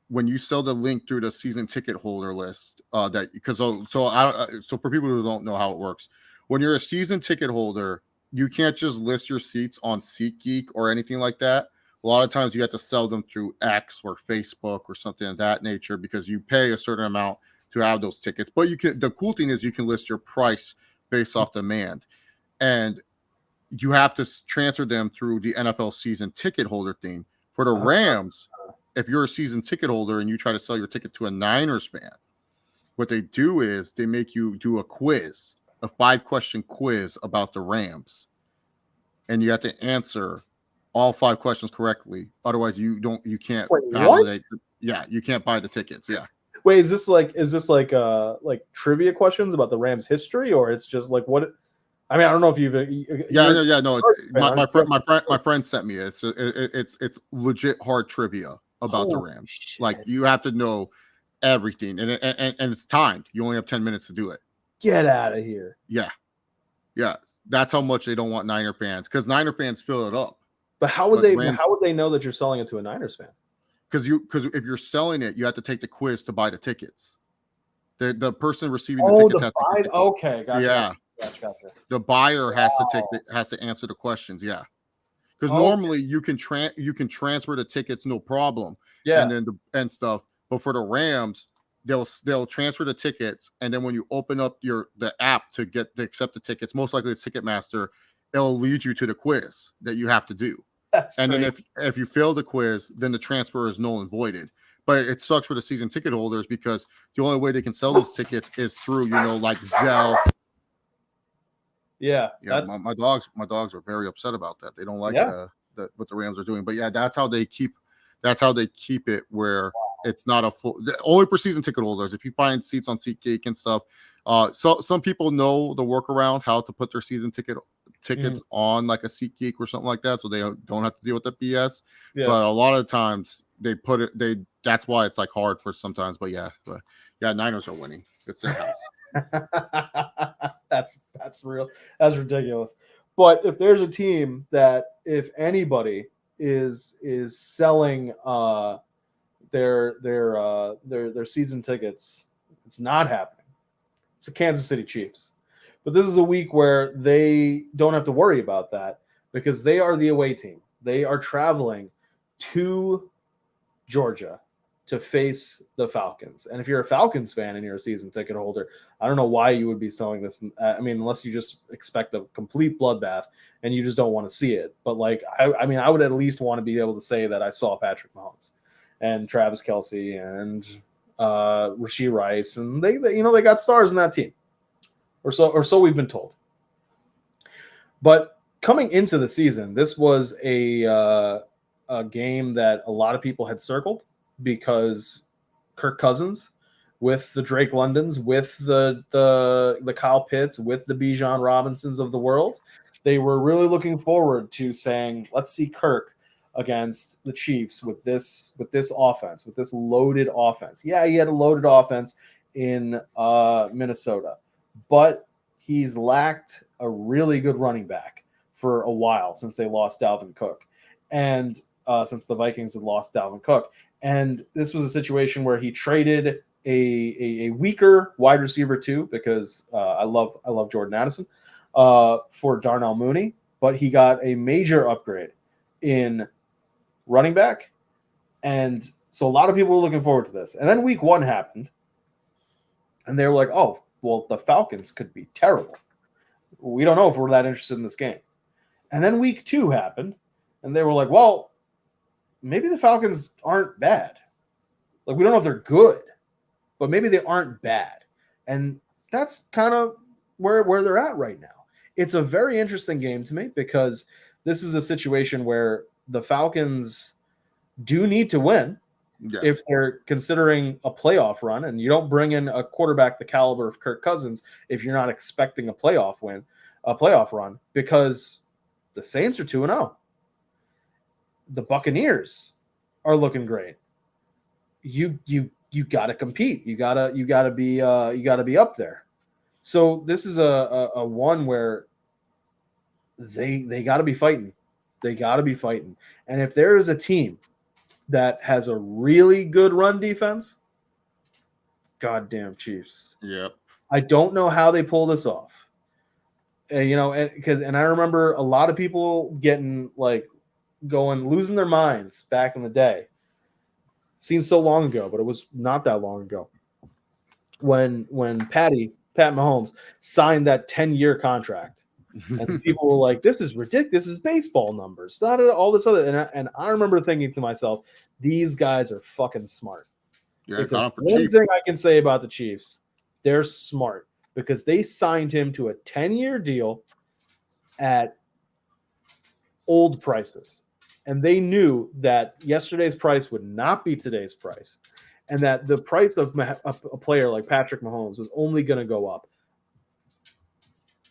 when you sell the link through the season ticket holder list. So for people who don't know how it works, when you're a season ticket holder, you can't just list your seats on SeatGeek or anything like that. A lot of times you have to sell them through X or Facebook or something of that nature because you pay a certain amount to have those tickets. But the cool thing is you can list your price based off demand. And you have to transfer them through the NFL season ticket holder thing. For the Rams, if you're a season ticket holder and you try to sell your ticket to a Niners fan, what they do is they make you do a quiz, a 5-question quiz about the Rams, and you have to answer all 5 questions correctly. Otherwise, you can't validate. Yeah, you can't buy the tickets. Yeah. Wait, is this like trivia questions about the Rams history, or it's just like what? I mean, I don't know if you've. No. My friend sent me it. It's legit hard trivia about the Rams. Shit. Like you have to know everything, and it's timed. You only have 10 minutes to do it. Get out of here. Yeah. That's how much they don't want Niner fans, because Niner fans fill it up. But how would they know that you're selling it to a Niners fan? Because if you're selling it, you have to take the quiz to buy the tickets. The person receiving the tickets has to take the quiz. Okay, gotcha. Yeah. Gotcha. The buyer has to answer the questions. Yeah. Because normally you can transfer the tickets no problem. Yeah. And then and stuff. But for the Rams, they'll transfer the tickets, and then when you open up the app to accept the tickets, most likely it's Ticketmaster, it'll lead you to the quiz that you have to do. And then if you fail the quiz, then the transfer is null and voided. But it sucks for the season ticket holders, because the only way they can sell those tickets is through, like Zelle. Yeah. My dogs are very upset about that. They don't like what the Rams are doing. But yeah, that's how they keep it where it's not a full, only for season ticket holders. If you find seats on SeatGeek and stuff, so some people know the workaround how to put their season tickets on like a SeatGeek or something like that, so they don't have to deal with the BS. Yeah. But a lot of times they put it. That's why it's like hard for sometimes. But yeah, Niners are winning. It's their house. That's real. That's ridiculous. But if there's a team that, if anybody is selling their season tickets, it's not happening. It's the Kansas City Chiefs. But this is a week where they don't have to worry about that, because they are the away team. They are traveling to Georgia to face the Falcons. And if you're a Falcons fan and you're a season ticket holder, I don't know why you would be selling this. I mean, unless you just expect a complete bloodbath and you just don't want to see it. But I would at least want to be able to say that I saw Patrick Mahomes and Travis Kelce and Rashee Rice, and they got stars in that team, or so we've been told. But coming into the season, this was a game that a lot of people had circled, because Kirk Cousins, with the Drake Londons, with the Kyle Pitts, with the Bijan Robinsons of the world, they were really looking forward to saying, let's see Kirk against the Chiefs with this offense, with this loaded offense. Yeah, he had a loaded offense in Minnesota, but he's lacked a really good running back for a while since they lost Dalvin Cook, and since the Vikings had lost Dalvin Cook. And this was a situation where he traded a weaker wide receiver too, because I love Jordan Addison, for Darnell Mooney, but he got a major upgrade in running back. And so a lot of people were looking forward to this. And then week 1 happened, and they were like, oh, well, the Falcons could be terrible. We don't know if we're that interested in this game. And then week 2 happened, and they were like, well, maybe the Falcons aren't bad. Like, we don't know if they're good, but maybe they aren't bad. And that's kind of where they're at right now. It's a very interesting game to me, because this is a situation where the Falcons do need to win if they're considering a playoff run, and you don't bring in a quarterback the caliber of Kirk Cousins if you're not expecting a playoff run, because the Saints are 2-0. The Buccaneers are looking great. You got to compete. You got to be up there. So this is a one where they got to be fighting. They got to be fighting. And if there is a team that has a really good run defense, goddamn Chiefs. Yep. I don't know how they pull this off. And I remember a lot of people getting losing their minds back in the day. Seems so long ago, but it was not that long ago. When Pat Mahomes signed that 10-year contract And people were like, "This is ridiculous. This is baseball numbers, not all this other." And I remember thinking to myself, "These guys are fucking smart." Yeah, If there's one thing I can say about the Chiefs, they're smart because they signed him to a 10-year deal at old prices. And they knew that yesterday's price would not be today's price, and that the price of a player like Patrick Mahomes was only going to go up.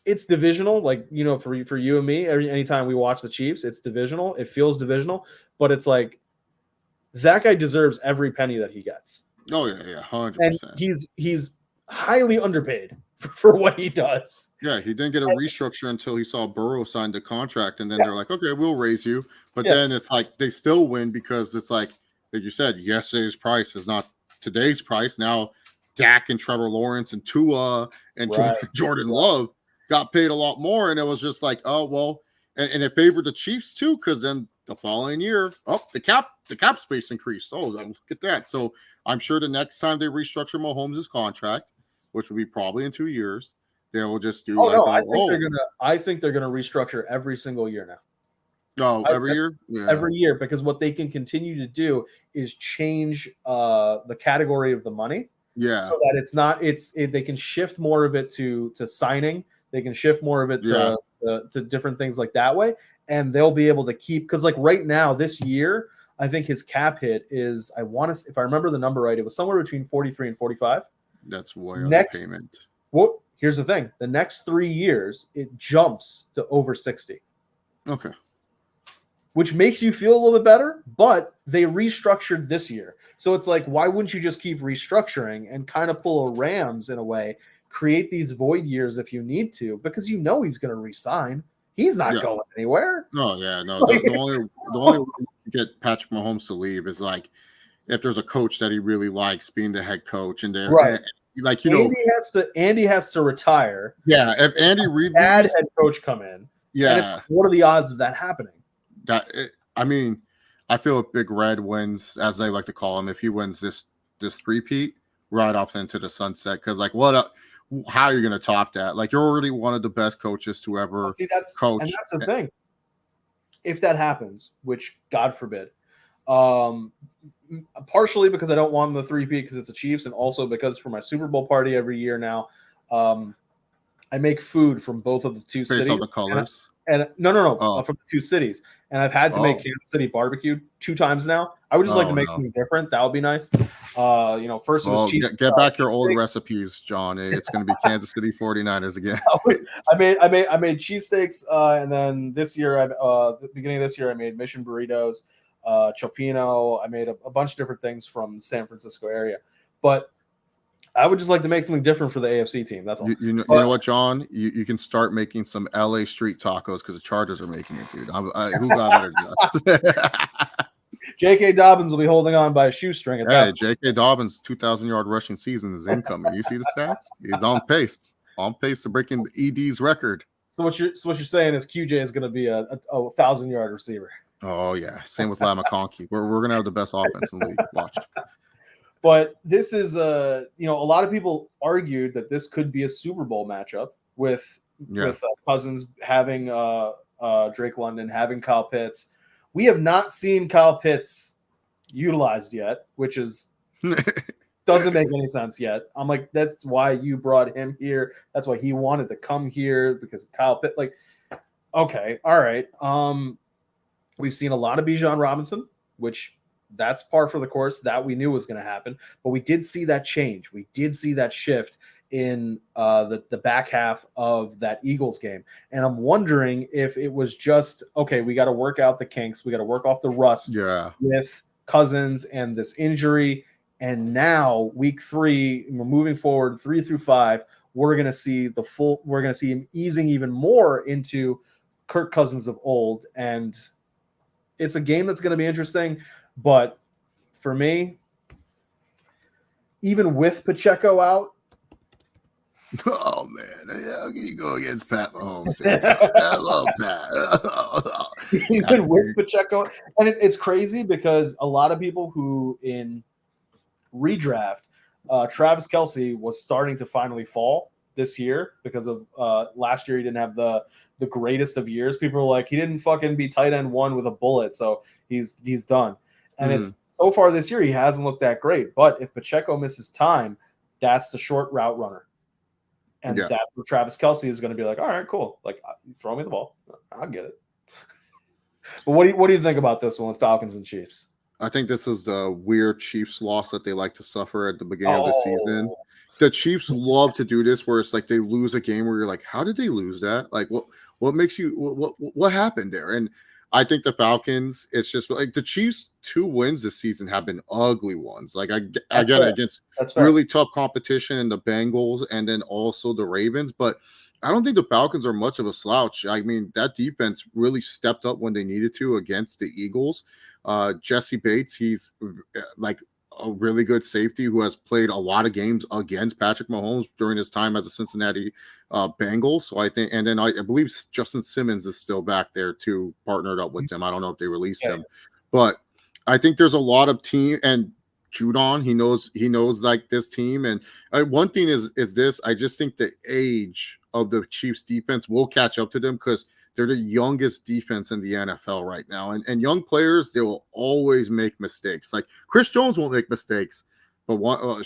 It's divisional, like, you know, for you and me, anytime we watch the Chiefs, it's divisional. It feels divisional, but it's like that guy deserves every penny that he gets. Oh yeah, 100%. And he's highly underpaid for what he does. Yeah, he didn't get a restructure until he saw Burrow sign the contract, and then they're like, "Okay, we'll raise you." But then it's like they still win because it's like you said, yesterday's price is not today's price. Now, Dak and Trevor Lawrence and Tua and Jordan Love got paid a lot more, and it was just like, oh well, and it favored the Chiefs too, because then the following year, the cap space increased. Oh, look at that! So I'm sure the next time they restructure Mahomes' contract, which will be probably in 2 years, they will just do. I think they're gonna restructure every single year now. No, every year? Yeah. Every year, because what they can continue to do is change the category of the money. Yeah. So that it's not they can shift more of it to signing. They can shift more of it to different things like that way, and they'll be able to keep, because like right now this year, I think his cap hit is, if I remember the number right, it was somewhere between 43 and 45. That's way under payment. Well, here's the thing: the next 3 years, it jumps to over 60. Okay. Which makes you feel a little bit better, but they restructured this year. So it's like, why wouldn't you just keep restructuring and kind of pull a Rams in a way, create these void years if you need to, because you know he's going to resign. He's not going anywhere. No, yeah, no. The only way to get Patrick Mahomes to leave is like if there's a coach that he really likes being the head coach, and they're like, you know, Andy has to retire. Yeah, if Andy Reid head coach come in. Yeah, what are the odds of that happening? I mean, I feel if Big Red wins, as they like to call him, if he wins this three-peat, right off into the sunset, because like how are you going to top that? Like, you're already one of the best coaches to ever coach. And that's the thing. If that happens, which God forbid, partially because I don't want them to three-peat because it's the Chiefs, and also because for my Super Bowl party every year now, I make food from both of the two cities. Based on the colors. And no, from the two cities. And I've had to make Kansas City barbecue 2 times now. I would just like to make something different. That would be nice. First it was Chiefs. Get back your old recipes, John. It's going to be Kansas City 49ers again. I made cheesesteaks, and then this year, the beginning of this year, I made mission burritos, chopino. I made a bunch of different things from the San Francisco area. But I would just like to make something different for the AFC team. That's all. You know what, John? You can start making some LA street tacos because the Chargers are making it, dude. Who got better than that? J.K. Dobbins will be holding on by a shoestring. J.K. Dobbins' 2,000-yard rushing season is incoming. You see the stats? He's on pace to breaking ED's record. So what you're saying is QJ is going to be a 1,000-yard receiver. Oh yeah, same with Lam McConkey. We're going to have the best offense in the league. Watch. But this is a lot of people argued that this could be a Super Bowl matchup with Cousins having Drake London, having Kyle Pitts. We have not seen Kyle Pitts utilized yet, which is doesn't make any sense yet. I'm like, that's why you brought him here. That's why he wanted to come here, because Kyle Pitts. Like, okay, all right. We've seen a lot of Bijan Robinson, which that's par for the course. That we knew was going to happen, but we did see that change. We did see that shift in the back half of that Eagles game. And I'm wondering if it was just, okay, we got to work out the kinks. We got to work off the rust with Cousins and this injury. And now week 3, we're moving forward 3 through 5. We're going to see we're going to see him easing even more into Kirk Cousins of old. And it's a game that's going to be interesting. But for me, even with Pacheco out, oh man, how can you go against Pat Mahomes? I love Pat. Even with Pacheco, and it's crazy because a lot of people who in redraft, Travis Kelce was starting to finally fall, this year because of last year he didn't have the greatest of years. People are like, he didn't fucking be tight end 1 with a bullet, so he's done. And it's so far this year he hasn't looked that great. But if Pacheco misses time, that's the short route runner. And that's where Travis Kelce is going to be like, all right, cool. Like, throw me the ball. I'll get it. But what do you think about this one with Falcons and Chiefs? I think this is the weird Chiefs loss that they like to suffer at the beginning of the season. The Chiefs love to do this where it's like they lose a game where you're like, how did they lose that? Like, what makes you what happened there? And I think the Falcons, it's just like the Chiefs' 2 wins this season have been ugly ones. Like against really tough competition in the Bengals and then also the Ravens. But I don't think the Falcons are much of a slouch. I mean, that defense really stepped up when they needed to against the Eagles. Jesse Bates, he's like a really good safety who has played a lot of games against Patrick Mahomes during his time as a Cincinnati Bengals. So I think, and then I believe Justin Simmons is still back there too, partnered up with them. I don't know if they released him, but I think there's a lot of team and Judon. He knows like this team. And one thing is this, I just think the age of the Chiefs defense will catch up to them because they're the youngest defense in the NFL right now. And young players, they will always make mistakes. Like Chris Jones won't make mistakes, but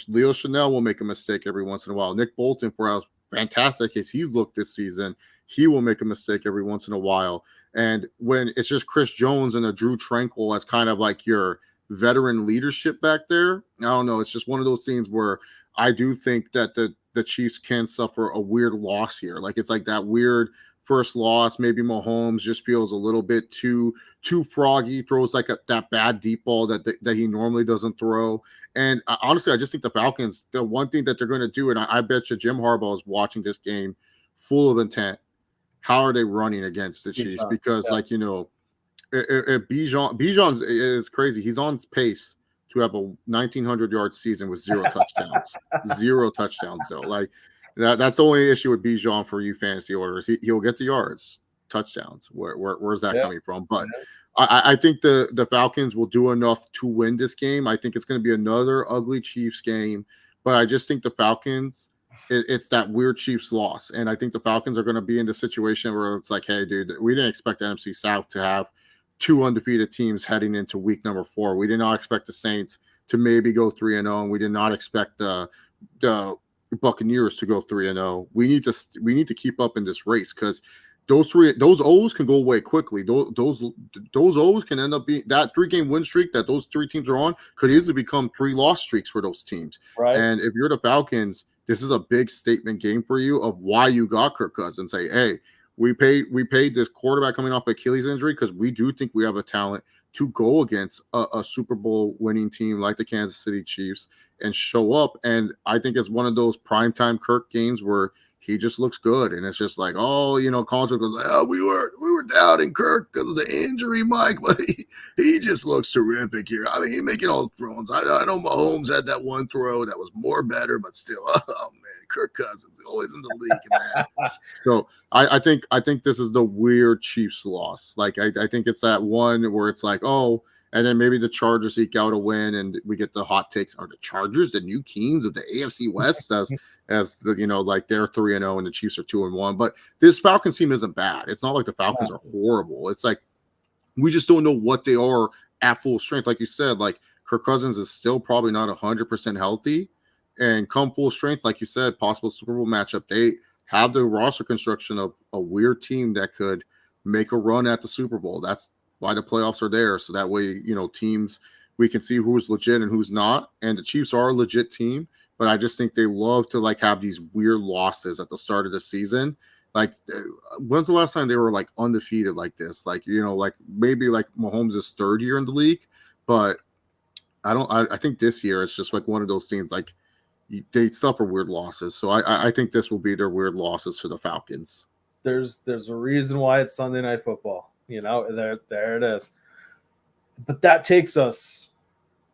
Leo Chanel will make a mistake every once in a while. Nick Bolton, for as fantastic as he's looked this season, he will make a mistake every once in a while. And when it's just Chris Jones and a Drew Tranquil as kind of like your veteran leadership back there, I don't know. It's just one of those things where I do think that the Chiefs can suffer a weird loss here. Like it's like that weird first loss. Maybe Mahomes just feels a little bit too froggy, throws like that bad deep ball that he normally doesn't throw. And honestly, I just think the Falcons, the one thing that they're going to do, and I bet you Jim Harbaugh is watching this game full of intent. How are they running against the Chiefs? Because like, you know, if Bijan is crazy. He's on pace to have a 1,900-yard season with 0 touchdowns. 0 touchdowns though. Like that's the only issue with Bijan for you fantasy orders. He'll get the yards, touchdowns. Where's that coming from? But I think the Falcons will do enough to win this game. I think it's going to be another ugly Chiefs game. But I just think the Falcons, it's that weird Chiefs loss. And I think the Falcons are going to be in the situation where it's like, hey, dude, we didn't expect the NFC South to have 2 undefeated teams heading into week number 4. We did not expect the Saints to maybe go 3-0. And we did not expect the Buccaneers to go 3-0. We need to keep up in this race because those O's can go away quickly. Those O's can end up being that 3-game win streak that those 3 teams are on could easily become 3 loss streaks for those teams. Right. And if you're the Falcons, this is a big statement game for you of why you got Kirk Cousins. Say, hey, we paid this quarterback coming off Achilles injury because we do think we have a talent to go against a Super Bowl winning team like the Kansas City Chiefs and show up. And I think it's one of those primetime Kirk games where he just looks good. And it's just like, oh, you know, Collins goes, oh, we were doubting Kirk because of the injury, Mike, but he just looks terrific here. I mean, he's making all the throws. I know Mahomes had that one throw that was more better, but still, oh man, Kirk Cousins always in the league, man. So I think this is the weird Chiefs loss. Like I think it's that one where it's like, oh, and then maybe the Chargers eke out a win, and we get the hot takes. Are the Chargers the new kings of the AFC West? As the, you know, like they're 3-0 and the Chiefs are 2-1. But this Falcons team isn't bad. It's not like the Falcons are horrible. It's like we just don't know what they are at full strength. Like you said, like Kirk Cousins is still probably not 100% healthy, and come full strength, like you said, possible Super Bowl matchup. They have the roster construction of a weird team that could make a run at the Super Bowl. That's why the playoffs are there. So that way, you know, teams, we can see who's legit and who's not. And the Chiefs are a legit team, but I just think they love to like have these weird losses at the start of the season. Like, when's the last time they were like undefeated like this? Like, you know, like maybe like Mahomes' 3rd year in the league, but I think this year it's just like one of those things like they suffer weird losses. So I think this will be their weird losses for the Falcons. There's a reason why it's Sunday Night Football. You know, there it is. But that takes us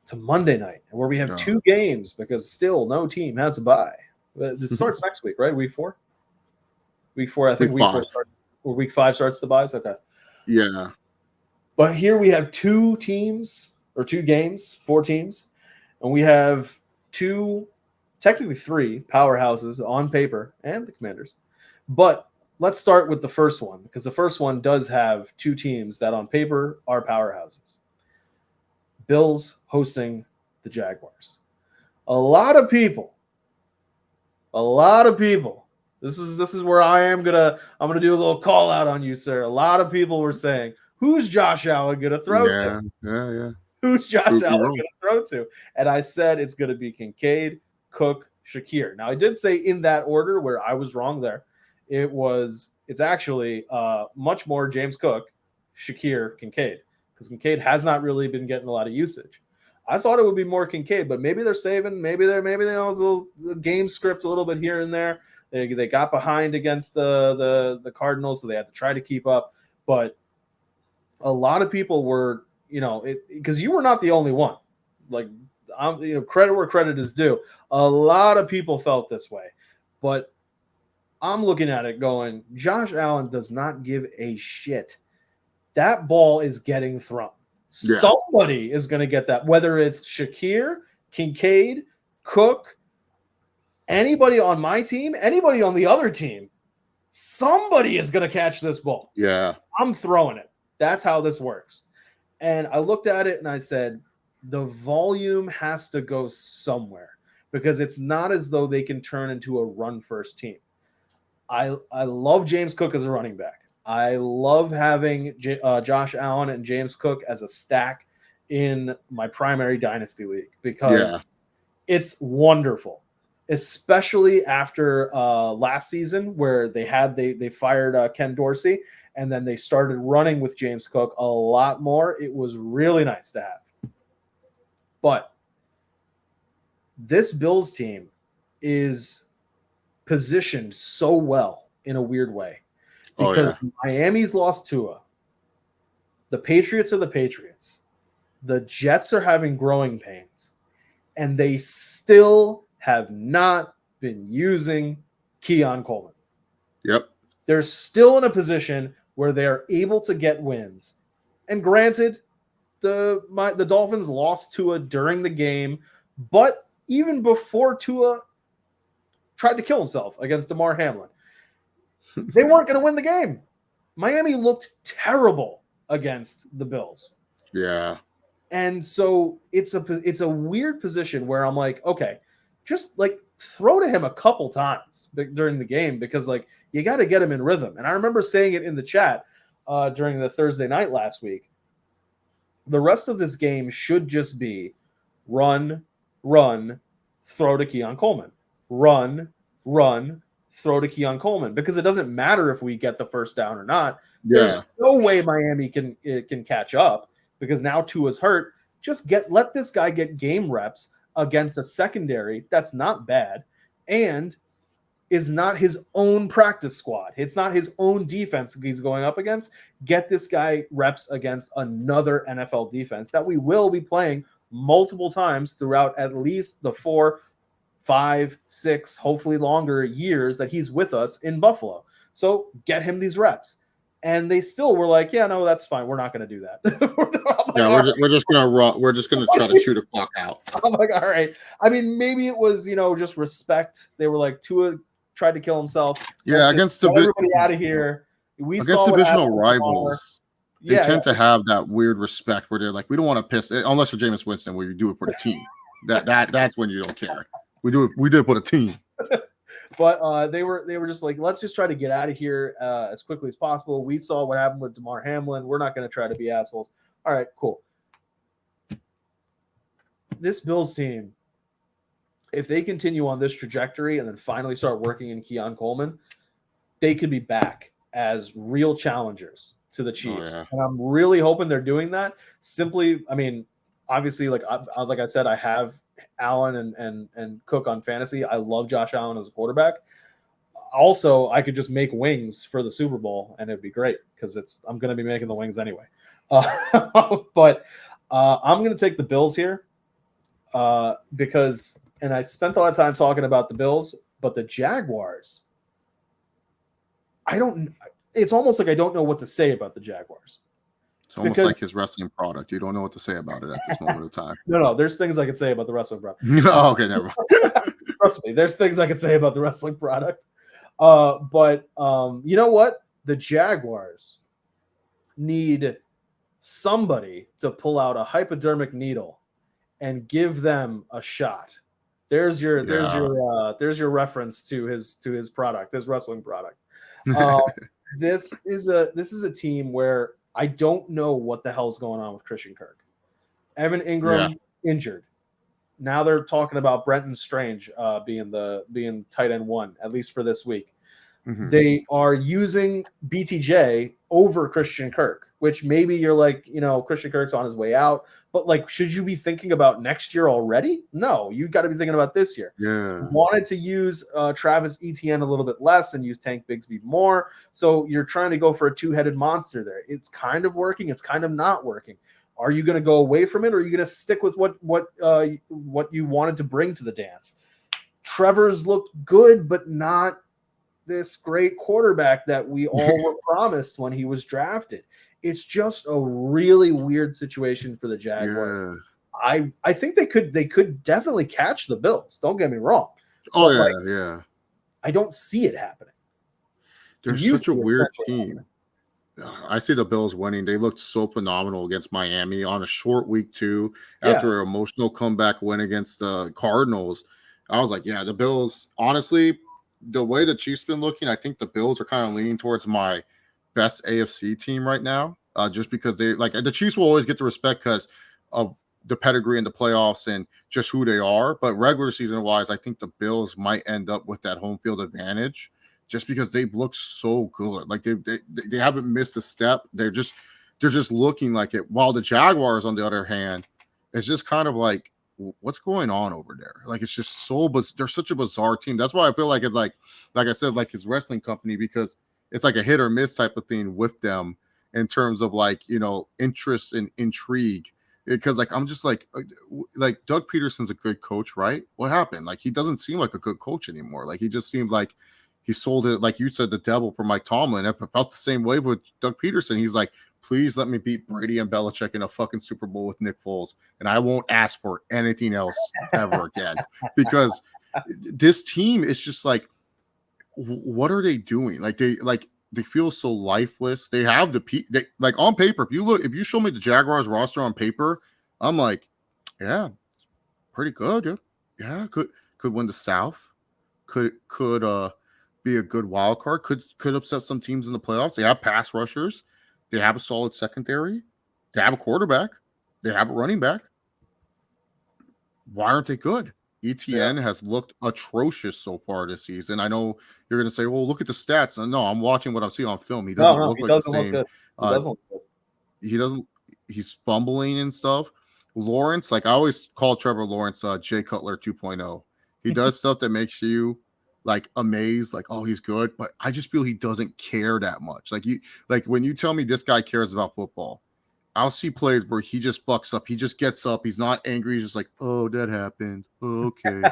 to Monday night, where we have 2 games because still no team has a bye. It starts next week, right? Week 4? Week 4, I think week 4 starts, or week 5 starts the byes. Okay. Yeah. But here we have 2 teams, or 2 games, 4 teams, and we have 2 technically 3 powerhouses on paper and the Commanders. But let's start with the first one, because the first one does have 2 teams that on paper are powerhouses. Bills hosting the Jaguars. A lot of people. This is where I'm gonna do a little call out on you, sir. A lot of people were saying, "Who's Josh Allen gonna throw to? Yeah. Who's Josh Allen gonna throw to?" And I said it's gonna be Kincaid, Cook, Shakir. Now I did say in that order, where I was wrong there. It's actually much more James Cook, Shakir, Kincaid, because Kincaid has not really been getting a lot of usage. I thought it would be more Kincaid, but maybe they're saving. Maybe they know it's a little game script a little bit here and there. They got behind against the Cardinals, so they had to try to keep up. But a lot of people were, because you were not the only one. Like, credit where credit is due. A lot of people felt this way, but I'm looking at it going, Josh Allen does not give a shit. That ball is getting thrown. Yeah. Somebody is going to get that, whether it's Shakir, Kincaid, Cook, anybody on my team, anybody on the other team, somebody is going to catch this ball. Yeah. I'm throwing it. That's how this works. And I looked at it and I said, the volume has to go somewhere, because it's not as though they can turn into a run-first team. I love James Cook as a running back. I love having Josh Allen and James Cook as a stack in my primary dynasty league, because it's wonderful, especially after last season where they fired Ken Dorsey and then they started running with James Cook a lot more. It was really nice to have. But this Bills team is positioned so well in a weird way. Because Miami's lost Tua. The Patriots are the Patriots. The Jets are having growing pains. And they still have not been using Keon Coleman. Yep. They're still in a position where they're able to get wins. And granted, the Dolphins lost Tua during the game, but even before Tua tried to kill himself against Damar Hamlin, they weren't going to win the game. Miami looked terrible against the Bills. Yeah. And so it's a weird position where I'm like, okay, just like throw to him a couple times during the game, because like you got to get him in rhythm. And I remember saying it in the chat during the Thursday night last week. The rest of this game should just be run, throw to Keon Coleman. Run, throw to Keon Coleman, because it doesn't matter if we get the first down or not. Yeah. There's no way Miami can catch up, because now Tua's hurt. Just let this guy get game reps against a secondary that's not bad and is not his own practice squad. It's not his own defense he's going up against. Get this guy reps against another NFL defense that we will be playing multiple times throughout at least the 4, 5, 6, hopefully longer years that he's with us in Buffalo. So get him these reps. And they still were like, yeah, no, that's fine. We're not going to do that. We're just going to run. We're just going to try to shoot a clock out. I'm like, all right. I mean, maybe it was, just respect. They were like, Tua tried to kill himself. Yeah, against everybody out of here. We against saw divisional rivals. They tend to have that weird respect where they're like, we don't want to piss, unless you're Jameis Winston, where you do it for the team. That's when you don't care. We did it for the team. But they were just like, let's just try to get out of here as quickly as possible. We saw what happened with Damar Hamlin. We're not going to try to be assholes. All right, cool. This Bills team, if they continue on this trajectory and then finally start working in Keon Coleman, they could be back as real challengers to the Chiefs. Oh, yeah. And I'm really hoping they're doing that. Simply, I mean, obviously, like I said, I have Allen and Cook on fantasy. I love Josh Allen as a quarterback. Also, I could just make wings for the Super Bowl, and it'd be great because I'm going to be making the wings anyway. But I'm going to take the Bills here because, and I spent a lot of time talking about the Bills, but the Jaguars, it's almost like I don't know what to say about the Jaguars. It's almost like his wrestling product. You don't know what to say about it at this moment of time. No, there's things I could say about the wrestling product. Oh, okay, never mind. Trust me, there's things I could say about the wrestling product. But you know what? The Jaguars need somebody to pull out a hypodermic needle and give them a shot. There's your reference to his product, his wrestling product. This is a team where I don't know what the hell's going on with Christian Kirk. Evan Ingram injured. Now they're talking about Brenton Strange being tight end 1, at least for this week. Mm-hmm. They are using BTJ over Christian Kirk, which maybe you're like, Christian Kirk's on his way out, but like, should you be thinking about next year already? No, you got to be thinking about this year. Yeah. Wanted to use Travis Etienne a little bit less and use Tank Bigsby more. So you're trying to go for a two-headed monster there. It's kind of working. It's kind of not working. Are you going to go away from it, or are you going to stick with what you wanted to bring to the dance? Trevor's looked good, but not this great quarterback that we all were promised when he was drafted. It's just a really weird situation for the Jaguars. Yeah. I think they could definitely catch the Bills. Don't get me wrong. Oh yeah. I don't see it happening. They're such a weird team. I see the Bills winning. They looked so phenomenal against Miami on a short week too. After an emotional comeback win against the Cardinals, I was like, yeah, the Bills. Honestly, the way the Chiefs been looking, I think the Bills are kind of leaning towards my best AFC team right now. Just because they like the Chiefs will always get the respect because of the pedigree in the playoffs and just who they are. But regular season wise, I think the Bills might end up with that home field advantage just because they look so good. Like they haven't missed a step. They're just looking like it. While the Jaguars, on the other hand, it's just kind of like, what's going on over there? Like, it's just so, but they're such a bizarre team. That's why I feel like it's like I said, like his wrestling company, because it's like a hit or miss type of thing with them in terms of like, interest and intrigue. Because like, I'm just like Doug Peterson's a good coach, right? What happened? Like, he doesn't seem like a good coach anymore. Like, he just seemed like he sold it, like you said, the devil for Mike Tomlin. I felt the same way with Doug Peterson. He's like, please let me beat Brady and Belichick in a fucking Super Bowl with Nick Foles, and I won't ask for anything else ever again. Because this team is just like, what are they doing? Like they feel so lifeless. They have they like on paper. If you show me the Jaguars roster on paper, I'm like, yeah, pretty good. Yeah, could win the South. Could be a good wild card. Could upset some teams in the playoffs. They have pass rushers. They have a solid secondary. They have a quarterback. They have a running back. Why aren't they good? ETN has looked atrocious so far this season. I know you're going to say, well, look at the stats. No, I'm watching what I'm seeing on film. He doesn't look like the same. He doesn't look good. He doesn't. He's fumbling and stuff. Lawrence, like I always call Trevor Lawrence Jay Cutler 2.0. He does stuff that makes you like amazed, like, oh, he's good, but I just feel he doesn't care that much. Like when you tell me this guy cares about football, I'll see plays where he just bucks up, he just gets up, he's not angry, he's just like, oh, that happened. Oh, okay.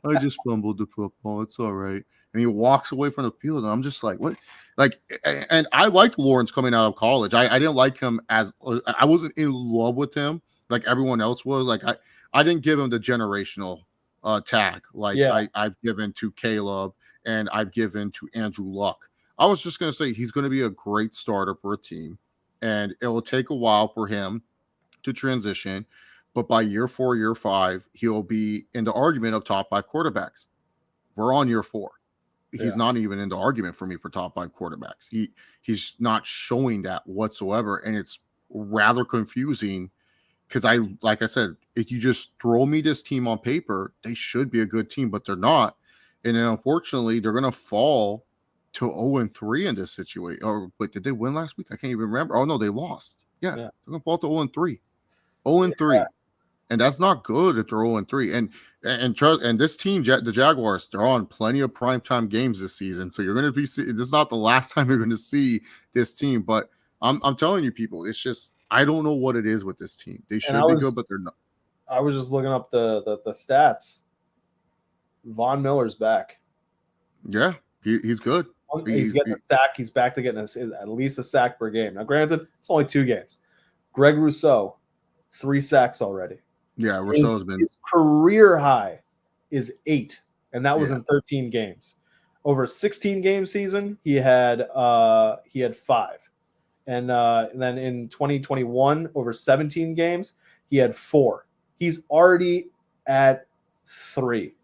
I just fumbled the football. It's all right. And he walks away from the field, and I'm just like, what? Like, and I liked Lawrence coming out of college. I didn't like him I wasn't in love with him like everyone else was. Like I didn't give him the generational tag like I've given to Caleb and I've given to Andrew Luck. I was just going to say he's going to be a great starter for a team, and it will take a while for him to transition, but by year 4, year 5, he'll be in the argument of top 5 quarterbacks. We're on year 4. He's not even in the argument for me for top 5 quarterbacks. He's not showing that whatsoever, and it's rather confusing. Because like I said, if you just throw me this team on paper, they should be a good team, but they're not. And then unfortunately, they're going to fall to 0-3 in this situation. Or wait, did they win last week? I can't even remember. Oh no, they lost. Yeah. They're going to fall to 0-3. 0-3. Yeah. And that's not good if they're 0-3. And this team, the Jaguars, they're on plenty of primetime games this season. So you're going to be. This is not the last time you're going to see this team. But I'm telling you, people, it's just. I don't know what it is with this team. They should be good, but they're not. I was just looking up the stats. Von Miller's back. Yeah, he's good. He's getting a sack. He's back to getting at least a sack per game. Now, granted, it's only 2 games, Greg Rousseau, 3 sacks already. Yeah, Rousseau's been his career high is 8, and that was Yeah. in 13 games. Over a 16 game season, he had 5, and then in 2021, over 17 games, he had 4. He's already at 3.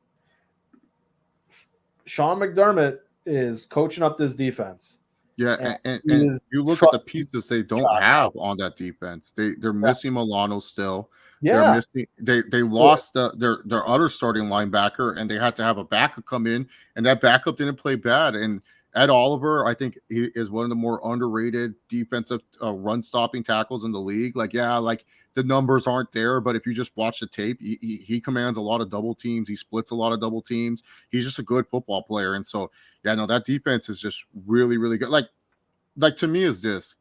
Sean McDermott is coaching up this defense. Yeah, and he is you look at the trusting pieces they don't Josh have on that defense. They're missing Milano still. They're Yeah. missing. They lost their other starting linebacker, and they had to have a backup come in, and that backup didn't play bad. And Ed Oliver, I think, he is one of the more underrated defensive run stopping tackles in the league. Like, yeah, like the numbers aren't there, but if you just watch the tape, he commands a lot of double teams. He splits a lot of double teams. He's just a good football player, and so yeah, no, that defense is just really, really good. Like to me is this: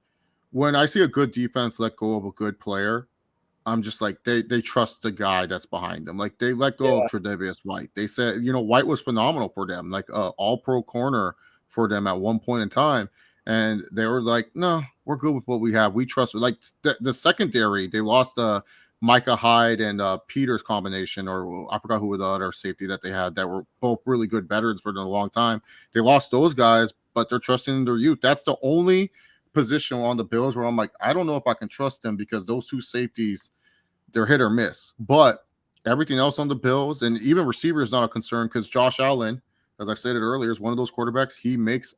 when I see a good defense let go of a good player, I'm just like they trust the guy that's behind them. Like they let go of Tre'Davious White. They said, White was phenomenal for them, like all pro corner for them at one point in time. And they were like, no, we're good with what we have. We trust. Like the secondary, they lost Micah Hyde and Peters combination, or I forgot who were the other safety that they had that were both really good veterans for them a long time. They lost those guys, but they're trusting in their youth. That's the only position on the Bills where I'm like, I don't know if I can trust them because those two safeties, they're hit or miss. But everything else on the Bills, and even receiver is not a concern because Josh Allen, as I stated earlier, is one of those quarterbacks. He makes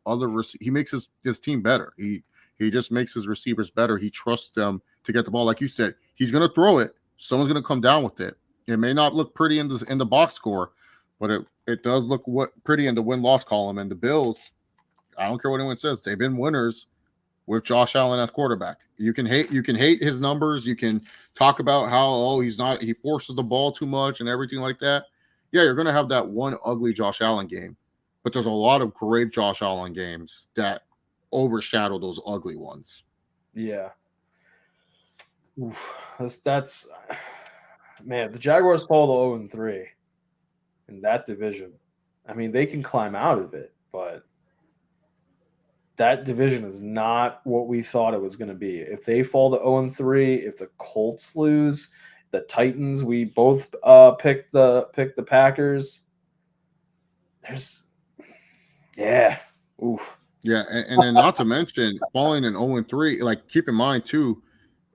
he makes his team better. He just makes his receivers better. He trusts them to get the ball. Like you said, he's going to throw it. Someone's going to come down with it. It may not look pretty in the box score, but it does look pretty in the win-loss column. And the Bills, I don't care what anyone says, they've been winners with Josh Allen as quarterback. You can hate his numbers. You can talk about how he forces the ball too much and everything like that. Yeah, you're going to have that one ugly Josh Allen game, but there's a lot of great Josh Allen games that overshadow those ugly ones. Yeah. Oof. That's man, the Jaguars fall to 0-3 in that division. I mean, they can climb out of it, but that division is not what we thought it was going to be. If they fall to 0-3, if the Colts lose, the Titans, we both picked the Packers. Oof. Yeah, and then not to mention falling in 0-3. Like, keep in mind too,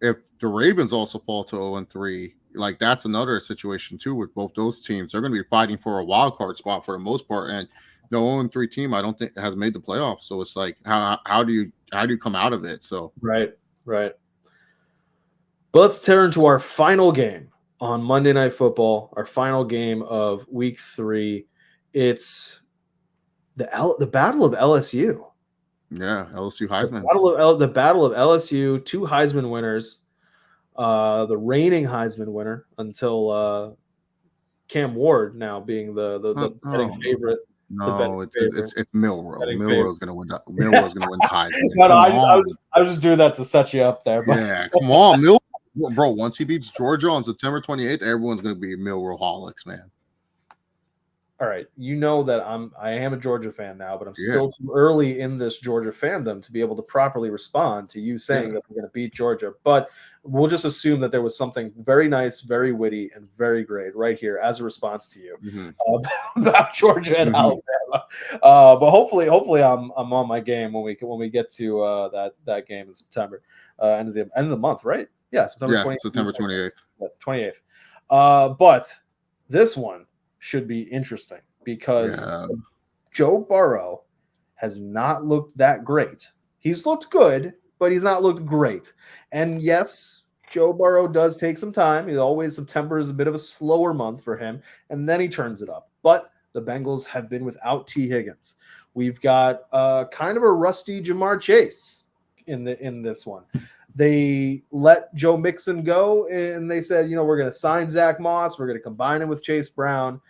if the Ravens also fall to 0-3, like that's another situation too with both those teams. They're going to be fighting for a wild card spot for the most part, and the 0-3 team I don't think has made the playoffs. So it's like how do you come out of it? So right. But let's turn to our final game on Monday Night Football. Our final game of Week 3. It's the Battle of LSU. Yeah, LSU Heisman. The Battle of LSU. 2 Heisman winners. The reigning Heisman winner until Cam Ward now being the betting favorite. No, it's Milroe. Milroe's going to win. Milroe's going to win the Heisman. No, I was just doing that to set you up there. But. Yeah, come on, Milroe, bro. Once he beats Georgia on September 28th, everyone's going to be Milroe holics, man. All right, you know that I am a Georgia fan now, but I'm still too early in this Georgia fandom to be able to properly respond to you saying that we're going to beat Georgia. But we'll just assume that there was something very nice, very witty, and very great right here as a response to you about Georgia and Alabama. But hopefully, I'm on my game when we get to that game in September, end of the month, right? Yeah, September 28th. 28th. But this one should be interesting because Joe Burrow has not looked that great. He's looked good, but he's not looked great. And yes, Joe Burrow does take some time. September is a bit of a slower month for him, and then he turns it up. But the Bengals have been without T. Higgins. We've got kind of a rusty Jamar Chase in this one. They let Joe Mixon go, and they said, we're going to sign Zach Moss. We're going to combine him with Chase Brown.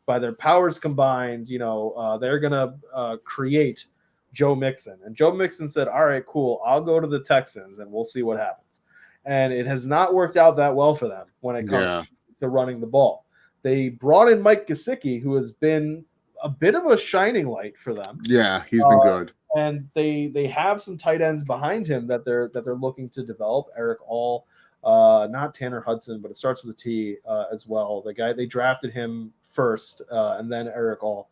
By their powers combined, they're going to create Joe Mixon. And Joe Mixon said, all right, cool. I'll go to the Texans, and we'll see what happens. And it has not worked out that well for them when it comes to running the ball. They brought in Mike Gesicki, who has been a bit of a shining light for them. Yeah, he's been good. And they have some tight ends behind him that they're looking to develop. Eric All not Tanner Hudson, but it starts with a T as well. The guy, they drafted him first, and then Eric All.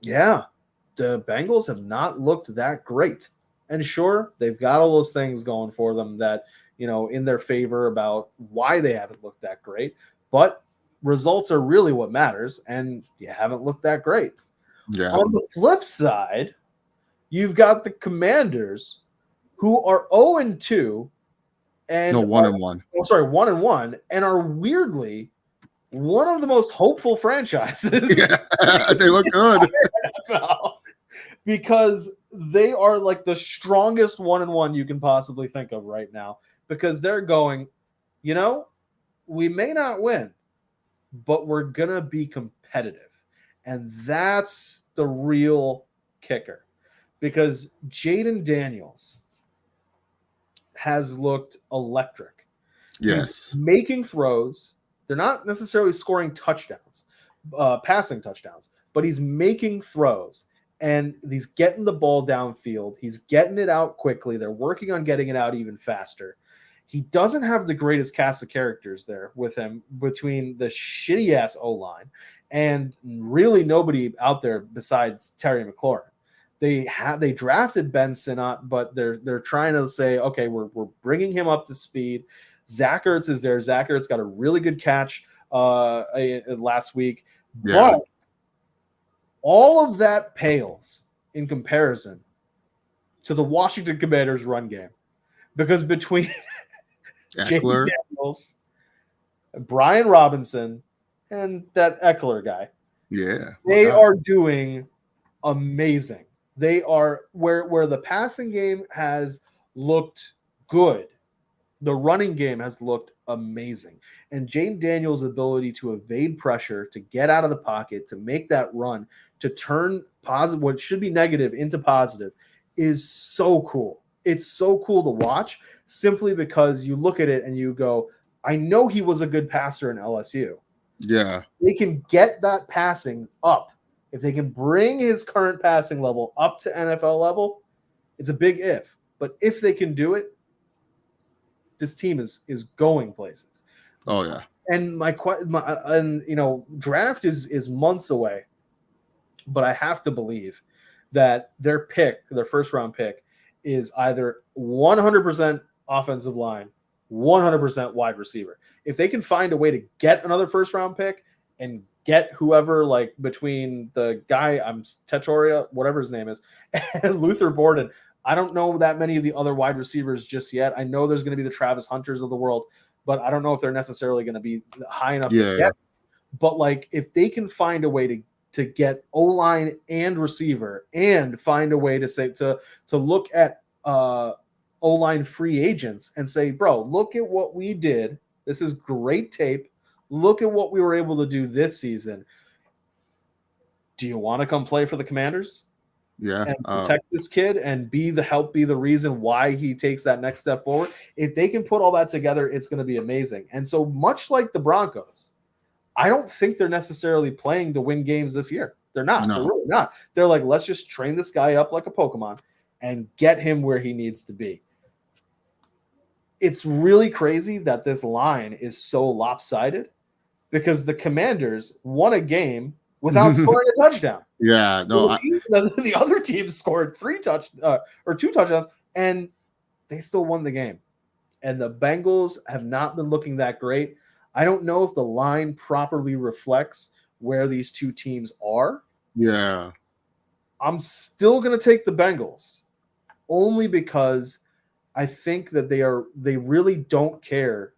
Yeah, the Bengals have not looked that great. And sure, they've got all those things going for them that, in their favor about why they haven't looked that great. But results are really what matters, and you haven't looked that great. Yeah. On the flip side, you've got the Commanders, who are 0-2 and 1-1. Oh, sorry, 1-1, and are weirdly one of the most hopeful franchises. Yeah, they look good. Because they are like the strongest 1-1 you can possibly think of right now. Because they're going, we may not win, but we're gonna be competitive, and that's the real kicker. Because Jaden Daniels has looked electric. Yes. He's making throws. They're not necessarily scoring touchdowns, passing touchdowns, but he's making throws, and he's getting the ball downfield. He's getting it out quickly. They're working on getting it out even faster. He doesn't have the greatest cast of characters there with him, between the shitty-ass O-line and really nobody out there besides Terry McLaurin. They drafted Ben Sinnott, but they're trying to say, okay, we're bringing him up to speed. Zach Ertz is there. Zach Ertz got a really good catch last week. Yeah. But all of that pales in comparison to the Washington Commanders run game. Because between Jaden Daniels, Brian Robinson, and that Eckler guy, they are doing amazing. They are where the passing game has looked good. The running game has looked amazing. And Jaden Daniels' ability to evade pressure, to get out of the pocket, to make that run, to turn positive, what should be negative into positive, is so cool. It's so cool to watch, simply because you look at it and you go, I know he was a good passer in LSU. Yeah. They can get that passing up. If they can bring his current passing level up to NFL level, it's a big if. But if they can do it, this team is going places. Oh yeah. And draft is months away, but I have to believe that their first round pick, is either 100% offensive line, 100% wide receiver. If they can find a way to get another first round pick and get whoever, like between the guy, Tetoria, whatever his name is, and Luther Borden. I don't know that many of the other wide receivers just yet. I know there's going to be the Travis Hunters of the world, but I don't know if they're necessarily going to be high enough to get. But like, if they can find a way to get O-line and receiver, and find a way to look at O-line free agents and say, bro, look at what we did. This is great tape. Look at what we were able to do this season. Do you want to come play for the Commanders? Yeah. And protect this kid and be the reason why he takes that next step forward. If they can put all that together, it's going to be amazing. And so, much like the Broncos, I don't think they're necessarily playing to win games this year. They're not. No. They're really not. They're like, let's just train this guy up like a Pokemon and get him where he needs to be. It's really crazy that this line is so lopsided, because the Commanders won a game without scoring a touchdown. Yeah, no. The other team scored 2 touchdowns, and they still won the game. And the Bengals have not been looking that great. I don't know if the line properly reflects where these two teams are. Yeah. I'm still going to take the Bengals, only because I think that they really don't care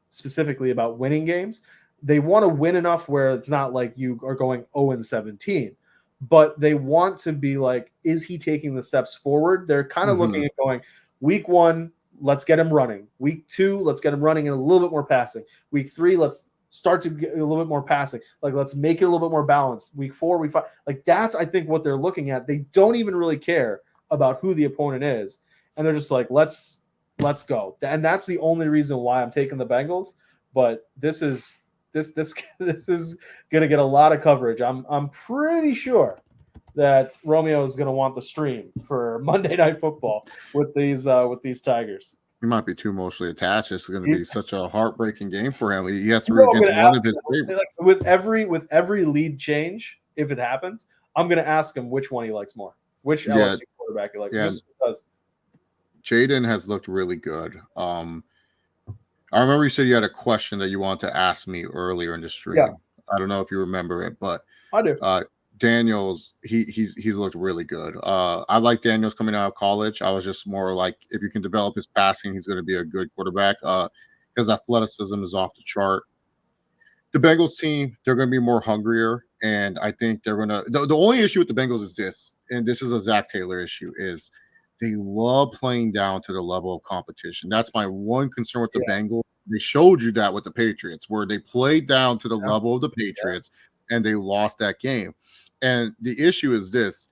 specifically about winning games. They want to win enough where it's not like you are going 0-17, but they want to be like, is he taking the steps forward? They're kind of looking at going, week 1, let's get him running. Week 2, let's get him running and a little bit more passing. Week 3, let's start to get a little bit more passing. Like, let's make it a little bit more balanced. Week 4, week 5, like that's, I think, what they're looking at. They don't even really care about who the opponent is. And they're just like, let's go. And that's the only reason why I'm taking the Bengals. But this is going to get a lot of coverage. I'm pretty sure that Romeo is going to want the stream for Monday Night Football with these Tigers. He might be too emotionally attached. It's going to be such a heartbreaking game for him. He has to I'm root going against to one ask of his him, favorites. like, with every lead change, if it happens, I'm going to ask him which one he likes more, which LSU quarterback he likes. Yeah. Just because Jaden has looked really good. I remember you said you had a question that you wanted to ask me earlier in the stream. Yeah. I don't know if you remember it, but I do. Daniels, he's looked really good. I like Daniels coming out of college. I was just more like, if you can develop his passing, he's going to be a good quarterback. His athleticism is off the chart. The Bengals team, they're going to be more hungrier, and I think they're going to. The only issue with the Bengals is this, and this is a Zach Taylor issue, is they love playing down to the level of competition. That's my one concern with the Bengals. They showed you that with the Patriots, where they played down to the level of the Patriots, and they lost that game. And the issue is this: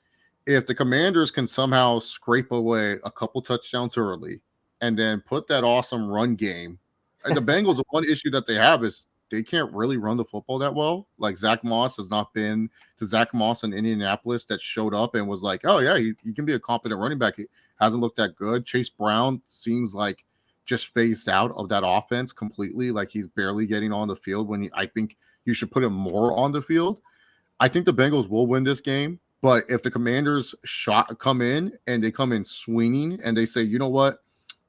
if the Commanders can somehow scrape away a couple touchdowns early, and then put that awesome run game, and the Bengals, the one issue that they have is they can't really run the football that well. Like Zach Moss has not been to Zach Moss in Indianapolis that showed up and was like, oh yeah, he can be a competent running back. He hasn't looked that good. Chase Brown seems like just phased out of that offense completely. Like he's barely getting on the field when I think you should put him more on the field. I think the Bengals will win this game, but if the Commanders come in and they come in swinging and they say, you know what,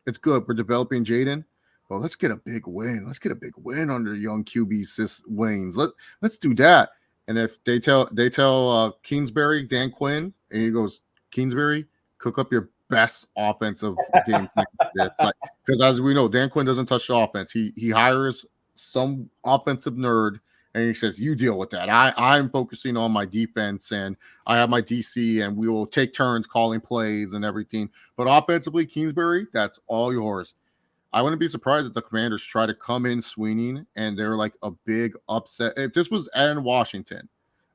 it's good, we're developing Jaden. Well, let's get a big win. Let's get a big win under young QB Waynes. Let's do that. And if they tell Kingsbury, Dan Quinn, and he goes, Kingsbury, cook up your best offensive game. Because as we know, Dan Quinn doesn't touch the offense. He hires some offensive nerd and he says, you deal with that. I'm focusing on my defense and I have my DC and we will take turns calling plays and everything. But offensively, Kingsbury, that's all yours. I wouldn't be surprised if the Commanders try to come in swinging and they're like a big upset. If this was in Washington,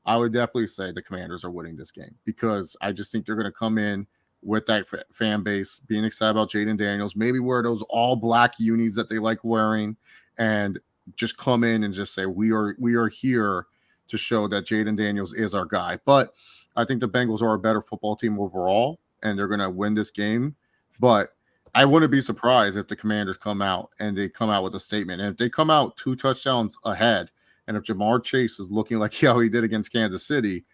I would definitely say the Commanders are winning this game because I just think they're going to come in with that fan base, being excited about Jaden Daniels, maybe wear those all black unis that they like wearing and just come in and just say, we are here to show that Jaden Daniels is our guy. But I think the Bengals are a better football team overall and they're going to win this game. But I wouldn't be surprised if the Commanders come out and they come out with a statement. And if they come out 2 touchdowns ahead, and if Jamar Chase is looking like how he did against Kansas City,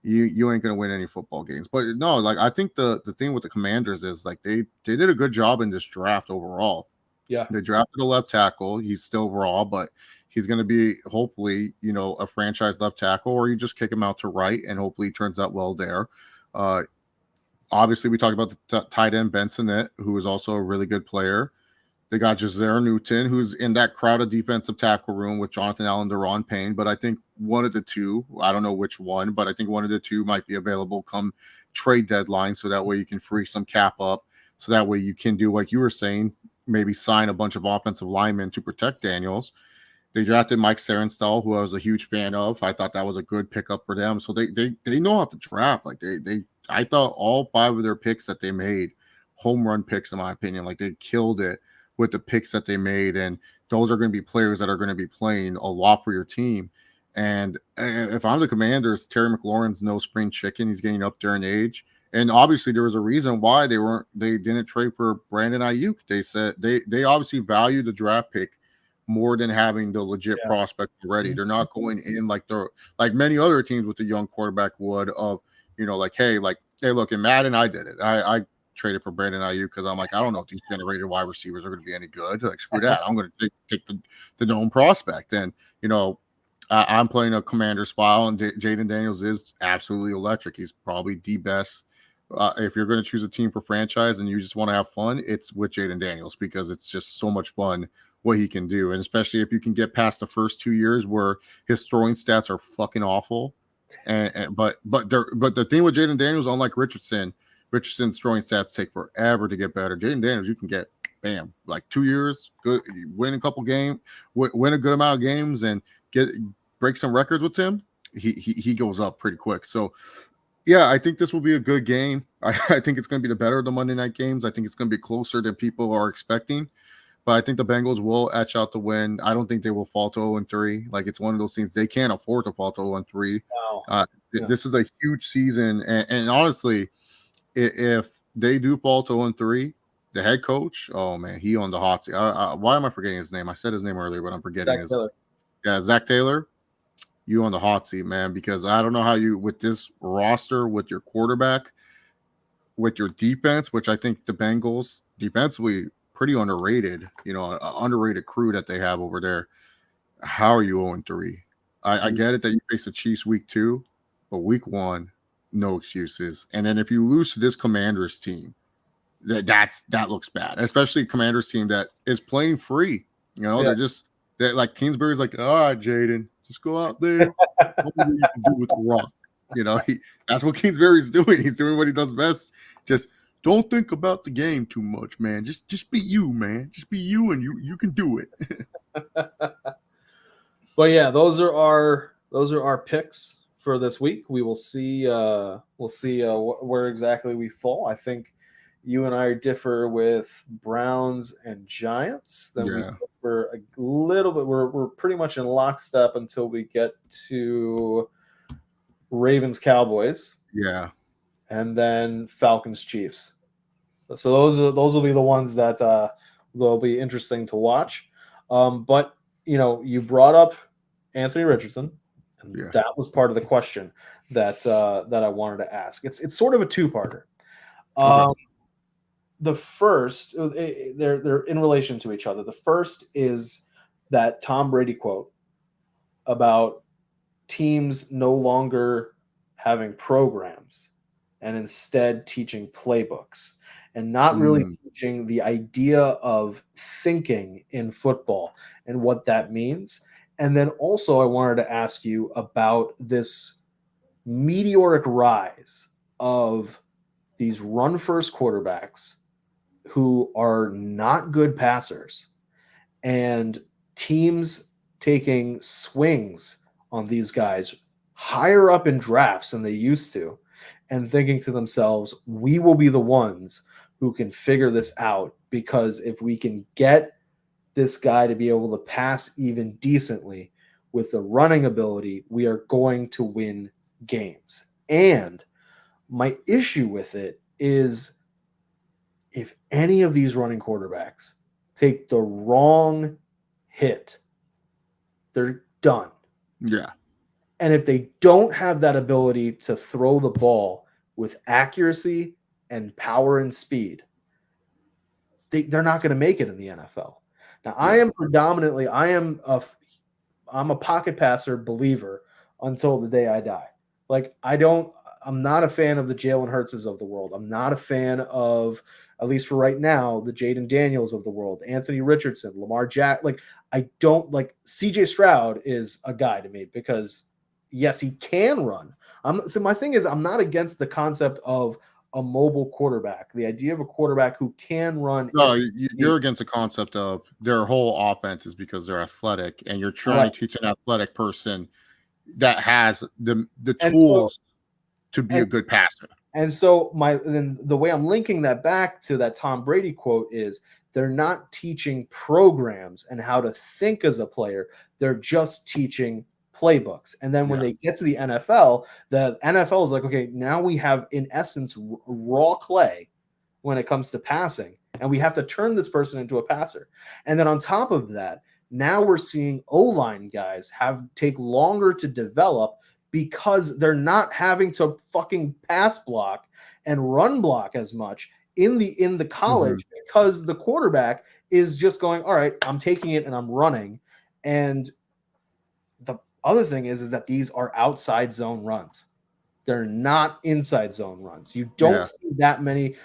you ain't going to win any football games. But no, like I think the thing with the Commanders is like they did a good job in this draft overall. Yeah. They drafted a left tackle. He's still raw, but he's going to be hopefully, a franchise left tackle, or you just kick him out to right and hopefully he turns out well there. Obviously, we talked about the tight end Bensonet, who is also a really good player. They got Jazare Newton, who's in that crowded defensive tackle room with Jonathan Allen, Deron Payne. But I think one of the two, I don't know which one, but I think one of the two might be available come trade deadline. So that way you can free some cap up. So that way you can do, like you were saying, maybe sign a bunch of offensive linemen to protect Daniels. They drafted Mike Sarenstall, who I was a huge fan of. I thought that was a good pickup for them. So they know how to draft. Like I thought all 5 of their picks that they made, home run picks, in my opinion, like they killed it with the picks that they made. And those are going to be players that are going to be playing a lot for your team. And if I'm the Commanders, Terry McLaurin's no spring chicken. He's getting up there in age. And obviously there was a reason why they didn't trade for Brandon Ayuk. They said they obviously value the draft pick more than having the legit prospect already. They're not going in like many other teams with the young quarterback would of, hey, look, in Madden, I did it. I traded for Brandon Ayuk because I'm like, I don't know if these generated wide receivers are going to be any good. Like, screw that. I'm going to take the known prospect. And, I'm playing a Commander style, and Jaden Daniels is absolutely electric. He's probably the best. If you're going to choose a team for franchise and you just want to have fun, it's with Jaden Daniels because it's just so much fun what he can do. And especially if you can get past the first 2 years where his throwing stats are fucking awful. But the thing with Jaden Daniels, unlike Richardson's throwing stats take forever to get better. Jaden Daniels, you can get bam, like 2 years, good, win a couple games, win a good amount of games, and break some records with him. He goes up pretty quick. So yeah, I think this will be a good game. I think it's going to be the better of the Monday night games. I think it's going to be closer than people are expecting. but I think the Bengals will etch out the win. I don't think they will fall to 0-3. Like, it's one of those things they can't afford to fall to 0-3. Wow. This is a huge season, and honestly, if they do fall to 0-3, the head coach, oh man, he on the hot seat. Why am I forgetting his name? I said his name earlier, but I'm forgetting Zach Taylor. You on the hot seat, man, because I don't know how you, with this roster, with your quarterback, with your defense, which I think the Bengals defensively pretty underrated, an underrated crew that they have over there. How are you 0-3? I get it that you face the Chiefs week 2, but week 1, no excuses. And then if you lose to this Commanders team, that looks bad, especially Commanders team that is playing free. They're like Kingsbury's like, all right, Jaden, just go out there. What do you can do with the rock? That's what Kingsbury's doing. He's doing what he does best. Just don't think about the game too much, man. Just be you, man. Just be you, and you can do it. But yeah, those are our picks for this week. We will see. We'll see where exactly we fall. I think you and I differ with Browns and Giants. Then we differ a little bit. We're pretty much in lockstep until we get to Ravens Cowboys. Yeah. And then Falcons Chiefs. So those will be the ones that will be interesting to watch. But you brought up Anthony Richardson, and that was part of the question that I wanted to ask. It's sort of a two-parter. The first, they're in relation to each other. The first is that Tom Brady quote about teams no longer having programs and instead teaching playbooks and not really teaching the idea of thinking in football and what that means. And then also I wanted to ask you about this meteoric rise of these run-first quarterbacks who are not good passers and teams taking swings on these guys higher up in drafts than they used to and thinking to themselves, we will be the ones who can figure this out, because if we can get this guy to be able to pass even decently with the running ability, we are going to win games. And my issue with it is if any of these running quarterbacks take the wrong hit, they're done. Yeah. And if they don't have that ability to throw the ball with accuracy and power and speed, they're not going to make it in the NFL. Now, I'm a pocket passer believer until the day I die. I'm not a fan of the Jalen Hurtses of the world. I'm not a fan of, at least for right now, the Jaden Daniels of the world, Anthony Richardson, Lamar Jackson. I don't like CJ Stroud is a guy to me because yes, he can run. So my thing is, I'm not against the concept of a mobile quarterback. The idea of a quarterback who can run. No, you're against the concept of their whole offense is because they're athletic, and you're trying to teach an athletic person that has the tools to be a good passer. And so the way I'm linking that back to that Tom Brady quote is they're not teaching programs and how to think as a player. They're just teaching playbooks. And then when they get to the NFL is like, okay, now we have in essence raw clay when it comes to passing, and we have to turn this person into a passer. And then on top of that, now we're seeing O-line guys take longer to develop because they're not having to fucking pass block and run block as much in the college because the quarterback is just going, all right, I'm taking it and I'm running. And the other thing is that these are outside zone runs. They're not inside zone runs. You don't see that many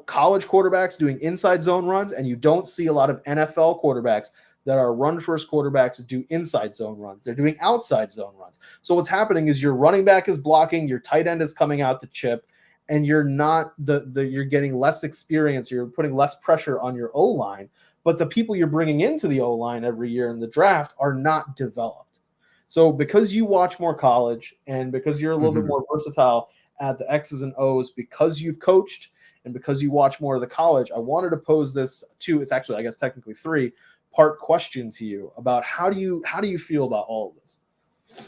college quarterbacks doing inside zone runs, and you don't see a lot of NFL quarterbacks that are run-first quarterbacks that do inside zone runs. They're doing outside zone runs. So what's happening is your running back is blocking, your tight end is coming out to chip, and you're not you're getting less experience. You're putting less pressure on your O-line, but the people you're bringing into the O-line every year in the draft are not developed. So because you watch more college and because you're a little bit more versatile at the X's and O's, because you've coached and because you watch more of the college, I wanted to pose this it's actually, I guess, technically 3-part question to you about how do you feel about all of this?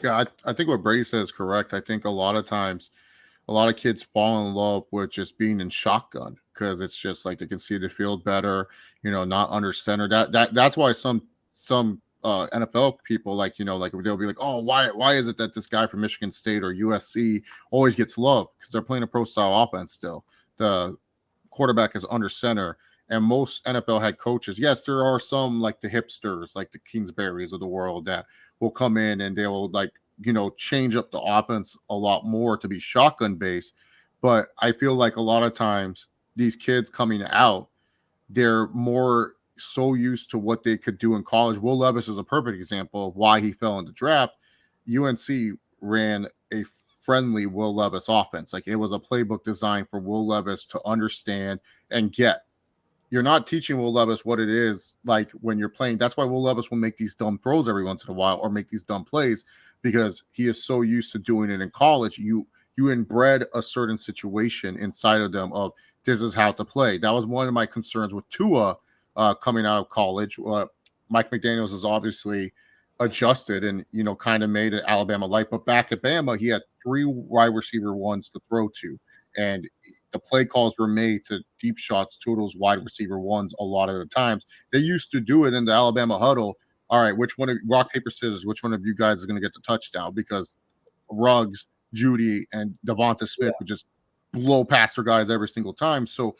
Yeah, I think what Brady says is correct. I think a lot of times, a lot of kids fall in love with just being in shotgun because it's just like they can see the field better, not under center. That's why some NFL people like they'll be like, oh, why is it that this guy from Michigan State or USC always gets love? Because they're playing a pro style offense still. The quarterback is under center. And most NFL head coaches, yes, there are some like the hipsters, like the Kingsburys of the world that will come in and they will change up the offense a lot more to be shotgun based. But I feel like a lot of times these kids coming out, they're more so used to what they could do in college. Will Levis is a perfect example of why he fell in the draft. UNC ran a friendly Will Levis offense. Like it was a playbook designed for Will Levis to understand and get. You're not teaching Will Levis what it is like when you're playing. That's why Will Levis will make these dumb throws every once in a while or make these dumb plays because he is so used to doing it in college. You inbred a certain situation inside of them of this is how to play. That was one of my concerns with Tua coming out of college. Mike McDaniels is obviously adjusted and kind of made it Alabama light, but back at Bama he had 3 wide receiver ones to throw to. And the play calls were made to deep shots to those wide receiver ones a lot of the times. They used to do it in the Alabama huddle. All right, which one of rock, paper, scissors, which one of you guys is going to get the touchdown? Because Ruggs, Judy, and Devonta Smith would just blow past their guys every single time. So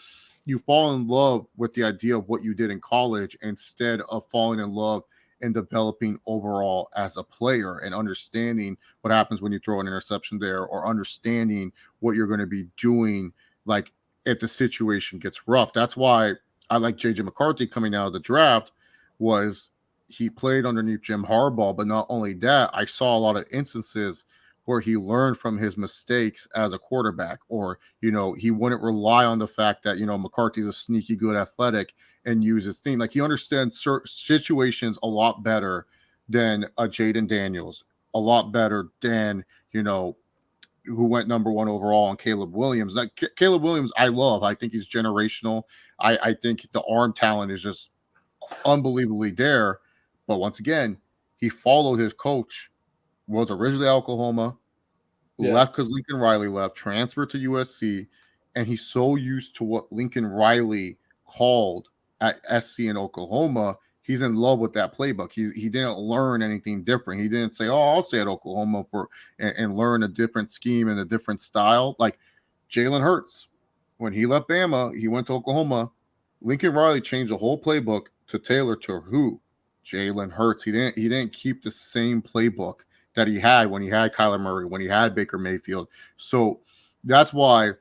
you fall in love with the idea of what you did in college instead of falling in love and developing overall as a player and understanding what happens when you throw an interception there or understanding what you're going to be doing like if the situation gets rough. That's why I like JJ McCarthy coming out of the draft was he played underneath Jim Harbaugh, but not only that, I saw a lot of instances where he learned from his mistakes as a quarterback, or, he wouldn't rely on the fact that, McCarthy's a sneaky good athletic and use his thing. Like he understands certain situations a lot better than a Jaden Daniels, a lot better than, who went number 1 overall on Caleb Williams. Like Caleb Williams, I love. I think he's generational. I think the arm talent is just unbelievably there. But once again, he followed his coach, was originally Oklahoma, left because Lincoln Riley left, transferred to USC, and he's so used to what Lincoln Riley called at SC in Oklahoma. He's in love with that playbook. He didn't learn anything different. He didn't say, "Oh, I'll stay at Oklahoma and learn a different scheme and a different style." Like Jalen Hurts, when he left Bama, he went to Oklahoma. Lincoln Riley changed the whole playbook to tailor to who? Jalen Hurts. He didn't keep the same playbook that he had when he had Kyler Murray, when he had Baker Mayfield. So that's why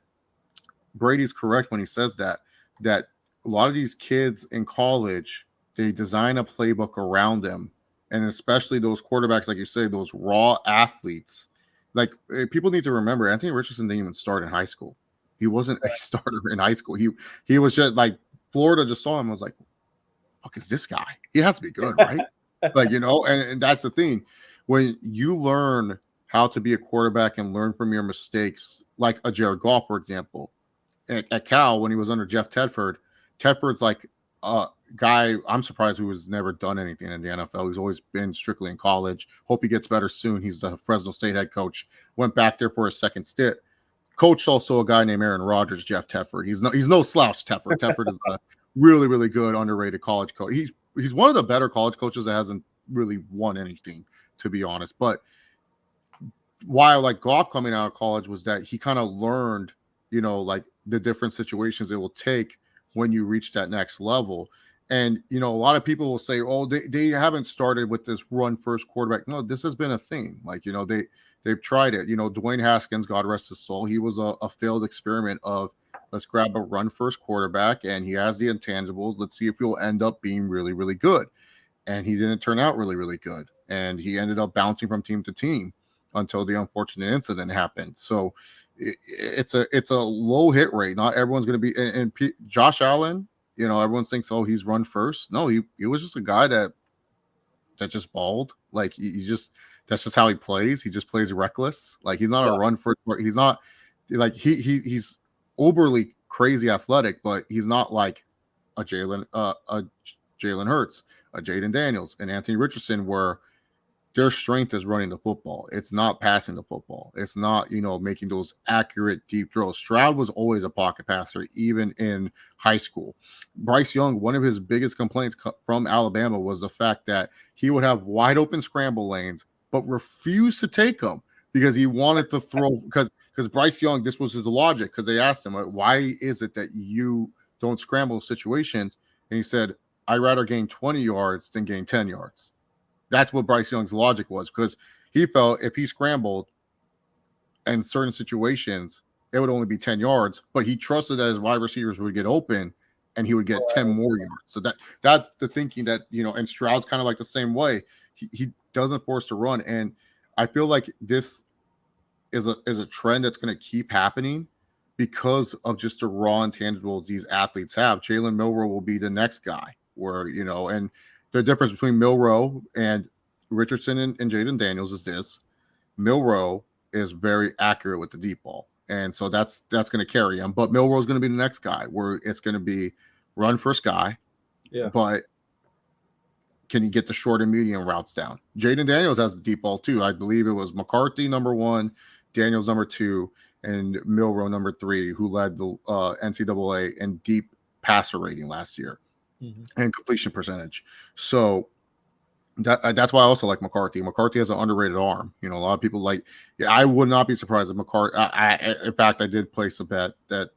Brady's correct when he says that a lot of these kids in college, they design a playbook around them. And especially those quarterbacks, like you say, those raw athletes. Like people need to remember, Anthony Richardson didn't even start in high school. He wasn't a starter in high school. He was just like Florida just saw him and was like, fuck is this guy? He has to be good, right? Like, and that's the thing. When you learn how to be a quarterback and learn from your mistakes, like a Jared Goff, for example, at Cal, when he was under Jeff Tedford's like a guy I'm surprised who has never done anything in the NFL. He's always been strictly in college. Hope he gets better soon. He's the Fresno State head coach. Went back there for a second stint. Coached also a guy named Aaron Rodgers, Jeff Tedford. He's no slouch, Tedford. Tedford is a really, really good, underrated college coach. He's one of the better college coaches that hasn't really won anything, to be honest. But why I like Goff coming out of college was that he kind of learned, like the different situations it will take when you reach that next level. And, a lot of people will say, oh, they haven't started with this run first quarterback. No, this has been a thing. Like, they've tried it. Dwayne Haskins, God rest his soul, he was a failed experiment of let's grab a run first quarterback and he has the intangibles. Let's see if he'll end up being really, really good. And he didn't turn out really, really good. And he ended up bouncing from team to team until the unfortunate incident happened. So it's a low hit rate. Not everyone's going to be. And Josh Allen, everyone thinks, oh, he's run first. No, he was just a guy that just balled. Like that's just how he plays. He just plays reckless. Like he's not a run first. He's not like he's overly crazy athletic, but he's not like a Jalen Hurts, a Jaden Daniels, and Anthony Richardson, where their strength is running the football. It's not passing the football. It's not, making those accurate deep throws. Stroud was always a pocket passer, even in high school. Bryce Young, one of his biggest complaints from Alabama was the fact that he would have wide open scramble lanes, but refused to take them because he wanted to throw. Because Bryce Young, this was his logic, because they asked him, why is it that you don't scramble situations? And he said, I'd rather gain 20 yards than gain 10 yards. That's what Bryce Young's logic was, because he felt if he scrambled in certain situations, it would only be 10 yards, but he trusted that his wide receivers would get open and he would get 10 more yards. So that's the thinking that, and Stroud's kind of like the same way. He doesn't force to run. And I feel like this is a trend that's going to keep happening because of just the raw intangibles these athletes have. Jalen Milroe will be the next guy where, and the difference between Milroe and Richardson and Jaden Daniels is this: Milroe is very accurate with the deep ball, and so that's going to carry him. But Milroe is going to be the next guy where it's going to be run first guy, but can you get the short and medium routes down? Jaden Daniels has the deep ball too. I believe it was McCarthy number 1, Daniels number 2, and Milroe number 3, who led the NCAA in deep passer rating last year. And completion percentage. So that's why I also like McCarthy. McCarthy has an underrated arm. A lot of people I would not be surprised if McCarthy. In fact, I did place a bet that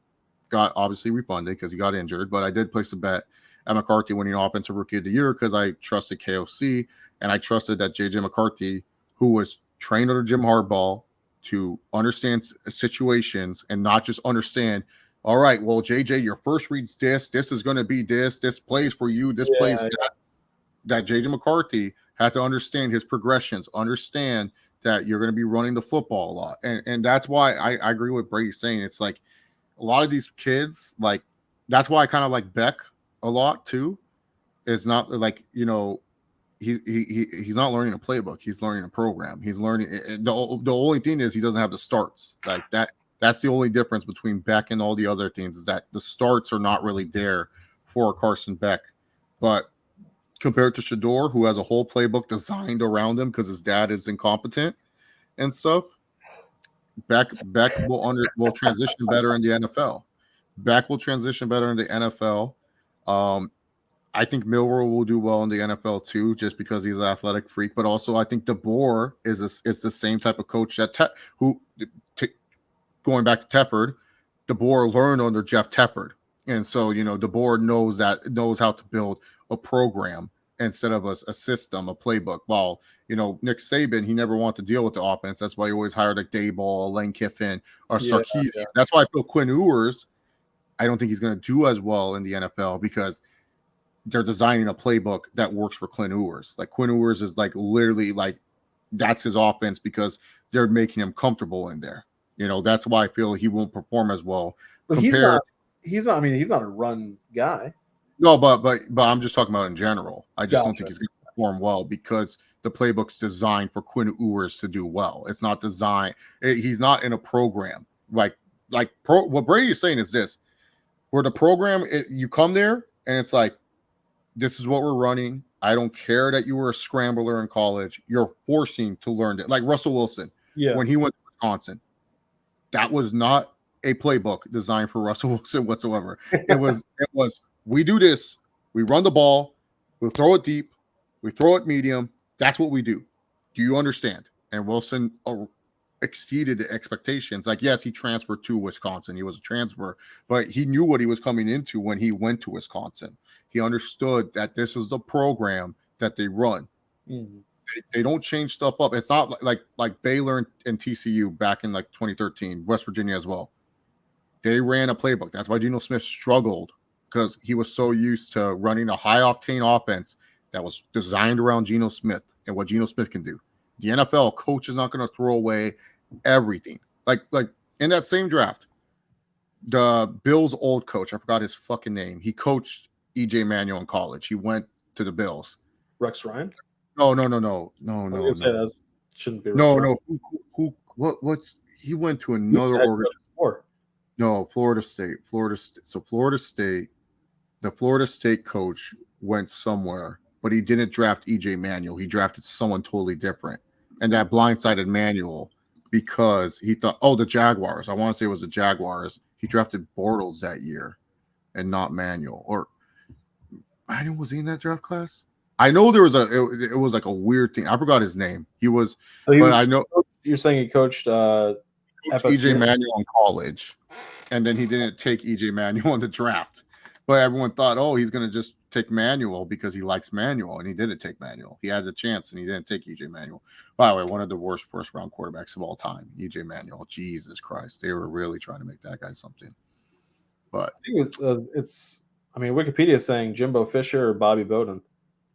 got obviously refunded because he got injured, but I did place a bet at McCarthy winning Offensive Rookie of the Year because I trusted KOC and I trusted that JJ McCarthy, who was trained under Jim Harbaugh to understand situations and not just understand, all right, well, JJ, your first read's this is going to be this plays for you, this plays that JJ McCarthy had to understand his progressions, understand that you're going to be running the football a lot. And that's why I agree with Brady saying it's like a lot of these kids, like, that's why I kind of like Beck a lot too. It's not like, he's not learning a playbook. He's learning a program. He's learning. The only thing is he doesn't have the starts like that. That's the only difference between Beck and all the other things, is that the starts are not really there for Carson Beck. But compared to Shador, who has a whole playbook designed around him because his dad is incompetent and stuff, Beck will transition better in the NFL. Beck will transition better in the NFL. I think Milroe will do well in the NFL too, just because he's an athletic freak. But also, I think DeBoer is the same type of coach that going back to Tepper, DeBoer learned under Jeff Tepper. And so, DeBoer knows how to build a program instead of a system, a playbook. While, Nick Saban, he never wanted to deal with the offense. That's why he always hired a Dayball, Lane Kiffin, or Sarkisian. Yeah. That's why I feel Quinn Ewers, I don't think he's going to do as well in the NFL because they're designing a playbook that works for Quinn Ewers. Like, Quinn Ewers is like literally like that's his offense because they're making him comfortable in there. That's why I feel he won't perform as well. But he's not. I mean, he's not a run guy. No, but I'm just talking about in general. I just don't think he's going to perform well because the playbook's designed for Quinn Ewers to do well. It's not designed. He's not in a program what Brady is saying is this: where the program you come there and it's like, this is what we're running. I don't care that you were a scrambler in college. You're forcing to learn it. Like Russell Wilson, when he went to Wisconsin. That was not a playbook designed for Russell Wilson whatsoever. It was we do this, we run the ball, we throw it deep, we throw it medium. That's what we do. Do you understand? And Wilson exceeded the expectations. Like, yes, he transferred to Wisconsin. He was a transfer, but he knew what he was coming into when he went to Wisconsin. He understood that this is the program that they run. Mm-hmm. They don't change stuff up. It's not like Baylor and TCU back in like 2013, West Virginia as well. They ran a playbook. That's why Geno Smith struggled, because he was so used to running a high-octane offense that was designed around Geno Smith and what Geno Smith can do. The NFL coach is not going to throw away everything. Like in that same draft, the Bills' old coach, I forgot his fucking name. He coached E.J. Manuel in college. He went to the Bills. Rex Ryan? No. Shouldn't be. No. What's he went to another organization. No, Florida State. So Florida State, the Florida State coach went somewhere, but he didn't draft EJ Manuel. He drafted someone totally different. And that blindsided Manuel because he thought, oh, the Jaguars. I want to say it was the Jaguars. He drafted Bortles that year and not Manuel. Or Manuel, was he in that draft class? I know there was it was like a weird thing. I forgot his name. I know you're saying he coached EJ Manuel in college, and then he didn't take EJ Manuel in the draft. But everyone thought, oh, he's going to just take Manuel because he likes Manuel, and he didn't take Manuel. He had the chance, and he didn't take EJ Manuel. By the way, one of the worst first-round quarterbacks of all time, EJ Manuel. Jesus Christ, they were really trying to make that guy something. But I think Wikipedia is saying Jimbo Fisher or Bobby Bowden.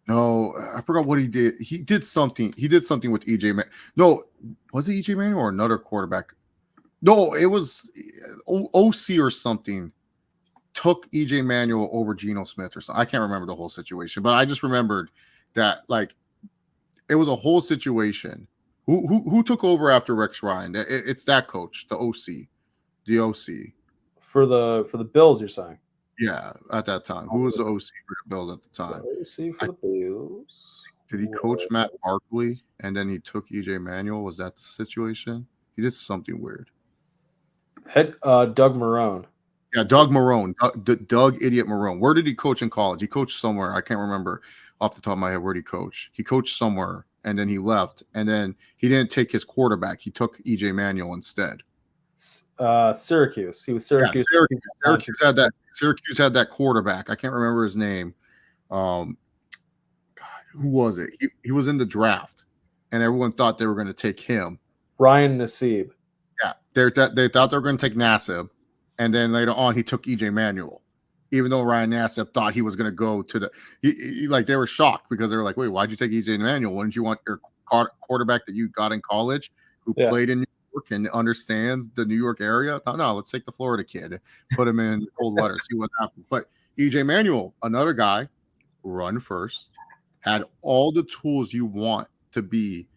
No, I forgot what he did. He did something. He did something with EJ. No, was it EJ Manuel or another quarterback? No, it was OC or something. Took EJ Manuel over Geno Smith or something. I can't remember the whole situation, but I just remembered that it was a whole situation. Who took over after Rex Ryan? It's that coach, the OC for the Bills. You're saying? Yeah, at that time. Who was the OC for the Bills at the time? The OC for the Bills. Did he coach Matt Barkley and then he took EJ Manuel? Was that the situation? He did something weird. Doug Marrone. Yeah, Doug Marrone. Doug Idiot Marrone. Where did he coach in college? He coached somewhere. I can't remember off the top of my head where did he coach. He coached somewhere and then he left. And then he didn't take his quarterback. He took EJ Manuel instead. Syracuse. He was Syracuse. Yeah, Syracuse had that quarterback. I can't remember his name. God, who was it? He was in the draft, and everyone thought they were going to take him. Ryan Nassib. Yeah, they thought they were going to take Nassib, and then later on he took EJ Manuel, even though Ryan Nassib thought he was going to go to the. They were shocked because they were like, "Wait, why'd you take EJ Manuel? Wouldn't you want your quarterback that you got in college who played in and understands the New York area? No, let's take the Florida kid, put him in cold weather, see what happens." But EJ Manuel, another guy, run first, had all the tools you want to be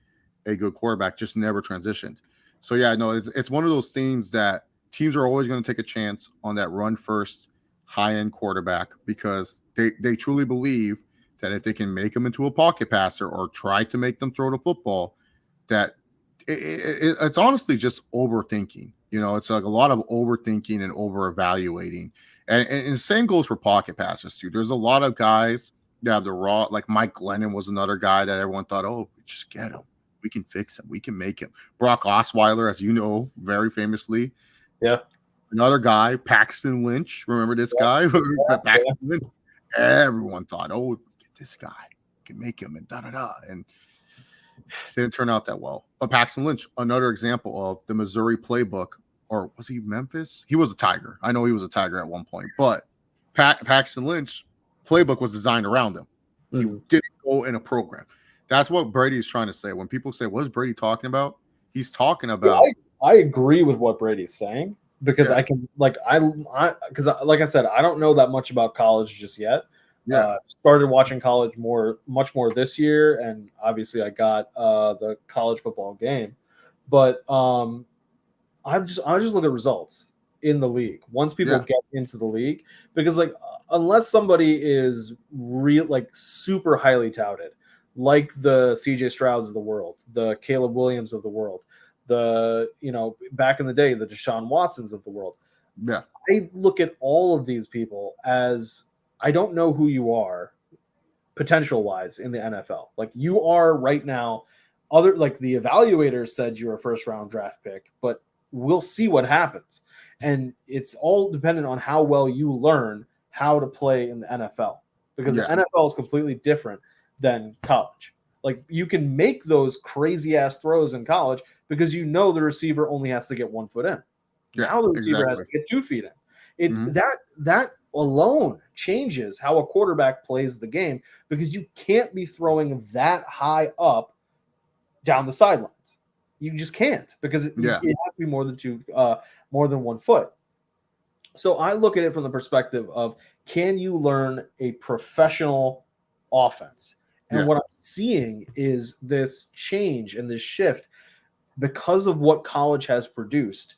a good quarterback, just never transitioned. So yeah, no, it's one of those things that teams are always going to take a chance on that run first, high end quarterback because they truly believe that if they can make them into a pocket passer or try to make them throw the football, that it's honestly just overthinking. It's like a lot of overthinking and over evaluating. And the same goes for pocket passers too. There's a lot of guys that have the raw, like Mike Glennon was another guy that everyone thought, oh, just get him. We can fix him. We can make him. Brock Osweiler, as you know, very famously. Yeah. Another guy, Paxton Lynch. Remember this guy? Paxton Lynch. Everyone thought, oh, get this guy. We can make him and da-da-da. And didn't turn out that well. But Paxton Lynch, another example of the Missouri playbook, or was he Memphis? He was a Tiger. I know he was a Tiger at one point. But Paxton Lynch playbook was designed around him. He didn't go in a program. That's what Brady's trying to say. When people say, what is Brady talking about? He's talking about. I agree with what Brady's saying because I can, like I said, I don't know that much about college just yet. Yeah, started watching college much more this year, and obviously I got the college football game, but I just look at results in the league once people get into the league because unless somebody is super highly touted, like the CJ Strouds of the world, the Caleb Williams of the world, the back in the day the Deshaun Watsons of the world. Yeah, I look at all of these people as I don't know who you are potential wise in the NFL. Like you are right now, the evaluators said you're a first round draft pick, but we'll see what happens. And it's all dependent on how well you learn how to play in the NFL because the NFL is completely different than college. Like you can make those crazy ass throws in college because the receiver only has to get 1 foot in. Now the receiver has to get 2 feet in. That alone changes how a quarterback plays the game because you can't be throwing that high up down the sidelines. You just can't because it has to be more than 1 foot. So I look at it from the perspective of, can you learn a professional offense? And what I'm seeing is this change and this shift because of what college has produced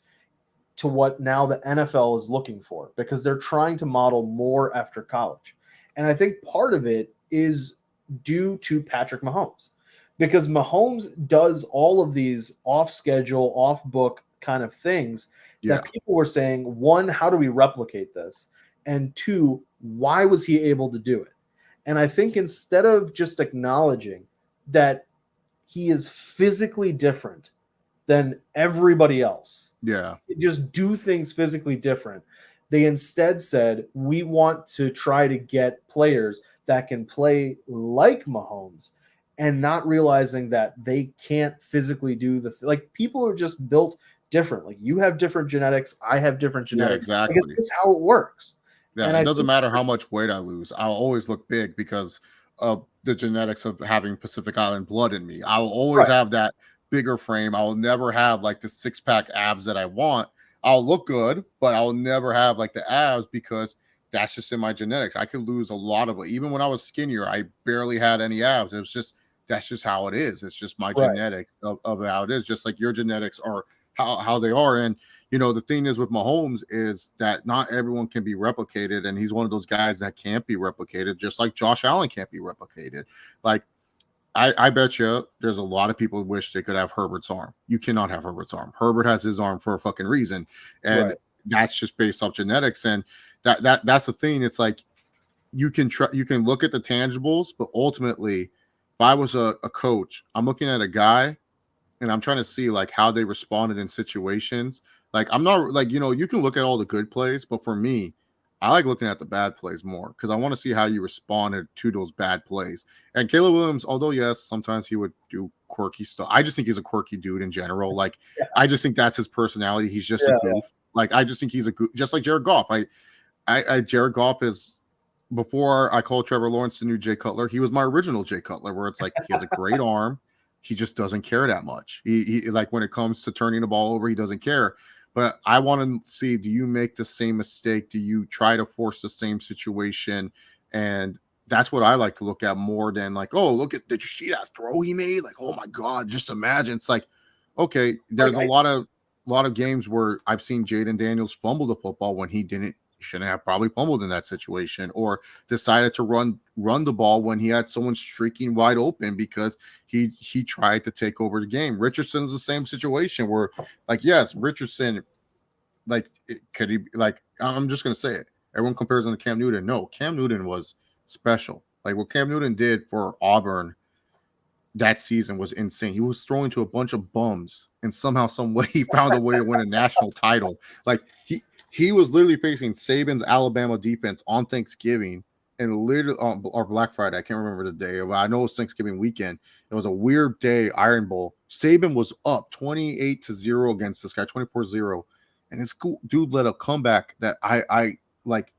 to what now the NFL is looking for, because they're trying to model more after college. And I think part of it is due to Patrick Mahomes, because Mahomes does all of these off schedule, off book kind of things that people were saying, one, how do we replicate this? And two, why was he able to do it? And I think instead of just acknowledging that he is physically different than everybody else, just do things physically different, they instead said, we want to try to get players that can play like Mahomes, and not realizing that they can't physically do like people are just built different. Like you have different genetics, I have different genetics. Yeah, exactly. Like it's just how it works. Yeah, and it doesn't matter how much weight I lose. I'll always look big because of the genetics of having Pacific Island blood in me. I'll always have that bigger frame. I'll never have like the 6-pack abs that I want. I'll look good, but I'll never have like the abs because that's just in my genetics. I could lose a lot of it. Even when I was skinnier, I barely had any abs. It was just, that's just how it is. It's just my genetics of how it is, just like your genetics are how they are. And the thing is with Mahomes is that not everyone can be replicated, and he's one of those guys that can't be replicated, just like Josh Allen can't be replicated. Like I bet you there's a lot of people who wish they could have Herbert's arm. You cannot have Herbert's arm. Herbert has his arm for a fucking reason, and that's just based off genetics. And that's the thing. It's like you can look at the tangibles, but ultimately, if I was a coach, I'm looking at a guy and I'm trying to see like how they responded in situations. Like I'm not like, you can look at all the good plays, but for me, I like looking at the bad plays more because I want to see how you responded to those bad plays. And Caleb Williams, although yes, sometimes he would do quirky stuff. I just think he's a quirky dude in general. Like I just think that's his personality. He's just a goof. Like I just think he's a goof, just like Jared Goff. Jared Goff is, before I called Trevor Lawrence the new Jay Cutler, he was my original Jay Cutler, where it's like he has a great arm. He just doesn't care that much. He like when it comes to turning the ball over, he doesn't care. But I want to see, do you make the same mistake? Do you try to force the same situation? And that's what I like to look at more than like, oh, did you see that throw he made? Like, oh my God, just imagine. It's like, okay, there's a lot of games where I've seen Jaden Daniels fumble the football when he shouldn't have probably fumbled in that situation, or decided to run the ball when he had someone streaking wide open because he tried to take over the game. Richardson's the same situation where, like, yes, Richardson, like, could he, like, I'm just going to say it. Everyone compares him to Cam Newton. No, Cam Newton was special. Like what Cam Newton did for Auburn that season was insane. He was throwing to a bunch of bums, and somehow, some way, he found a way to win a national title. Like he was literally facing Saban's Alabama defense on Thanksgiving and literally or Black Friday. I can't remember the day, but I know it was Thanksgiving weekend. It was a weird day, Iron Bowl. Saban was up 28-0 against this guy, 24-0. And this dude led a comeback that I like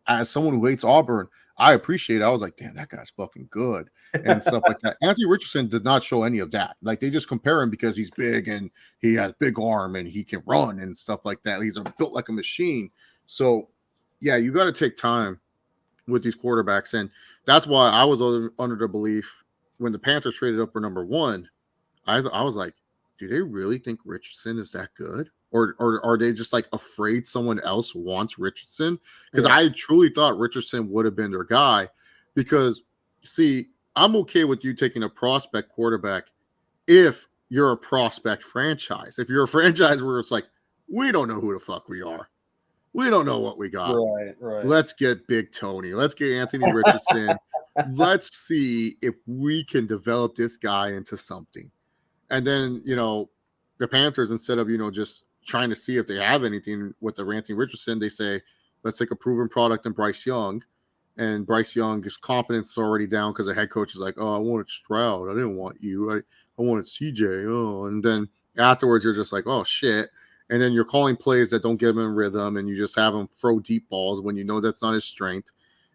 as someone who hates Auburn, I appreciate it. I was like, damn, that guy's fucking good and stuff like that. Anthony Richardson did not show any of that. Like they just compare him because he's big and he has big arm and he can run and stuff like that. He's built like a machine. So yeah, you got to take time with these quarterbacks. And that's why I was under the belief when the Panthers traded up for number 1, I was like, do they really think Richardson is that good? Or are they just like afraid someone else wants Richardson? Because I truly thought Richardson would have been their guy. Because, see, I'm okay with you taking a prospect quarterback if you're a prospect franchise. If you're a franchise where it's like, we don't know who the fuck we are. We don't know what we got. Right. Let's get Big Tony. Let's get Anthony Richardson. Let's see if we can develop this guy into something. And then, the Panthers, instead of, just trying to see if they have anything with the Anthony Richardson, they say, let's take a proven product in Bryce Young. And Bryce Young's confidence is already down because the head coach is like, oh, I wanted Stroud. I didn't want you. I wanted CJ. Oh, and then afterwards, you're just like, oh, shit. And then you're calling plays that don't get him in rhythm, and you just have him throw deep balls when you know that's not his strength.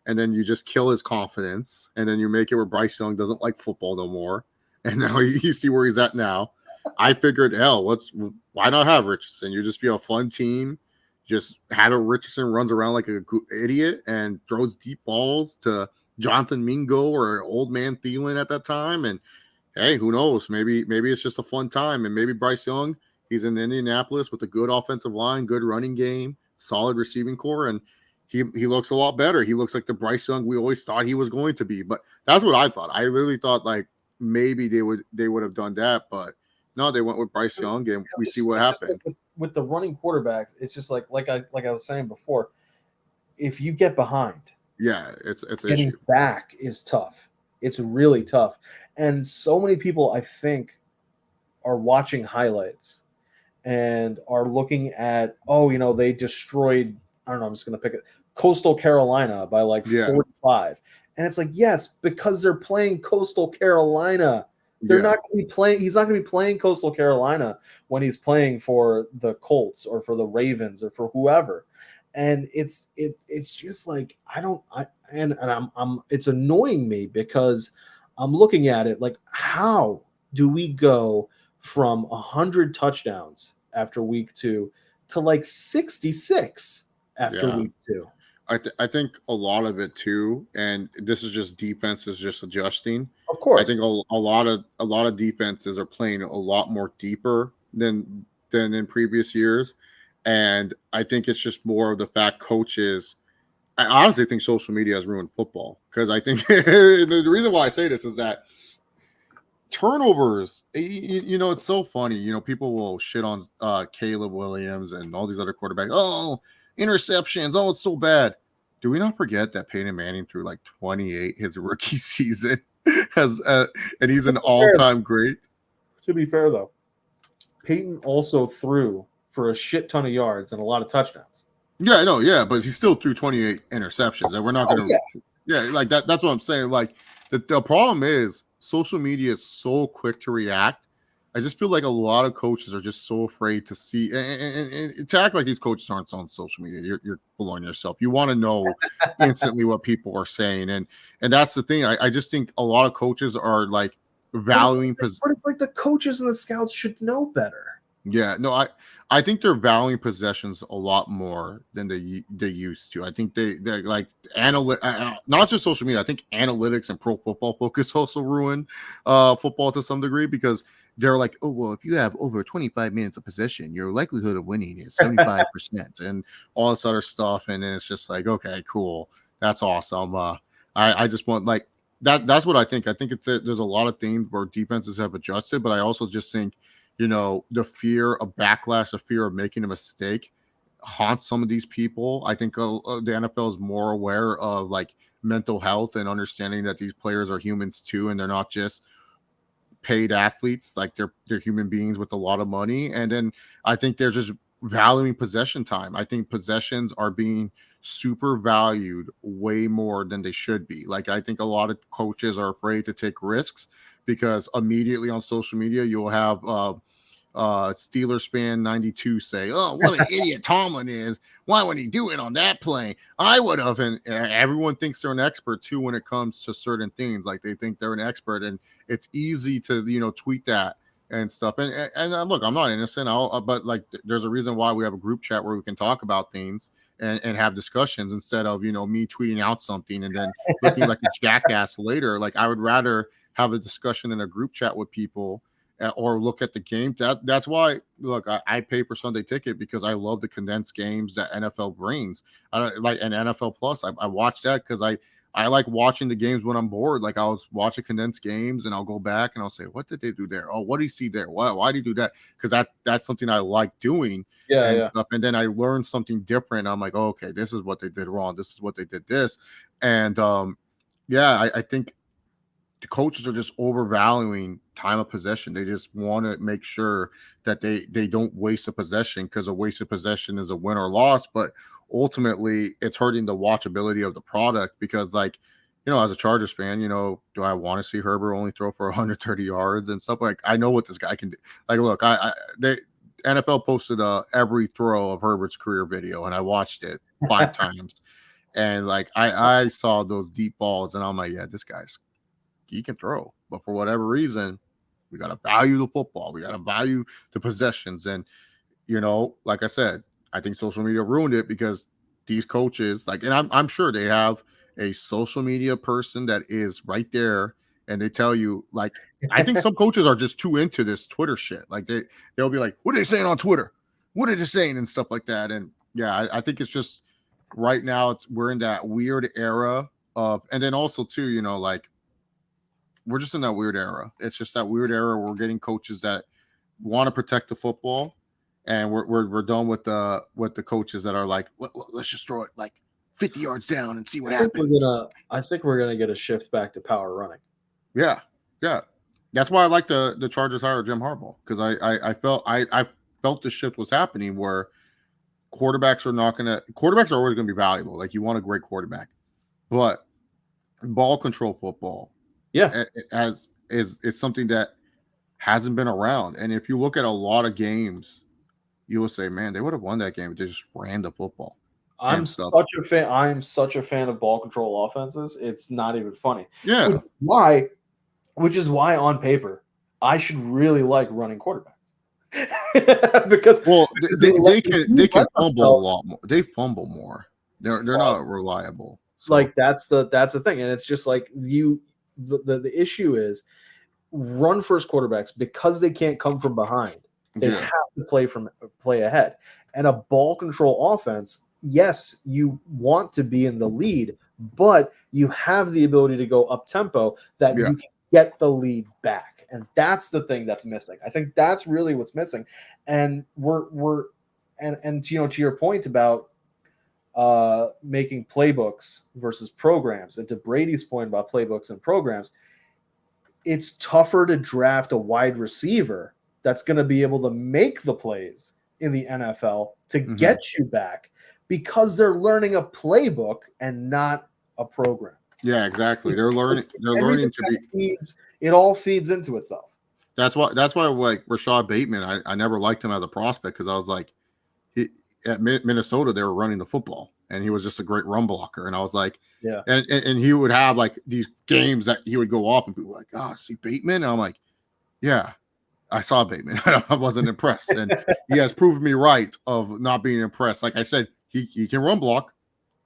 And then you just kill his confidence. And then you make it where Bryce Young doesn't like football no more. And now you see where he's at now. I figured, why not have Richardson? You just be a fun team. Just have a Richardson runs around like an idiot and throws deep balls to Jonathan Mingo or old man Thielen at that time. And hey, who knows? Maybe it's just a fun time. And maybe Bryce Young, He's in Indianapolis with a good offensive line, good running game, solid receiving core, and he looks a lot better. He looks like the Bryce Young we always thought he was going to be. But that's what I thought. I literally thought like maybe they would have done that, but no, they went with Bryce Young, and we see what happened. Like with the running quarterbacks, it's just like I was saying before. If you get behind, it's getting issue. back is tough. It's really tough, and so many people I think are watching highlights and are looking at they destroyed. I don't know. I'm just going to pick it. Coastal Carolina by like 45, and it's like yes, because they're playing Coastal Carolina. They're not going to be playing. He's not going to be playing Coastal Carolina when he's playing for the Colts or for the Ravens or for whoever. And it's just like I'm it's annoying me because I'm looking at it like, how do we go from 100 touchdowns after week 2 to like 66 after week 2? I think a lot of it too, and this is just defense is just adjusting. Of course, I think a lot of defenses are playing a lot more deeper than in previous years, and I think it's just more of the fact coaches. I honestly think social media has ruined football because I think the reason why I say this is that turnovers. It's so funny. People will shit on Caleb Williams and all these other quarterbacks. Oh, interceptions. Oh, it's so bad. Do we not forget that Peyton Manning threw like 28 his rookie season and he's an all-time great? To be fair, though, Peyton also threw for a shit ton of yards and a lot of touchdowns. Yeah, no, yeah, but he still threw 28 interceptions, and we're not going to like that. That's what I'm saying. Like the problem is social media is so quick to react. I just feel like a lot of coaches are just so afraid to see and to act like these coaches aren't on social media. You're blowing yourself. You want to know instantly what people are saying, and that's the thing. I just think a lot of coaches are like valuing. But it's like the coaches and the scouts should know better. Yeah, no, I think they're valuing possessions a lot more than they used to. I think they're like not just social media. I think analytics and Pro Football Focus also ruin football to some degree because they're like, oh well, if you have over 25 minutes of possession, your likelihood of winning is 75% and all this other stuff. And then it's just like, okay, cool, that's awesome. I just want like that's what I think. I think there's a lot of things where defenses have adjusted, but I also just think. The fear of backlash, the fear of making a mistake haunts some of these people. I think the NFL is more aware of like mental health and understanding that these players are humans too, and they're not just paid athletes. Like they're human beings with a lot of money. And then I think they're just valuing possession time. I think possessions are being super valued way more than they should be. Like I think a lot of coaches are afraid to take risks because immediately on social media you'll have Steelers fan 92 say, oh, what an idiot Tomlin is. Why would he do it on that play? I would have. And everyone thinks they're an expert too when it comes to certain things. Like they think they're an expert, and it's easy to tweet that and stuff. And look, I'm not innocent. But like there's a reason why we have a group chat where we can talk about things and have discussions instead of me tweeting out something and then looking like a jackass later. Like I would rather have a discussion in a group chat with people or look at the game. That's why, look, I pay for Sunday Ticket because I love the condensed games that NFL brings. I don't like an NFL Plus. I watch that because I like watching the games when I'm bored. Like I'll watch a condensed games and I'll go back and I'll say, what did they do there? Oh, what do you see there? Why do you do that? Because that's something I like doing. Stuff. And then I learn something different. I'm like, oh, okay, this is what they did wrong. This is what they did this. And I think the coaches are just overvaluing time of possession. They just want to make sure that they don't waste a possession because a wasted possession is a win or loss. But ultimately, it's hurting the watchability of the product because, like, as a Chargers fan, do I want to see Herbert only throw for 130 yards and stuff? Like, I know what this guy can do. Like, look, NFL posted every throw of Herbert's career video, and I watched it 5 times. And like, I saw those deep balls, and I'm like, yeah, this guy's. He can throw, but for whatever reason, we got to value the football. We got to value the possessions. And, like I said, I think social media ruined it because these coaches, like, and I'm sure they have a social media person that is right there and they tell you, like, I think some coaches are just too into this Twitter shit. Like they'll be like, what are they saying on Twitter? What are they saying and stuff like that? And yeah, I think it's just right now we're in that weird era of, and then also too, you know, like we're just in that weird era. It's just that weird era where we're getting coaches that want to protect the football, and we're done with the coaches that are like, let's just throw it like 50 yards down and see what happens. I think we're gonna get a shift back to power running. Yeah. That's why I like the Chargers hire Jim Harbaugh, because I felt the shift was happening where quarterbacks are always gonna be valuable. Like, you want a great quarterback, but ball control football, is something that hasn't been around. And if you look at a lot of games, you will say, man, they would have won that game if they just ran the football. I'm such a fan of ball control offenses. It's not even funny. Yeah. Which is why on paper I should really like running quarterbacks. because they can fumble a lot more. They fumble more. They're not reliable. So. Like that's the thing, and it's just like the issue is run first quarterbacks, because they can't come from behind. They have to play ahead, and a ball control offense. Yes, you want to be in the lead, but you have the ability to go up tempo that you can get the lead back, and that's the thing that's missing. I think that's really what's missing, and and to your point about making playbooks versus programs, and to Brady's point about playbooks and programs, it's tougher to draft a wide receiver that's going to be able to make the plays in the NFL to get you back, because they're learning a playbook and not a program. Yeah, exactly. They're learning to be. It all feeds into itself. That's why like Rashad Bateman, I never liked him as a prospect, because I was like, at Minnesota they were running the football, and he was just a great run blocker, and I was like, yeah. And he would have like these games that he would go off, and people were like, oh, see Bateman, and I'm like, yeah, I saw Bateman. I wasn't impressed, and he has proven me right of not being impressed. Like I said, he can run block.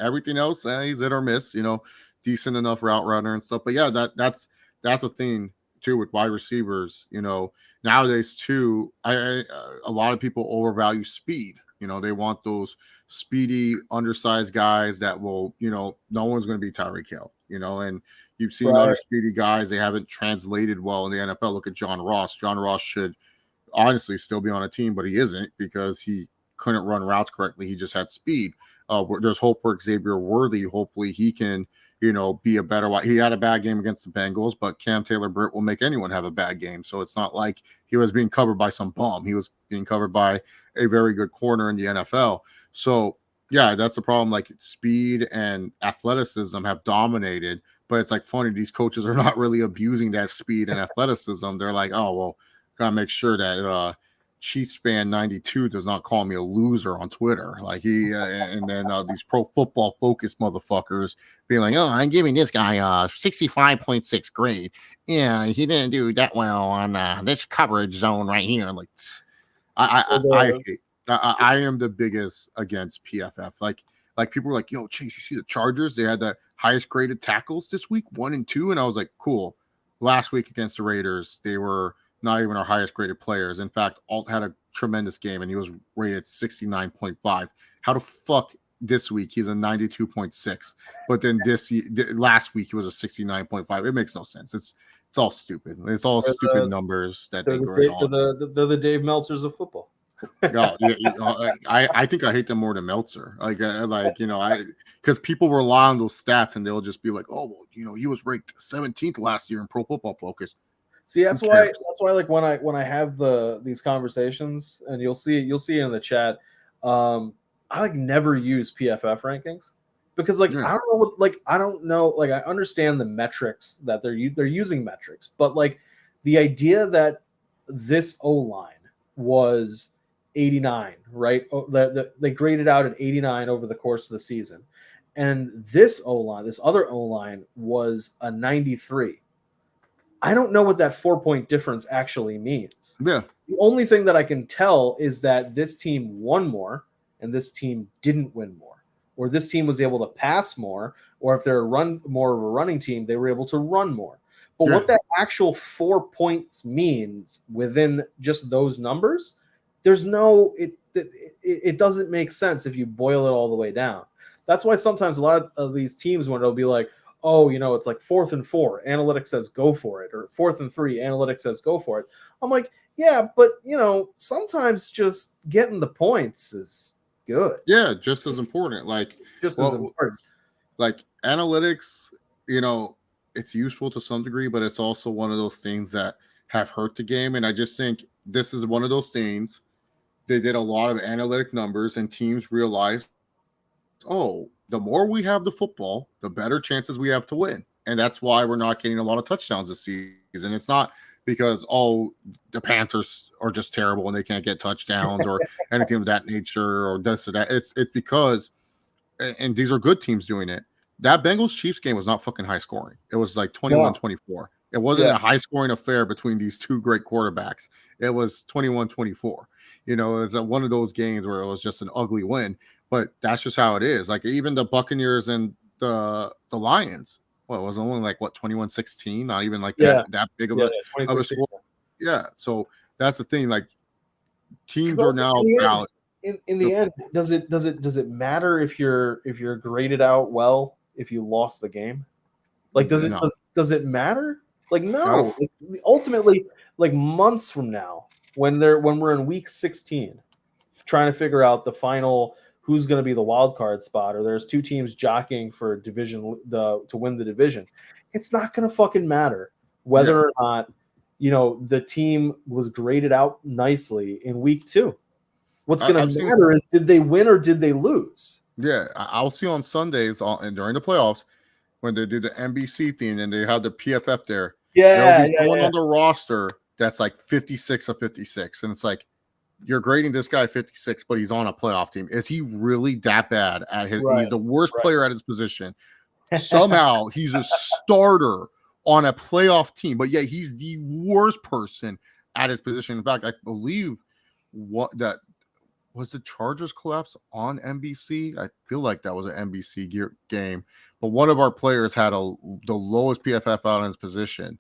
Everything else, he's hit or miss. You know, decent enough route runner and stuff. But yeah, that's a thing too with wide receivers. You know, nowadays too, a lot of people overvalue speed. You know, they want those speedy, undersized guys that will, you know, no one's going to be Tyreek Hill, you know, and you've seen other speedy guys. They haven't translated well in the NFL. Look at John Ross. John Ross should honestly still be on a team, but he isn't, because he couldn't run routes correctly. He just had speed. There's hope for Xavier Worthy. Hopefully he can, you know, be a better wide. He had a bad game against the Bengals, but Cam Taylor-Britt will make anyone have a bad game. So it's not like he was being covered by some bum. He was being covered by a very good corner in the NFL. So yeah, that's the problem. Like, speed and athleticism have dominated, but it's like funny. These coaches are not really abusing that speed and athleticism. They're like, oh, well, gotta make sure that Chiefs fan 92 does not call me a loser on Twitter. Like and then these Pro Football Focus motherfuckers being like, oh, I'm giving this guy a 65.6 grade. Yeah, he didn't do that well on this coverage zone right here. Like, I am the biggest against PFF. Like people were like, yo, Chase, you see the Chargers? They had the highest graded tackles this week, 1 and 2. And I was like, cool. Last week against the Raiders, they were not even our highest graded players. In fact, Alt had a tremendous game, and he was rated 69.5. How the fuck this week he's a 92.6, but then last week he was a 69.5? It makes no sense. It's all stupid. It's all stupid numbers that they bring on. They're the Dave Meltzers of football. I think I hate them more than Meltzer. Because people rely on those stats, and they'll just be like, oh, well, you know, he was ranked 17th last year in Pro Football Focus. See, that's why like when I have these conversations, and you'll see it in the chat, I like never use PFF rankings, because I don't know, I understand the metrics that they're using metrics, but like the idea that this O-line was 89, right? They graded out at 89 over the course of the season, and this other O-line was a 93. I don't know what that 4-point difference actually means. Yeah. The only thing that I can tell is that this team won more and this team didn't win more, or this team was able to pass more, or if they're more of a running team, they were able to run more. But what that actual 4 points means within just those numbers, there's no it doesn't make sense if you boil it all the way down. That's why sometimes a lot of these teams, when it'll be like, oh, it's like 4th and 4, analytics says go for it, or 4th and 3, analytics says go for it. I'm like, yeah, but sometimes just getting the points is good. Yeah, just as important. Like as important. Like analytics, it's useful to some degree, but it's also one of those things that have hurt the game. And I just think this is one of those things. They did a lot of analytic numbers, and teams realized, oh, the more we have the football, the better chances we have to win. And that's why we're not getting a lot of touchdowns this season. It's not because, the Panthers are just terrible and they can't get touchdowns or anything of that nature or this or that. It's because, and these are good teams doing it, that Bengals-Chiefs game was not fucking high scoring. It was like 21-24. It wasn't a high scoring affair between these two great quarterbacks. It was 21-24. It was one of those games where it was just an ugly win. But that's just how it is. Like even the Buccaneers and the Lions, it was only like 21-16, not even like that big of a score. Yeah. So that's the thing. Like teams are now out. In the end, does it matter if you're graded out well if you lost the game? Like does it matter? Like no. Ultimately, like months from now, when we're in week 16, trying to figure out the final who's going to be the wild card spot, or there's two teams jockeying for to win the division, it's not going to fucking matter whether or not the team was graded out nicely in week 2. What's going to matter is, did they win or did they lose? Yeah, I'll see on Sundays and during the playoffs when they do the NBC thing and they have the PFF there. There'll be someone on the roster that's like 56 of 56, and it's like, you're grading this guy 56, but he's on a playoff team. Is he really that bad at his? Right, he's the worst player at his position. Somehow he's a starter on a playoff team, but yet he's the worst person at his position. In fact, I believe that was the Chargers collapse on NBC. I feel like that was an NBC game, but one of our players had the lowest PFF out in his position,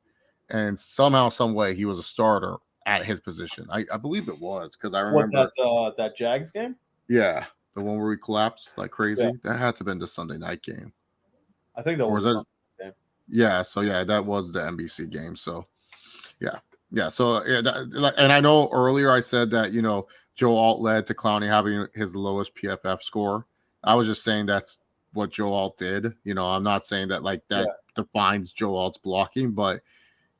and somehow, some way, he was a starter at his position. I believe it was, because I remember that Jags game. Yeah, the one where we collapsed like crazy. That had to have been the Sunday night game. I think that was the Sunday game. Yeah, so that was the NBC game. So yeah. So and I know earlier I said that Joe Alt led to Clowney having his lowest PFF score. I was just saying that's what Joe Alt did. I'm not saying that defines Joe Alt's blocking, but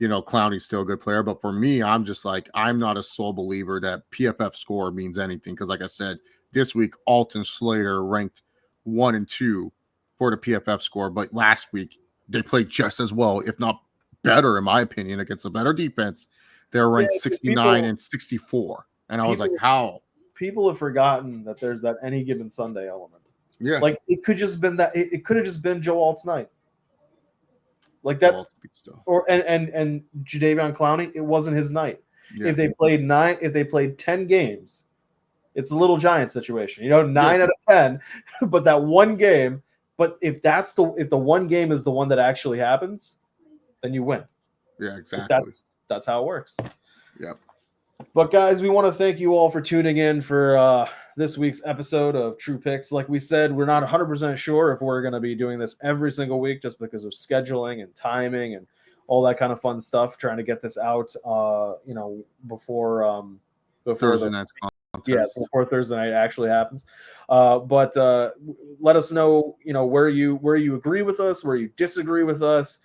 Clowney's still a good player. But for me, I'm just like, I'm not a sole believer that PFF score means anything. Because like I said, this week, Alton Slater ranked 1 and 2 for the PFF score. But last week, they played just as well, if not better, in my opinion, against a better defense. They're ranked 69 and 64. And I was like, how? People have forgotten that there's that any given Sunday element. Yeah. Like it could just been that it could have just been Joe Alt's night. Like that, or and Jadeveon Clowney, it wasn't his night. Yeah. If they played 10 games, it's a little Giant situation. 9 out of 10, but that one game. But if the one game is the one that actually happens, then you win. Yeah, exactly. That's how it works. Yep. But guys, we want to thank you all for tuning in for this week's episode of True Picks. Like we said, we're not 100% sure if we're going to be doing this every single week just because of scheduling and timing and all that kind of fun stuff, trying to get this out before Thursday night's contest. Yeah, before Thursday night actually happens. But let us know, where you agree with us, where you disagree with us.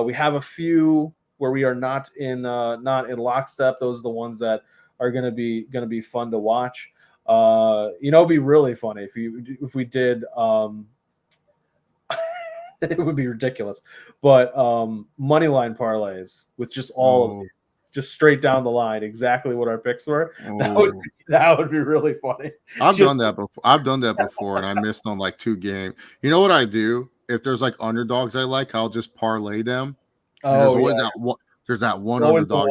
We have a few where we are not in lockstep. Those are the ones that are going to be fun to watch. It'd be really funny if we did. It would be ridiculous, but money line parlays with just all of these, just straight down the line, exactly what our picks were. That would be really funny. I've done that before, and I missed on like 2 games. You know what I do? If there's like underdogs I like, I'll just parlay them. There's that one underdog.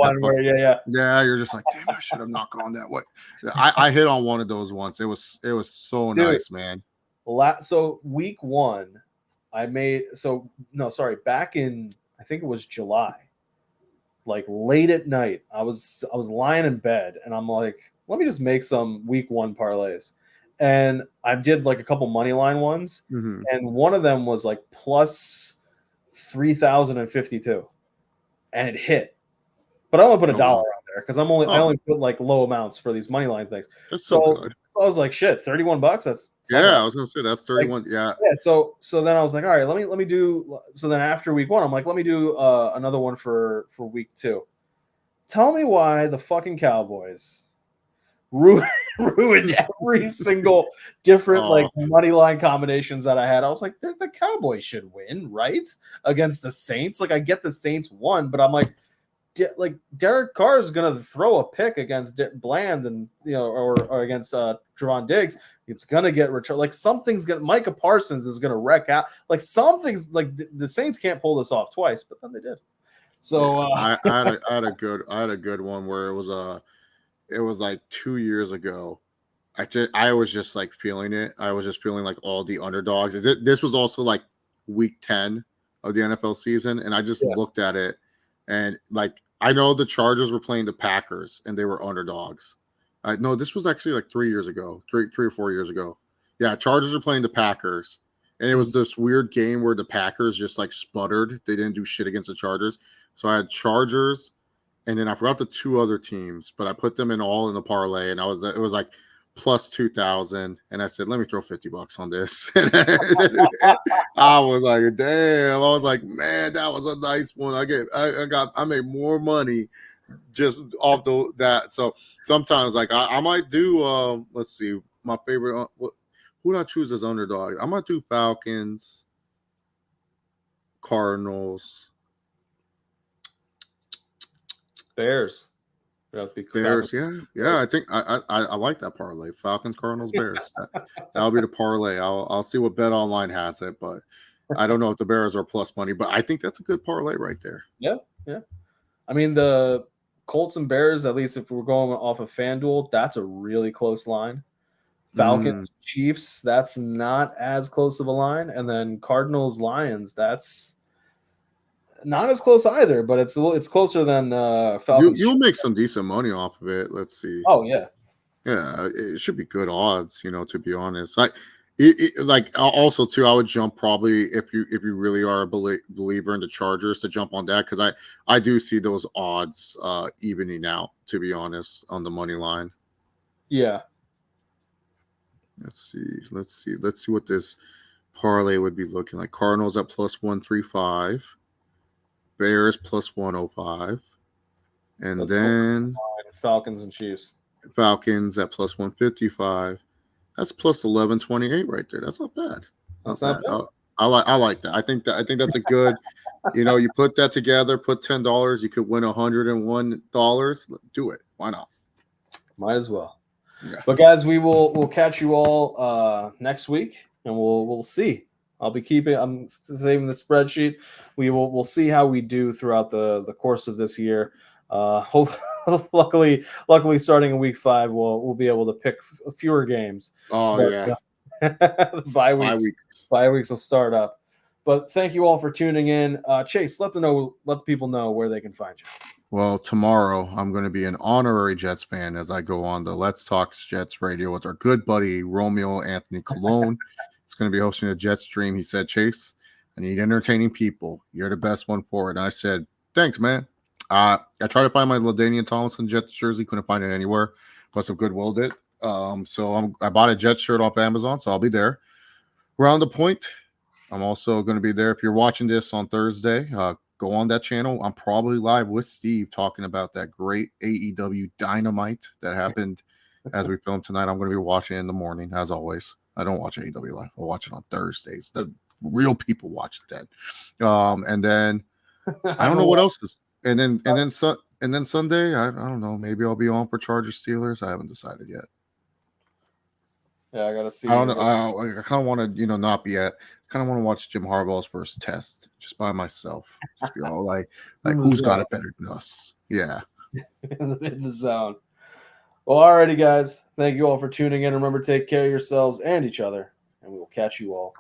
You're just like, damn, I should have not gone that way. I hit on one of those once. It was so nice, man. So week 1, back in, I think it was July. like late at night. I was lying in bed, and I'm like, let me just make some week 1 parlays. And I did like a couple money line ones, Mm-hmm. and one of them was like plus 3,052, and it hit. But I only put $1 wow. on there because I only put like low amounts for these money line things. That's so good. So I was like, shit, $31. That's I was gonna say that's 31. Yeah. So then I was like, all right, let me do. So then after week 1, I'm like, let me do another one for week 2. Tell me why the fucking Cowboys ruined every single different like money line combinations that I had. I was like, the Cowboys should win, right? Against the Saints. Like, I get the Saints won, but I'm like Derek Carr is gonna throw a pick against Bland and or against Trevon Diggs. It's gonna get returned. Like, something's gonna. Micah Parsons is gonna wreck out. Like, something's like the Saints can't pull this off twice, but then they did. So I had a good one where it was like 2 years ago. I was just like feeling it. I was just feeling like all the underdogs. This was also like week 10 of the NFL season, and I just looked at it and like I know the Chargers were playing the Packers and they were underdogs. No, this was actually like 3 years ago, three or 4 years ago. Yeah, Chargers are playing the Packers, and it was this weird game where the Packers just like sputtered. They didn't do shit against the Chargers. So I had Chargers, and then I forgot the 2 other teams, but I put them all in the parlay, and it was like plus 2,000, and I said, let me throw $50 on this. I was like, damn. I was like, man, that was a nice one. I made more money just off that. So sometimes like I might do let's see, my favorite who did I choose as underdog? I might do Falcons, Cardinals, Bears. Bears, yeah. I think I like that parlay. Falcons, Cardinals, Bears. That'll be the parlay. I'll see what Bet Online has it, but I don't know if the Bears are plus money. But I think that's a good parlay right there. Yeah. I mean, the Colts and Bears, at least if we're going off of FanDuel, that's a really close line. Falcons, Chiefs, that's not as close of a line, and then Cardinals, Lions, that's not as close either, but it's closer than Falcons. You'll make some decent money off of it. Let's see. Oh yeah, it should be good odds. To be honest, like also too, I would jump probably if you really are a believer in the Chargers to jump on that because I do see those odds evening out. To be honest, on the money line. Yeah. Let's see what this parlay would be looking like. Cardinals at plus 135. Bears plus 105, and then Falcons and Chiefs. Falcons at plus 155. That's plus 1128 right there. That's not bad. That's not bad. I like that. I think that's a good. You put that together, put $10, you could win $101. Do it. Why not? Might as well. Yeah. But guys, we'll catch you all next week, and we'll see. I'm saving the spreadsheet. We'll see how we do throughout the course of this year. Luckily, starting in week 5, we'll be able to pick fewer games. The bye weeks will start up. But thank you all for tuning in. Chase, let the people know where they can find you. Well, tomorrow I'm going to be an honorary Jets fan as I go on the Let's Talk Jets radio with our good buddy Romeo Anthony Colon. It's going to be hosting a Jets stream. He said, Chase, I need entertaining people. You're the best one for it. And I said, thanks, man. I tried to find my LaDainian Tomlinson Jets jersey. Couldn't find it anywhere. Must have Goodwilled it. So I bought a Jets shirt off Amazon, so I'll be there. Round the point. I'm also going to be there. If you're watching this on Thursday, go on that channel. I'm probably live with Steve talking about that great AEW Dynamite that happened as we filmed tonight. I'm going to be watching it in the morning, as always. I don't watch AEW live. I watch it on Thursdays. The real people watch it then. And then I don't know what else is. And then Sunday, I don't know. Maybe I'll be on for Chargers Steelers. I haven't decided yet. Yeah, I gotta see. I don't know. I kind of want to, not be at. Kind of want to watch Jim Harbaugh's first test just by myself. Just be all like who's got it better than us? Yeah, in the zone. Well, alrighty, guys. Thank you all for tuning in. Remember, take care of yourselves and each other, and we will catch you all